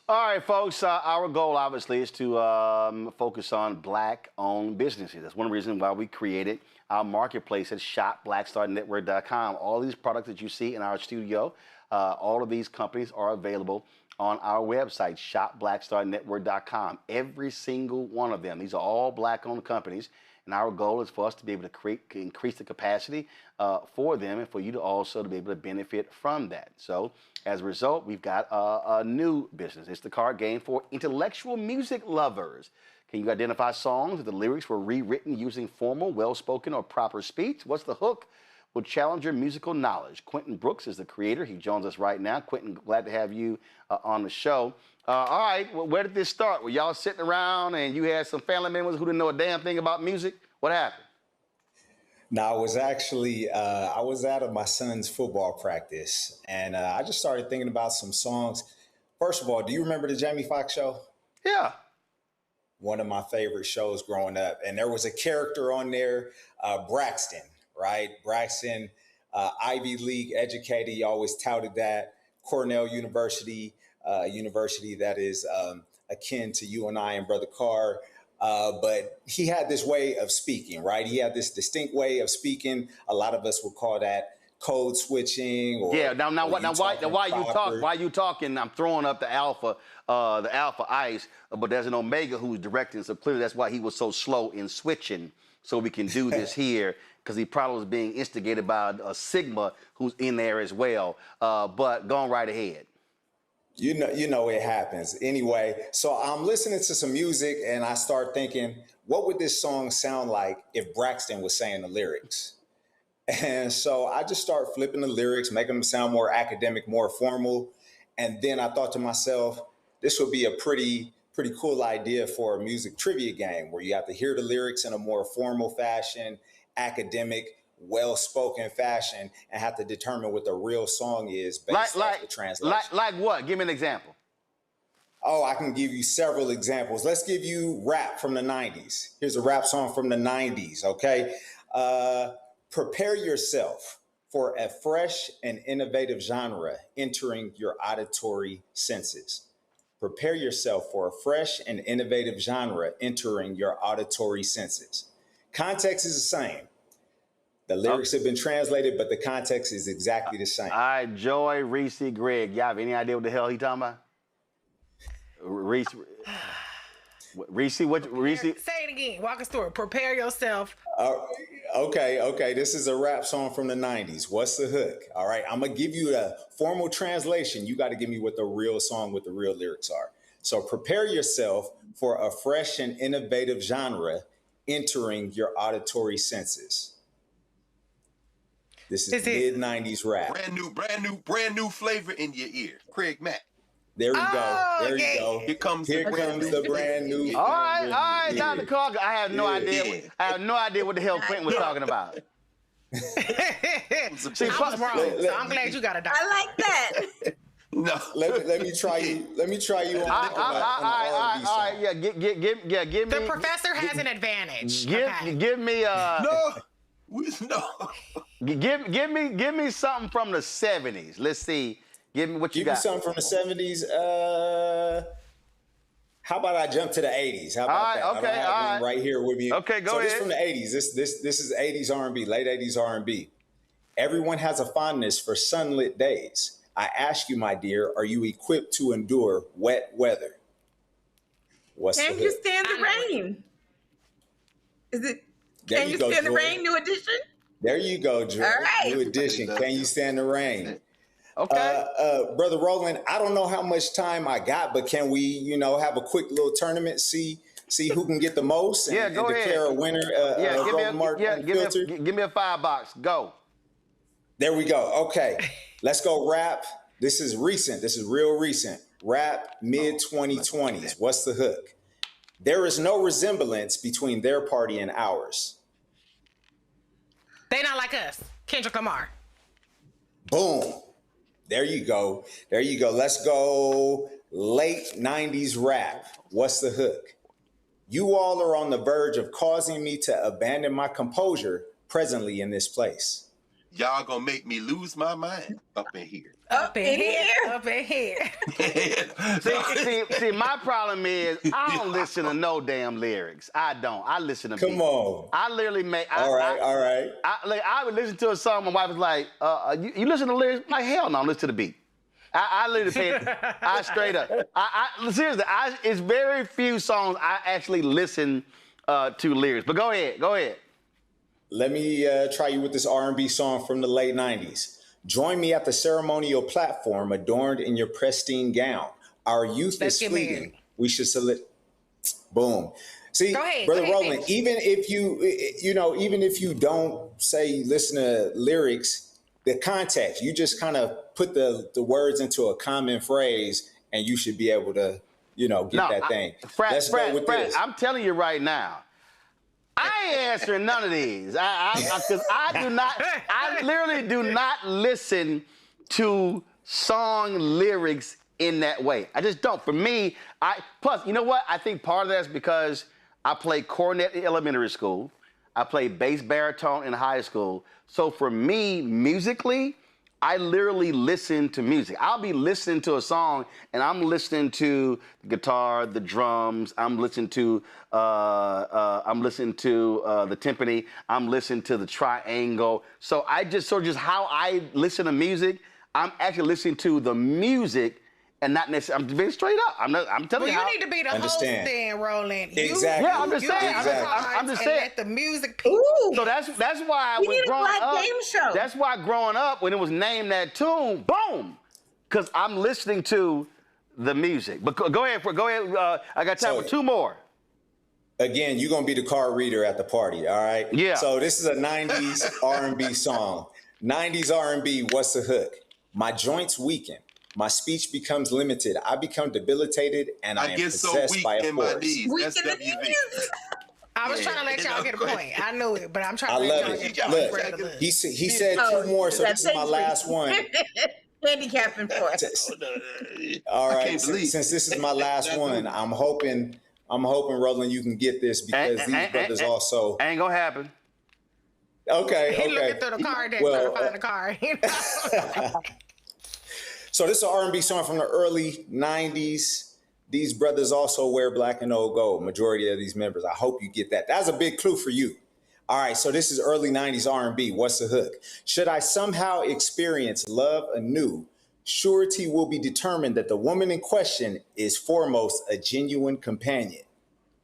All right, folks, our goal obviously is to focus on black-owned businesses. That's one reason why we created our marketplace at shopblackstarnetwork.com. All these products that you see in our studio, all of these companies are available on our website, shopblackstarnetwork.com. Every single one of them. These are all Black-owned companies. And our goal is for us to be able to increase the capacity for them and for you to also to be able to benefit from that. So as a result, we've got a new business. It's the card game for intellectual music lovers. Can you identify songs that the lyrics were rewritten using formal, well-spoken, or proper speech? What's the hook? Will challenge your musical knowledge. Quentin Brooks is the creator. He joins us right now. Quentin, glad to have you on the show. All right, well, where did this start? Were y'all sitting around and you had some family members who didn't know a damn thing about music? What happened? No, I was actually, I was out of my son's football practice, and I just started thinking about some songs. First of all, do you remember the Jamie Foxx show? Yeah. One of my favorite shows growing up. And there was a character on there, Braxton, right? Braxton, Ivy League educated. He always touted that. Cornell University, university that is akin to you and I and Brother Carr. But he had this way of speaking, right? He had this distinct way of speaking. A lot of us would call that code switching. Or, yeah. Why you talking? I'm throwing up the alpha ice, but there's an omega who's directing. So clearly that's why he was so slow in switching. So we can do this here because he probably was being instigated by a sigma who's in there as well. But going right ahead. You know it happens. Anyway, so I'm listening to some music and I start thinking, what would this song sound like if Braxton was saying the lyrics? And so I just start flipping the lyrics, making them sound more academic, more formal. And then I thought to myself, this would be a pretty cool idea for a music trivia game where you have to hear the lyrics in a more formal fashion, academic, well-spoken fashion, and have to determine what the real song is based off the translation. Like what? Give me an example. Oh, I can give you several examples. Let's give you rap from the 90s. Here's a rap song from the 90s, okay? Prepare yourself for a fresh and innovative genre entering your auditory senses. Prepare yourself for a fresh and innovative genre entering your auditory senses. Context is the same. The lyrics have been translated, but the context is exactly the same. All right, Joy, Reese, Greg, y'all have any idea what the hell he talking about? Reese, Reese? Say it again. Walk us through it. Prepare yourself. Okay. This is a rap song from the 90s. What's the hook? All right, I'm going to give you a formal translation. You got to give me what the real song, what the real lyrics are. So prepare yourself for a fresh and innovative genre entering your auditory senses. This is mid-90s rap. Brand new flavor in your ear. Craig Mack. There we go. There you go. Here comes the brand new. All right, Dr. Carter. I have no idea. I have no idea what the hell Quentin was talking about. See, I was wrong, so I'm glad you got a doctor. I like that. No, let me try you. Let me try you on. All right. Yeah, give me. The professor has an advantage. Give me. No. Give me something from the 70s. Let's see. Give me what you got. Give me something from the 70s. How about I jump to the 80s? How about that? Okay, all right. Right here with me. Okay, go ahead. So this from the 80s. This is 80s R&B, late 80s R&B. Everyone has a fondness for sunlit days. I ask you, my dear, are you equipped to endure wet weather? Can you stand the rain? Is it? Can you stand the rain? New edition. There you go, Joy. All right. New edition. Can you stand the rain? Okay. Brother Roland, I don't know how much time I got, but can we, have a quick little tournament, see who can get the most and go declare ahead. a winner? Give me a $5. Go. There we go. Okay. Let's go rap. This is recent. This is real recent. Rap mid-2020s. What's the hook? There is no resemblance between their party and ours. They not like us. Kendrick Lamar. Boom. There you go. Let's go late 90s rap. What's the hook? You all are on the verge of causing me to abandon my composure presently in this place. Y'all gonna make me lose my mind up in here. Up in here. See, my problem is I don't listen to no damn lyrics. I don't. I listen to Come on. I literally make. All right. I would listen to a song. My wife was like, "You listen to lyrics?" I'm like, hell no, I listen to the beat. I literally paid. I straight up. Seriously. It's very few songs I actually listen to lyrics. But go ahead. Go ahead. Let me try you with this R&B song from the late 90s. Join me at the ceremonial platform adorned in your pristine gown. Our youth is fleeting. We should salute. Boom. See, Brother Roland, even if you don't say listen to lyrics, the context, you just kind of put the words into a common phrase and you should be able to, get that thing. Let's go with this. I'm telling you right now, I ain't answering none of these. Because I literally do not listen to song lyrics in that way. I just don't. For me, plus, you know what? I think part of that's because I played cornet in elementary school. I played bass baritone in high school. So for me, musically, I literally listen to music. I'll be listening to a song and I'm listening to the guitar, the drums. I'm listening to the timpani. I'm listening to the triangle. So just how I listen to music, I'm actually listening to the music and not necessarily. I'm being straight up. I'm telling you. Well, you need to be the host then, Roland. Exactly. Yeah, I'm just saying. I'm just saying. Let the music. So that's why we need a black game show. That's why growing up, when it was named that tune, boom, because I'm listening to the music. But go ahead. I got time for two more. Again, you're gonna be the card reader at the party, all right? Yeah. So this is a '90s R&B song. '90s R&B. What's the hook? My joints weaken. My speech becomes limited. I become debilitated, and I am possessed by a force. That's WV. I was trying to let y'all get a point. I knew it, but I'm trying to let y'all it. get a point. He said two more, so this is my last one. Handicapping for us. All right. Since this is my last one, I'm hoping, Roland, you can get this because these brothers also. Ain't gonna happen. Okay. He looking through the card deck trying to find the card. So this is an R&B song from the early 90s. These brothers also wear black and old gold, majority of these members. I hope you get that. That's a big clue for you. All right, so this is early 90s R&B. What's the hook? Should I somehow experience love anew, surety will be determined that the woman in question is foremost a genuine companion.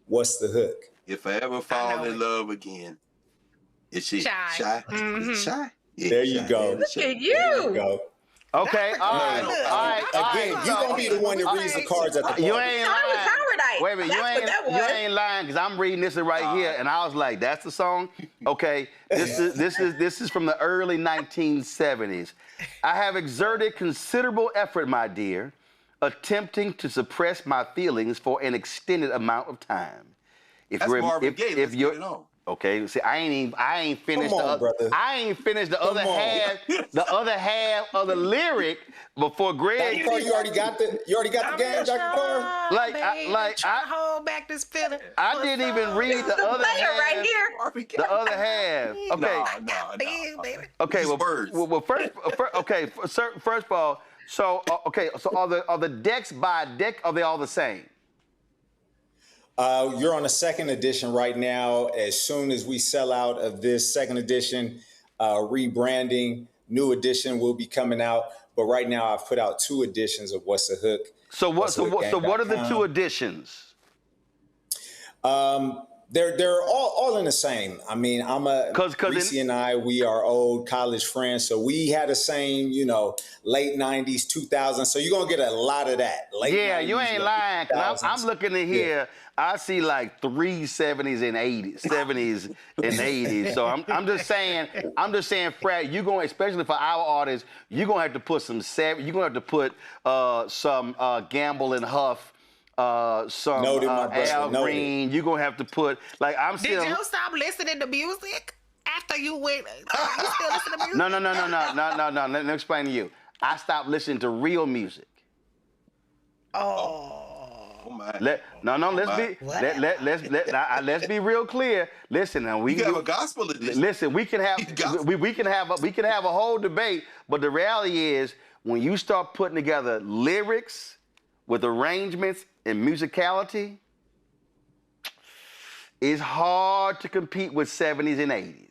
What's the hook? If I ever fall in love again, is she shy? Mm-hmm. Shy? Yeah, there you go. Look at you. There you go. Okay, all right. Again, you're going to be the one that reads the cards at the party. You ain't lying. Wait a minute, you ain't lying because I'm reading this right here, and I was like, "That's the song." Okay, this is from the early 1970s. I have exerted considerable effort, my dear, attempting to suppress my feelings for an extended amount of time. That's Marvin Gaye. Let's get it on. Okay, see, I ain't finished brother. I ain't finished the other half of the lyric before Greg. Dr. Carr, you already got the game, Dr. Carr? I hold back this feeling. I didn't even read the other half. Right here. The other half. Okay. No. Okay. Well, first of all, so are the decks by deck? Are they all the same? You're on the second edition right now. As soon as we sell out of this second edition, rebranding, new edition will be coming out. But right now, I've put out 2 editions of What's the Hook. So what are the 2 editions? They're all in the same. I mean, Reese and I, we are old college friends, so we had the same, late 90s, 2000s. So you're gonna get a lot of that. You ain't lying. 'Cause I'm looking at here. Yeah. I see like 3 70s and 80s. So I'm just saying, Fred, you're going, especially for our artists, you're gonna have to put some Gamble and Huff. Some Al Green. You're gonna have to put Did you stop listening to music after you went? You still listen to music? No. Let me explain to you. I stopped listening to real music. Oh my. Let's be real clear. Listen, now we can have a gospel edition. Listen, we can have a whole debate, but the reality is when you start putting together lyrics with arrangements and musicality, it's hard to compete with 70s and 80s.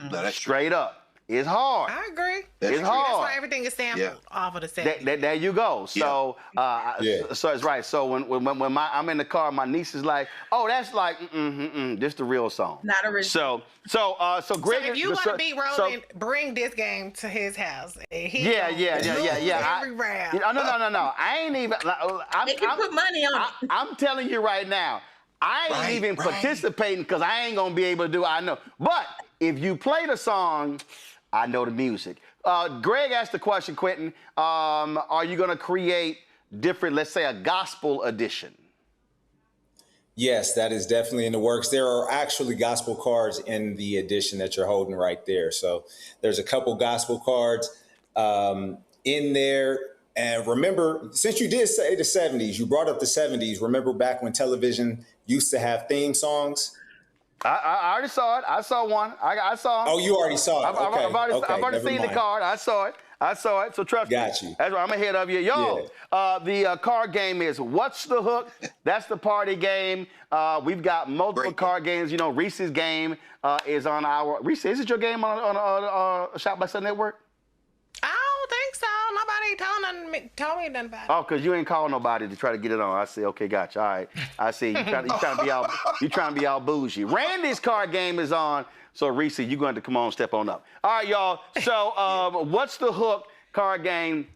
No, that's straight up. It's hard. I agree. It's That's hard. why everything is sampled off of the 70s. There you go. So, so it's right. So when I'm in the car, my niece is like, "Oh, that's like, this the real song." Not original. So Greg. So if you want to beat Roland, bring this game to his house. And he Yeah. Every round. No. I ain't even. They can put money on it. I'm telling you right now, I ain't even participating because I ain't gonna be able to do. I know, but if you play the song, I know the music. Greg asked the question, Quentin, are you going to create different, let's say a gospel edition? Yes, that is definitely in the works. There are actually gospel cards in the edition that you're holding right there. So there's a couple gospel cards in there. And remember, since you did say the 70s, you brought up the 70s. Remember back when television used to have theme songs? I already saw it. I saw one. I saw. Oh, you already saw it. I've already seen the card. I saw it. So trust me. Got you. That's right. I'm ahead of you. Yo, the card game is What's the Hook? That's the party game. We've got multiple card games. You know, Reese's game is on our. Reese, is it your game on Shop by Sun Network? I don't think so. Nobody told me nothing about it. Oh, because you ain't called nobody to try to get it on. I see. Okay, gotcha. All right. I see. You trying to be all bougie. Randy's card game is on. So, Reese, you're going to come on, step on up. All right, y'all. So, What's the Hook card game?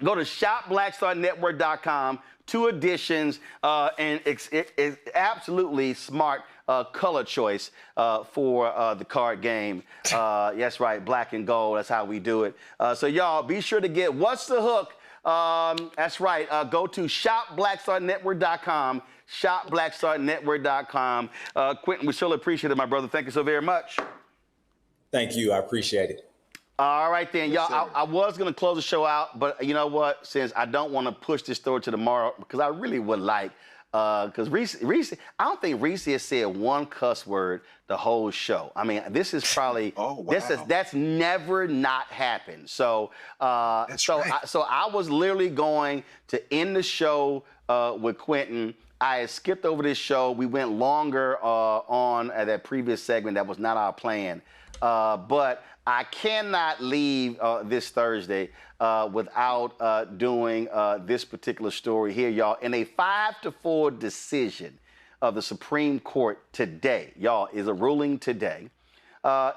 Go to shopblackstarnetwork.com. 2 editions, and it's absolutely smart color choice for the card game. That's right, black and gold. That's how we do it. So y'all, be sure to get What's the Hook? That's right. Go to shopblackstarnetwork.com. Shopblackstarnetwork.com. Quentin, we surely appreciate it, my brother. Thank you so very much. Thank you. I appreciate it. All right, then, y'all. I was going to close the show out, but you know what? Since I don't want to push this story to tomorrow, because I really would like, because Reese, I don't think Reese has said one cuss word the whole show. I mean, this is probably, that's never not happened. So, so I was literally going to end the show with Quentin. I had skipped over this show. We went longer on that previous segment. That was not our plan. But I cannot leave this Thursday without doing this particular story here, y'all. In a 5-4 decision of the Supreme Court today, y'all, is a ruling today.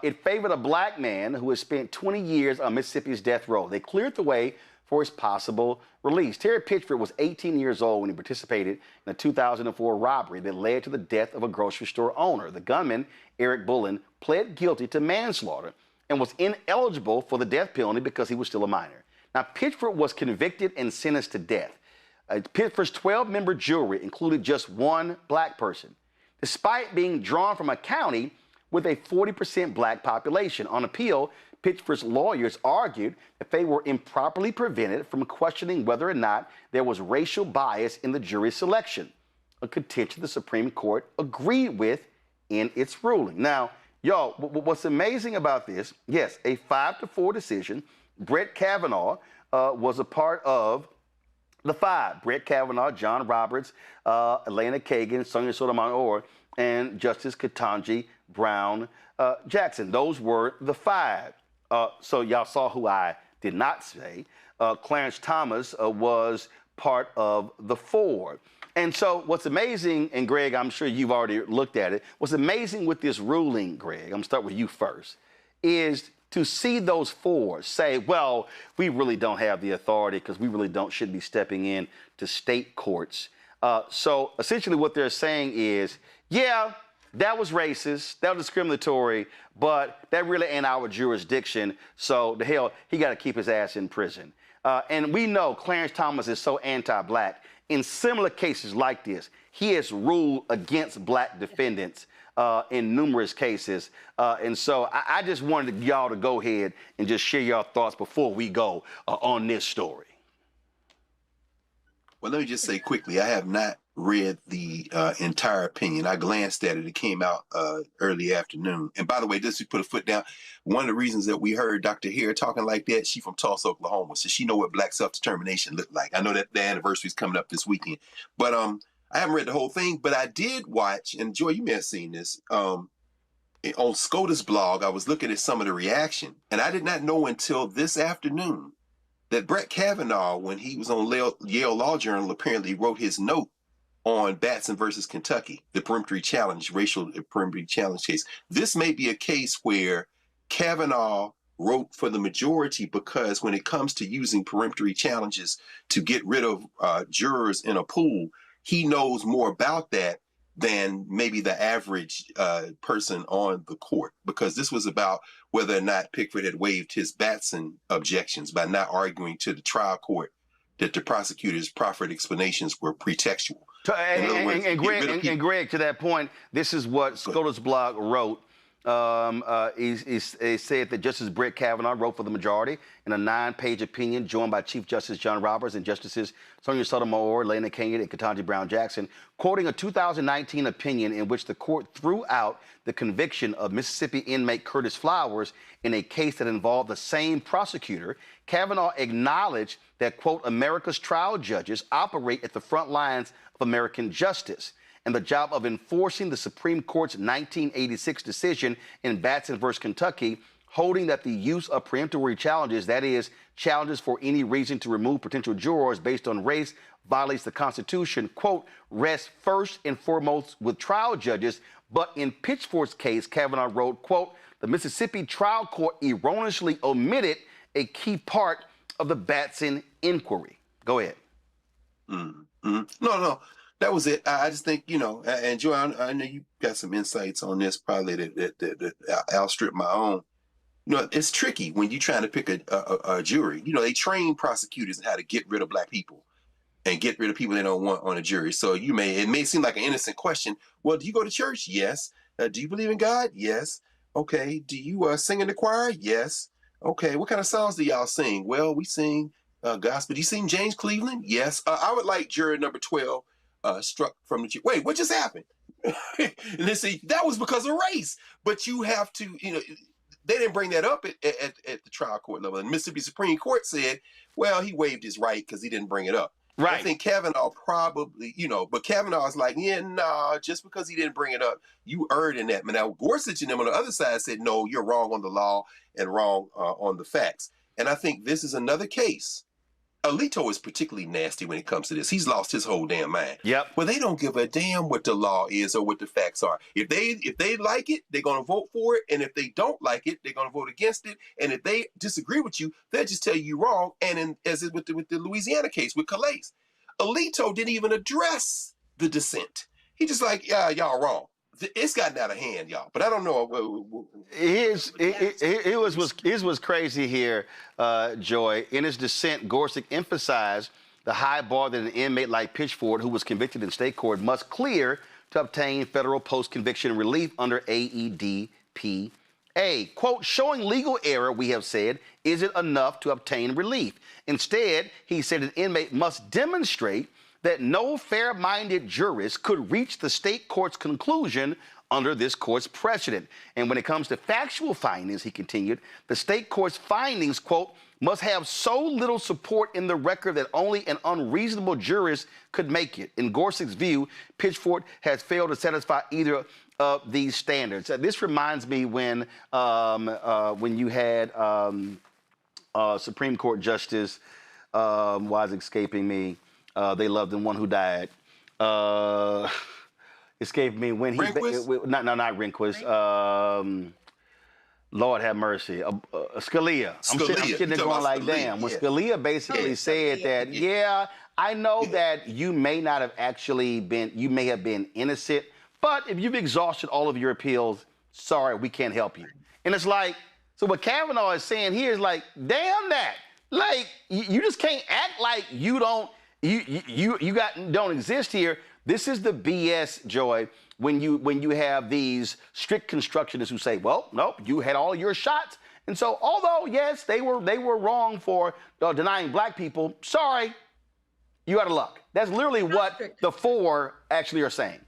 It favored a black man who has spent 20 years on Mississippi's death row. They cleared the way for his possible release. Terry Pitchford was 18 years old when he participated in a 2004 robbery that led to the death of a grocery store owner. The gunman, Eric Bullen, pled guilty to manslaughter and was ineligible for the death penalty because he was still a minor. Now, Pitchford was convicted and sentenced to death. Pitchford's 12-member jury included just one black person, despite being drawn from a county with a 40% black population. On appeal, Pitchford's lawyers argued that they were improperly prevented from questioning whether or not there was racial bias in the jury selection, a contention the Supreme Court agreed with in its ruling. Now, y'all, what's amazing about this, yes, a 5-4 decision. Brett Kavanaugh was a part of the 5. Brett Kavanaugh, John Roberts, Elena Kagan, Sonia Sotomayor, and Justice Ketanji Brown Jackson. Those were the 5. So y'all saw who I did not say. Clarence Thomas was part of the 4. And so what's amazing, and Greg, I'm sure you've already looked at it, what's amazing with this ruling, Greg, I'm going to start with you first, is to see those 4 say, well, we really don't have the authority because we really should be stepping in to state courts. So essentially what they're saying is, yeah, that was racist, that was discriminatory, but that really ain't our jurisdiction. So the hell, he got to keep his ass in prison. And we know Clarence Thomas is so anti-black. In similar cases like this, he has ruled against black defendants in numerous cases. And so I just wanted y'all to go ahead and just share your thoughts before we go on this story. Well, let me just say quickly, I have not read the entire opinion. I glanced at it. It came out early afternoon. And by the way, just to put a foot down, one of the reasons that we heard Dr. Hare talking like that, she from Tulsa, Oklahoma, so she know what black self-determination looked like. I know that the anniversary is coming up this weekend. But I haven't read the whole thing, but I did watch, and Joy, you may have seen this, on SCOTUS blog, I was looking at some of the reaction, and I did not know until this afternoon that Brett Kavanaugh, when he was on Yale Law Journal, apparently wrote his note on Batson versus Kentucky, the peremptory challenge, racial peremptory challenge case. This may be a case where Kavanaugh wrote for the majority because when it comes to using peremptory challenges to get rid of jurors in a pool, he knows more about that than maybe the average person on the court, because this was about whether or not Pickford had waived his Batson objections by not arguing to the trial court that the prosecutor's proffered explanations were pretextual. And Greg, to that point, this is what SCOTUS blog wrote. He said that Justice Brett Kavanaugh wrote for the majority in a 9-page opinion joined by Chief Justice John Roberts and Justices Sonia Sotomayor, Lena Kenyon, and Ketanji Brown Jackson, quoting a 2019 opinion in which the court threw out the conviction of Mississippi inmate Curtis Flowers in a case that involved the same prosecutor. Kavanaugh acknowledged that, quote, America's trial judges operate at the front lines of American justice, and the job of enforcing the Supreme Court's 1986 decision in Batson versus Kentucky, holding that the use of preemptory challenges, that is, challenges for any reason to remove potential jurors based on race, violates the Constitution, quote, rests first and foremost with trial judges. But in Pitchford's case, Kavanaugh wrote, quote, the Mississippi trial court erroneously omitted a key part of the Batson inquiry. Go ahead. No. That was it. I just think, and Joy, I know you got some insights on this probably that outstrip my own. It's tricky when you're trying to pick a jury. They train prosecutors in how to get rid of black people and get rid of people they don't want on a jury. So it may seem like an innocent question. Well, do you go to church? Yes. Do you believe in God? Yes. Okay. Do you sing in the choir? Yes. Okay. What kind of songs do y'all sing? Well, we sing gospel. Do you sing James Cleveland? Yes. I would like juror number 12 struck from the jury. Wait, what just happened? And they say that was because of race. But you have to, they didn't bring that up at the trial court level. And Mississippi Supreme Court said, well, he waived his right because he didn't bring it up. Right. I think Kavanaugh probably, but Kavanaugh's like, just because he didn't bring it up, you erred in that. But now Gorsuch and them on the other side said, no, you're wrong on the law and wrong on the facts. And I think this is another case. Alito is particularly nasty when it comes to this. He's lost his whole damn mind. Yep. Well, they don't give a damn what the law is or what the facts are. If they like it, they're going to vote for it. And if they don't like it, they're going to vote against it. And if they disagree with you, they'll just tell you you're wrong. And as with the Louisiana case with Calais, Alito didn't even address the dissent. He just like, yeah, y'all wrong. It's gotten out of hand, y'all. But I don't know. Here's what's crazy here, Joy. In his dissent, Gorsuch emphasized the high bar that an inmate like Pitchford, who was convicted in state court, must clear to obtain federal post-conviction relief under AEDPA. Quote, showing legal error, we have said, isn't enough to obtain relief. Instead, he said an inmate must demonstrate that no fair-minded jurist could reach the state court's conclusion under this court's precedent. And when it comes to factual findings, he continued, the state court's findings, quote, must have so little support in the record that only an unreasonable jurist could make it. In Gorsuch's view, Pitchford has failed to satisfy either of these standards. This reminds me when you had Supreme Court Justice, why is it escaping me? They loved the one who died. Escaped me when he not Rehnquist. Lord have mercy. Scalia. I'm sitting there going like, damn. When Scalia basically said that, yeah, I know that you may not have actually been, you may have been innocent, but if you've exhausted all of your appeals, sorry, we can't help you. And it's like, so what Kavanaugh is saying here is like, damn that. Like, you just can't act like you don't, don't exist here. This is the BS, Joy, when you have these strict constructionists who say, well, nope, you had all your shots. And so, although, yes, they were wrong for denying black people, sorry, you out of luck. That's literally what the four actually are saying.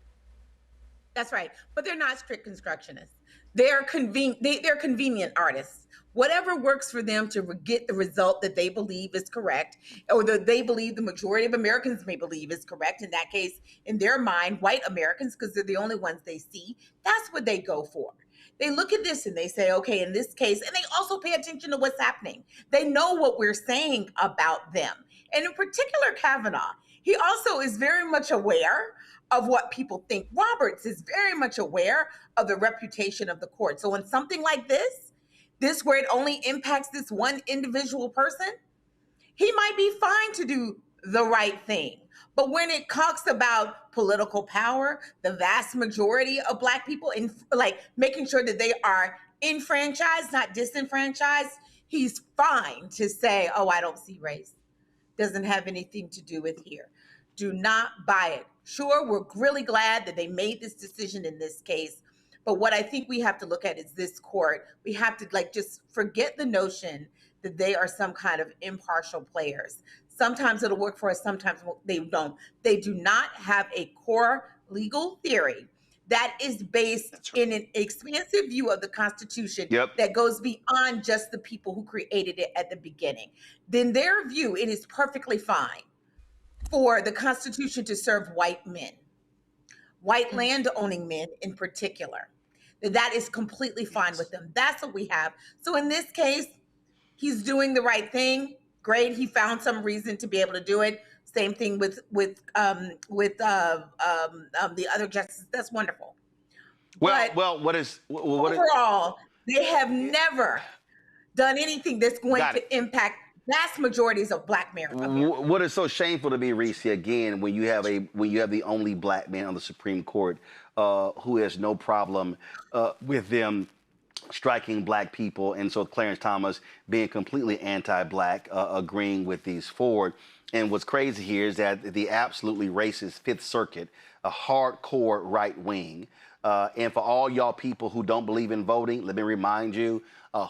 That's right. But they're not strict constructionists. They're convenient artists. Whatever works for them to get the result that they believe is correct, or that they believe the majority of Americans may believe is correct. In that case, in their mind, white Americans, because they're the only ones they see, that's what they go for. They look at this and they say, okay, in this case, and they also pay attention to what's happening. They know what we're saying about them. And in particular, Kavanaugh, he also is very much aware of what people think. Roberts is very much aware of the reputation of the court. So when something like this where it only impacts this one individual person, he might be fine to do the right thing. But when it talks about political power, the vast majority of Black people, in like making sure that they are enfranchised, not disenfranchised, he's fine to say, oh, I don't see race. Doesn't have anything to do with here. Do not buy it. Sure, we're really glad that they made this decision in this case. But what I think we have to look at is this court. We have to just forget the notion that they are some kind of impartial players. Sometimes it'll work for us, sometimes they don't. They do not have a core legal theory that is based in an expansive view of the Constitution that goes beyond just the people who created it at the beginning. In their view, it is perfectly fine for the Constitution to serve white men, white land-owning men in particular. That is completely fine with them. That's what we have. So in this case, he's doing the right thing. Great, he found some reason to be able to do it. Same thing with the other justices. That's wonderful. What is overall? They have never done anything that's going to impact vast majorities of Black America. What is so shameful to me, Reese, again, when you have the only Black man on the Supreme Court who has no problem with them striking Black people, and so Clarence Thomas being completely anti-Black, agreeing with these four. And what's crazy here is that the absolutely racist Fifth Circuit, a hardcore right wing, and for all y'all people who don't believe in voting, let me remind you,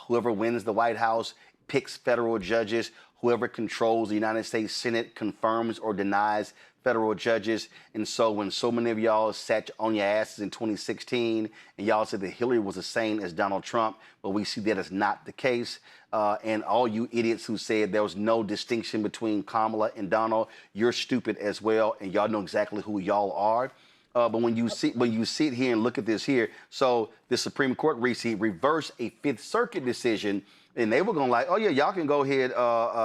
whoever wins the White House picks federal judges. Whoever controls the United States Senate confirms or denies federal judges. And so when so many of y'all sat on your asses in 2016 and y'all said that Hillary was the same as Donald Trump, but we see that is not the case. And all you idiots who said there was no distinction between Kamala and Donald, you're stupid as well, and y'all know exactly who y'all are. But when you sit here and look at this here, so the Supreme Court reversed a Fifth Circuit decision, and they were going like, oh yeah, y'all can go ahead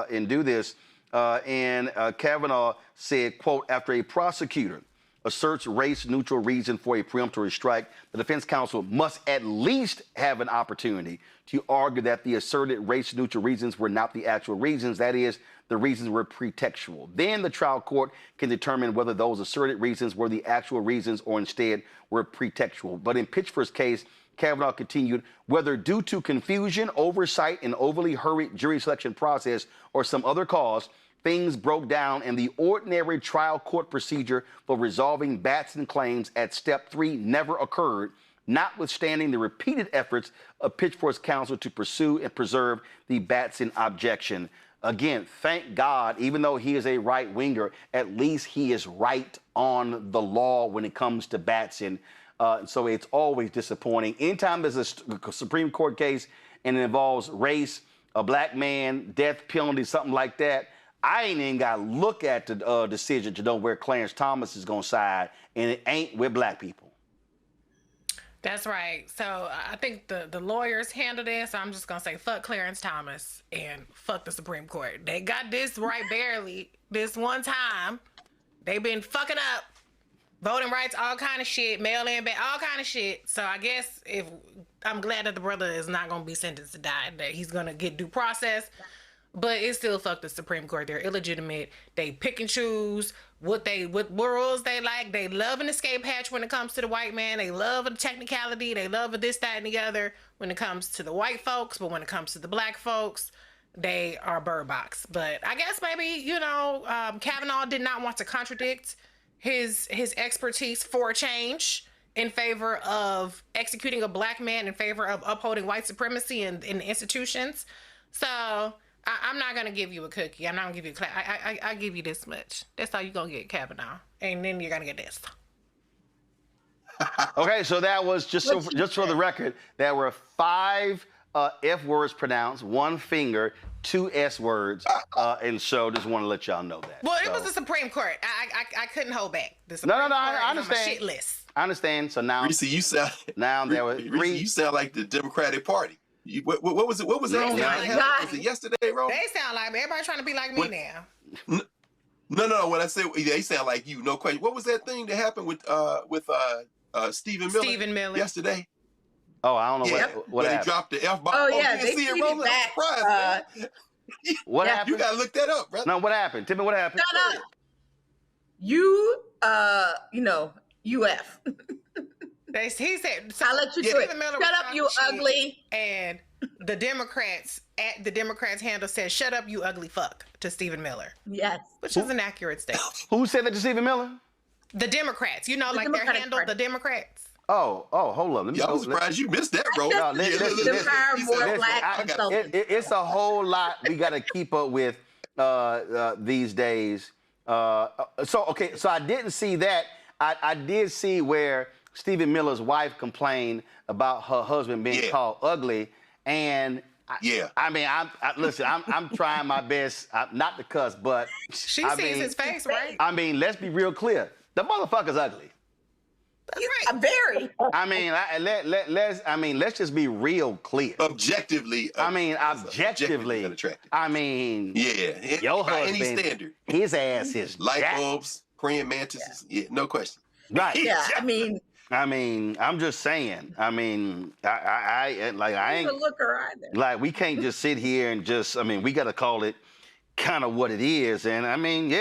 and do this. And Kavanaugh said, quote, after a prosecutor asserts race-neutral reason for a preemptory strike, the defense counsel must at least have an opportunity to argue that the asserted race-neutral reasons were not the actual reasons. That is, the reasons were pretextual. Then the trial court can determine whether those asserted reasons were the actual reasons or instead were pretextual. But in Pitchford's case, Kavanaugh continued, whether due to confusion, oversight, and overly hurried jury selection process or some other cause, things broke down and the ordinary trial court procedure for resolving Batson claims at step 3 never occurred, notwithstanding the repeated efforts of Pitchford's counsel to pursue and preserve the Batson objection. Again, thank God, even though he is a right-winger, at least he is right on the law when it comes to Batson. So it's always disappointing. Anytime there's a Supreme Court case and it involves race, a Black man, death penalty, something like that, I ain't even got to look at the decision to know where Clarence Thomas is going to side, and it ain't with Black people. That's right. So I think the lawyers handle this. I'm just going to say fuck Clarence Thomas and fuck the Supreme Court. They got this right barely this one time. They've been fucking up voting rights, all kind of shit, mail-in, all kind of shit. So I guess I'm glad that the brother is not going to be sentenced to die, that he's going to get due process. But it's still fuck the Supreme Court. They're illegitimate. They pick and choose what rules they like. They love an escape hatch when it comes to the white man. They love a technicality. They love a this, that, and the other when it comes to the white folks. But when it comes to the Black folks, they are bird box. But I guess maybe, Kavanaugh did not want to contradict his expertise for a change in favor of executing a Black man, in favor of upholding white supremacy in the institutions. So I'm not going to give you a cookie. I'm not going to give you a clap. I give you this much. That's all you're going to get, Kavanaugh. And then you're going to get this. Okay, so that was, just for the record, there were 5 F words pronounced, 1 finger, 2 S words, and so just want to let y'all know that. Well, it was the Supreme Court. I couldn't hold back. No, I understand. On my shit list. I understand. So now, Reese, you sound there were Reese, three. you sound like the Democratic Party. What was it? What was that? Oh my Was it yesterday, Ro? They sound like everybody trying to be like me now. No. When I say they sound like you, no question. What was that thing that happened with Stephen Miller? Stephen Miller yesterday. Oh, I don't know what he happened. dropped the F bomb. Oh, yeah, you they see it, tweeted Roland? back, I'm surprised, man. What happened? You gotta look that up, brother. No, what happened? Tell me what happened. Shut up. You, UF. He said, I'll let you do it. Shut up, you ugly. And the Democrats at the Democrats handle said, "Shut up, you ugly fuck," to Stephen Miller. Yes. Which is an accurate statement. Who said that to Stephen Miller? The Democrats. You know, like their handle, the Democrats. Oh, hold on. I'm surprised you missed that, bro. It's a whole lot we got to keep up with these days. So I didn't see that. I did see where Stephen Miller's wife complained about her husband being called ugly, and I mean, I'm trying my best not to cuss, but she sees his face, right? I mean, let's be real clear. The motherfucker's ugly. Right. Very. I mean, let's just be real clear. Objectively. Objectively. I mean, your by husband, any standard. his ass is light jacked. bulbs, praying mantises. Yeah, no question. Right. Yeah, I mean, I'm just saying. I mean, I ain't a looker either. like we can't just sit here and just. I mean, we got to call it kind of what it is. And I mean,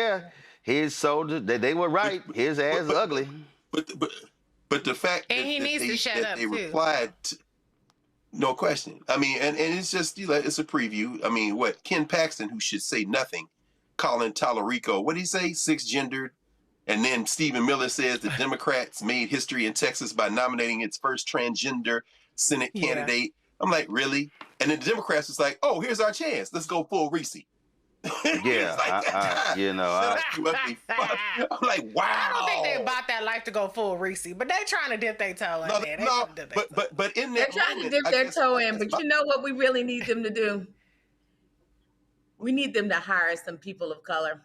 his soldier, they were right. His ass is ugly. But the fact and he needs to shut up they too. Replied to, no question. I mean, and it's just it's a preview. I mean, Ken Paxton, who should say nothing, Colin Tallarico, what did he say? Cisgendered. And then Stephen Miller says the Democrats made history in Texas by nominating its first transgender Senate candidate. I'm like, really? And then the Democrats was like, oh, here's our chance. Let's go full Reese. Yeah, I'm like, wow. I don't think they bought that life to go full Reese, but they trying to dip their toe in there. But in They're that trying to dip their toe in, but you know what we really need them to do? We need them to hire some people of color.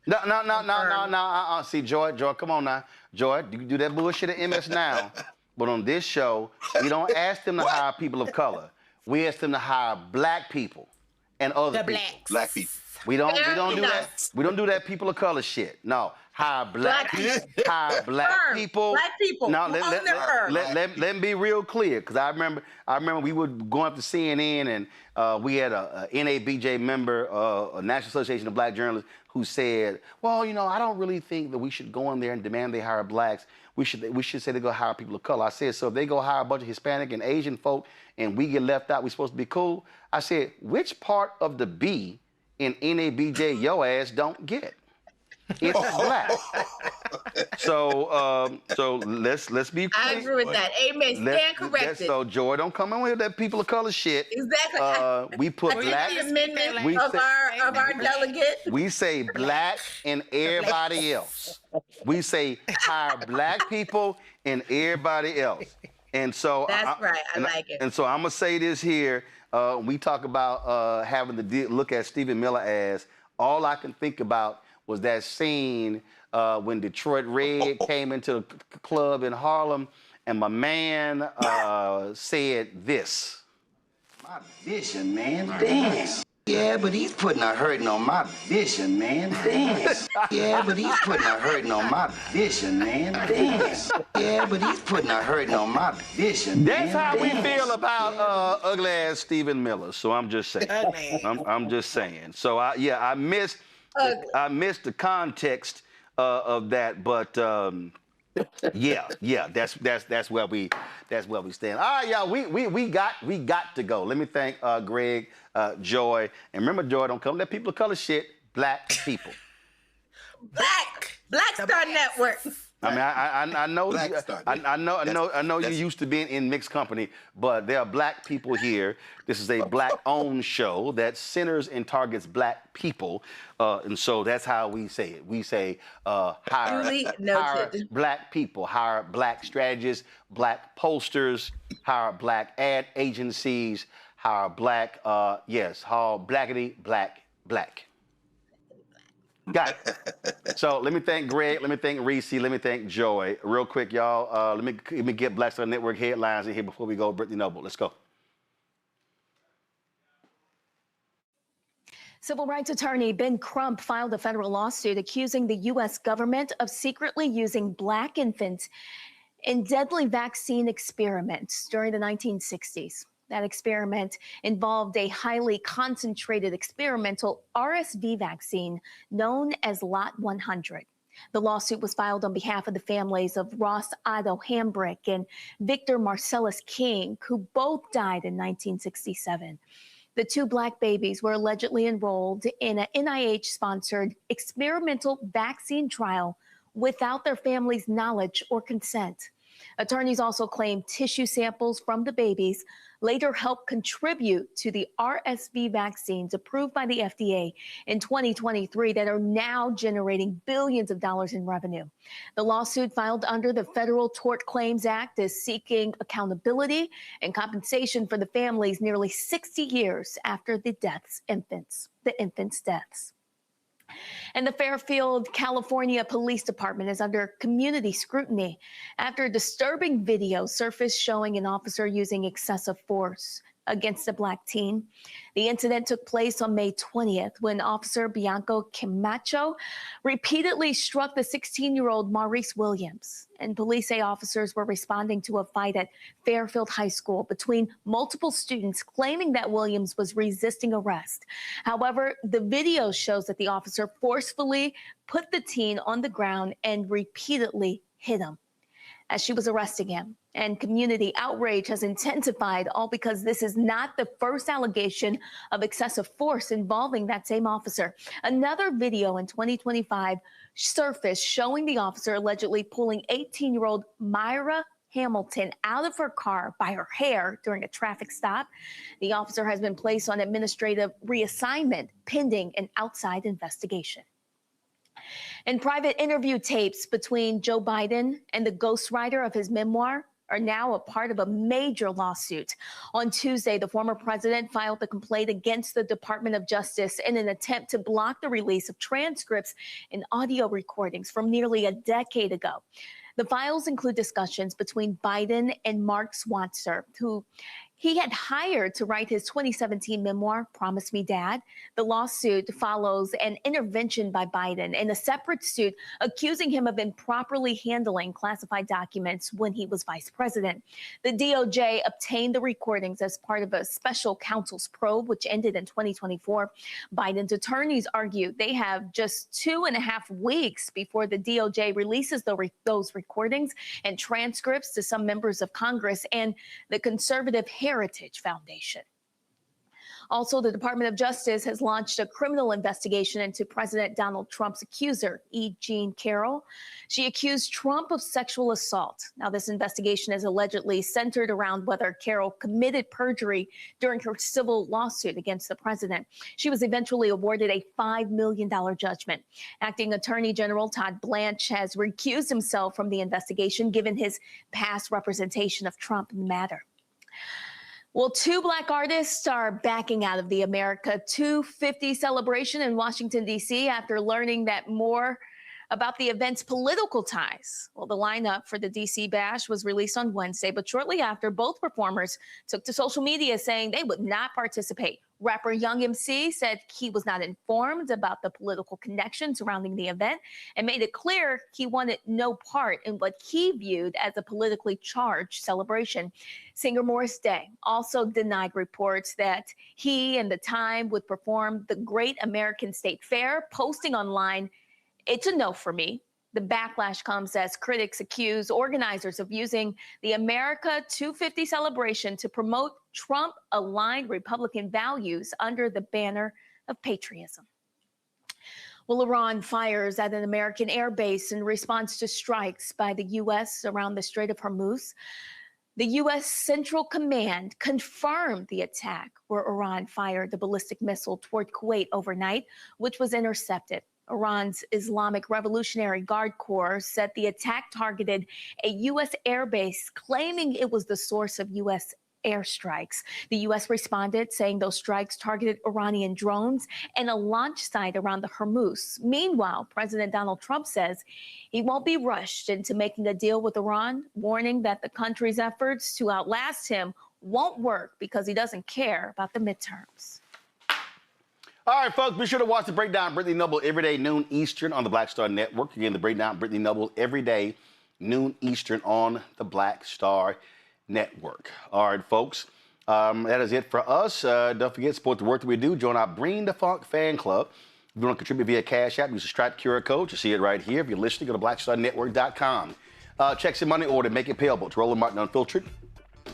No. See, Joy, come on now. Joy, you can do that bullshit at MS Now. But on this show, we don't ask them to hire people of color. We ask them to hire black people and other people. Black people. We don't do that. We don't do that people of color shit. No. Hire black people. Hire black people. Black people. No, let me be real clear, because I remember we were going up to CNN and we had a NABJ member, a National Association of Black Journalists, who said, well, I don't really think that we should go in there and demand they hire blacks. We should say they go hire people of color. I said, so if they go hire a bunch of Hispanic and Asian folk and we get left out, we supposed to be cool? I said, which part of the B in NABJ your ass don't get? It's black. So let's be clear. I agree with that. Amen. Stand corrected. So Joy, don't come in with that people of color shit. Exactly. We put black. The amendment of our delegate. We say black and everybody else. We say hire black people and everybody else. And so that's right. I like it. And so I'm gonna say this here. We talk about having to look at Stephen Miller as, all I can think about was that scene when Detroit Red came into the club in Harlem, and my man said this. My vision, man, dance. Yeah, but he's putting a hurting on my vision, man, dance. Yeah, but he's putting a hurting on my vision, man, dance. Yeah, but he's putting a hurting on my vision, That's how we feel about ugly ass Stephen Miller. So I'm just saying. I'm just saying. So I missed the context of that, but that's where we stand. All right, y'all, we got to go. Let me thank Greg, Joy, and remember, Joy, don't come to that people of color shit. Black people. Black Star Network. I mean, I know you used to being in mixed company, but there are black people here. This is a black-owned show that centers and targets black people, and so that's how we say it. We say hire black people, hire black strategists, black posters, hire black ad agencies, hire black, hire blackity black. Got it. So let me thank Greg. Let me thank Reese. Let me thank Joy. Real quick, y'all. Let me get Black Star Network headlines in here before we go. Brittany Noble, let's go. Civil rights attorney Ben Crump filed a federal lawsuit accusing the U.S. government of secretly using Black infants in deadly vaccine experiments during the 1960s. That experiment involved a highly concentrated experimental RSV vaccine known as Lot 100. The lawsuit was filed on behalf of the families of Ross Otto Hambrick and Victor Marcellus King, who both died in 1967. The two Black babies were allegedly enrolled in an NIH-sponsored experimental vaccine trial without their families' knowledge or consent. Attorneys also claim tissue samples from the babies later helped contribute to the RSV vaccines approved by the FDA in 2023 that are now generating billions of dollars in revenue. The lawsuit filed under the Federal Tort Claims Act is seeking accountability and compensation for the families nearly 60 years after the infants' deaths. And the Fairfield, California Police Department is under community scrutiny after a disturbing video surfaced showing an officer using excessive force against a Black teen. The incident took place on May 20th when Officer Bianco Camacho repeatedly struck the 16-year-old Maurice Williams. And police say officers were responding to a fight at Fairfield High School between multiple students claiming that Williams was resisting arrest. However, the video shows that the officer forcefully put the teen on the ground and repeatedly hit him as she was arresting him. And community outrage has intensified, all because this is not the first allegation of excessive force involving that same officer. Another video in 2025 surfaced showing the officer allegedly pulling 18-year-old Myra Hamilton out of her car by her hair during a traffic stop. The officer has been placed on administrative reassignment pending an outside investigation. And private interview tapes between Joe Biden and the ghostwriter of his memoir are now a part of a major lawsuit. On Tuesday, the former president filed a complaint against the Department of Justice in an attempt to block the release of transcripts and audio recordings from nearly a decade ago. The files include discussions between Biden and Mark Swatzer, who he had hired to write his 2017 memoir, Promise Me Dad. The lawsuit follows an intervention by Biden in a separate suit accusing him of improperly handling classified documents when he was vice president. The DOJ obtained the recordings as part of a special counsel's probe, which ended in 2024. Biden's attorneys argue they have just 2.5 weeks before the DOJ releases those recordings and transcripts to some members of Congress and the conservative Heritage Foundation. Also, the Department of Justice has launched a criminal investigation into President Donald Trump's accuser, E. Jean Carroll. She accused Trump of sexual assault. Now, this investigation is allegedly centered around whether Carroll committed perjury during her civil lawsuit against the president. She was eventually awarded a $5 million judgment. Acting Attorney General Todd Blanche has recused himself from the investigation, given his past representation of Trump in the matter. Well, two Black artists are backing out of the America 250 celebration in Washington, D.C. after learning that more about the event's political ties. Well, the lineup for the D.C. Bash was released on Wednesday, but shortly after, both performers took to social media saying they would not participate. Rapper Young MC said he was not informed about the political connection surrounding the event and made it clear he wanted no part in what he viewed as a politically charged celebration. Singer Morris Day also denied reports that he and The Time would perform the Great American State Fair, posting online, "It's a no for me." The backlash comes as critics accuse organizers of using the America 250 celebration to promote Trump-aligned Republican values under the banner of patriotism. Well, Iran fires at an American air base in response to strikes by the U.S. around the Strait of Hormuz. The U.S. Central Command confirmed the attack where Iran fired the ballistic missile toward Kuwait overnight, which was intercepted. Iran's Islamic Revolutionary Guard Corps said the attack targeted a U.S. airbase, claiming it was the source of U.S. airstrikes. The U.S. responded, saying those strikes targeted Iranian drones and a launch site around the Hormuz. Meanwhile, President Donald Trump says he won't be rushed into making a deal with Iran, warning that the country's efforts to outlast him won't work because he doesn't care about the midterms. All right, folks, be sure to watch the Breakdown Brittany Noble every day, noon Eastern on the Black Star Network. Again, the Breakdown Brittany Noble every day, noon Eastern on the Black Star Network. All right, folks, that is it for us. Don't forget, support the work that we do. Join our Bring the Funk fan club. If you want to contribute via Cash App, use the Stripe QR code. You see it right here. If you're listening, go to blackstarnetwork.com. Checks and money order, make it payable to Roland Martin Unfiltered.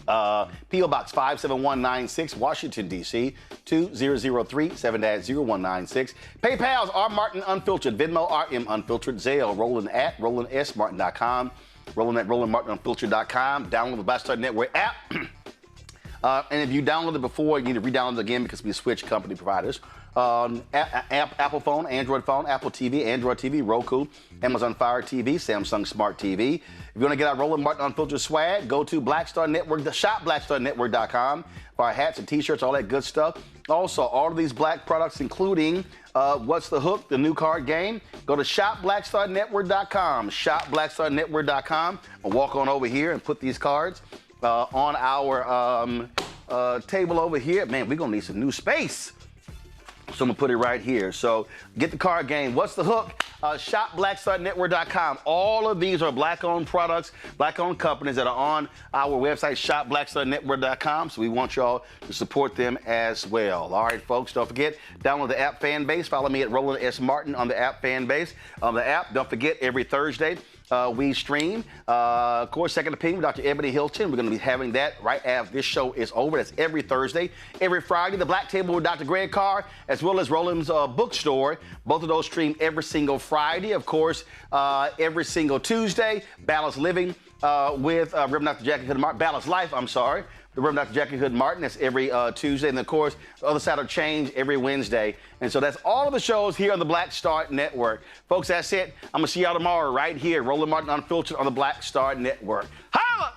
P.O. Box 57196, Washington, D.C. 2003 7-0196. PayPal's R. Martin Unfiltered, Venmo RM Unfiltered, Zelle, Roland at RolandSMartin.com, Roland at RolandMartinUnfiltered.com. Download the Black Star Network app. And if you downloaded it before, you need to re-download it again because we switched company providers. Apple phone, Android phone, Apple TV, Android TV, Roku, Amazon Fire TV, Samsung Smart TV. If you want to get our Roland Martin Unfiltered swag, go to Black Star Network, shop blackstarnetwork.com for our hats and t-shirts, all that good stuff. Also, all of these black products, including What's the Hook, the new card game, go to shopblackstarnetwork.com, shopblackstarnetwork.com, and walk on over here and put these cards on our table over here. Man, we're going to need some new space. So I'm going to put it right here. So get the card game. What's the Hook? ShopBlackStarNetwork.com. All of these are black-owned products, black-owned companies that are on our website, ShopBlackStarNetwork.com. So we want y'all to support them as well. All right, folks, don't forget, download the app fan base. Follow me at Roland S. Martin on the app fan base. On the app, don't forget, every Thursday, we stream, of course, Second Opinion with Dr. Ebony Hilton. We're going to be having that right after this show is over. That's every Thursday. Every Friday, The Black Table with Dr. Greg Carr, as well as Roland's Bookstore. Both of those stream every single Friday. Of course, every single Tuesday, Balance Living with Reverend Dr. Jackie Hood Martin. Balance Life, I'm sorry. The Reverend Dr. Jackie Hood Martin. That's every Tuesday. And, of course, The Other Side of Change every Wednesday. And so that's all of the shows here on the Black Star Network. Folks, that's it. I'm going to see y'all tomorrow right here, Roland Martin Unfiltered on the Black Star Network. Holla!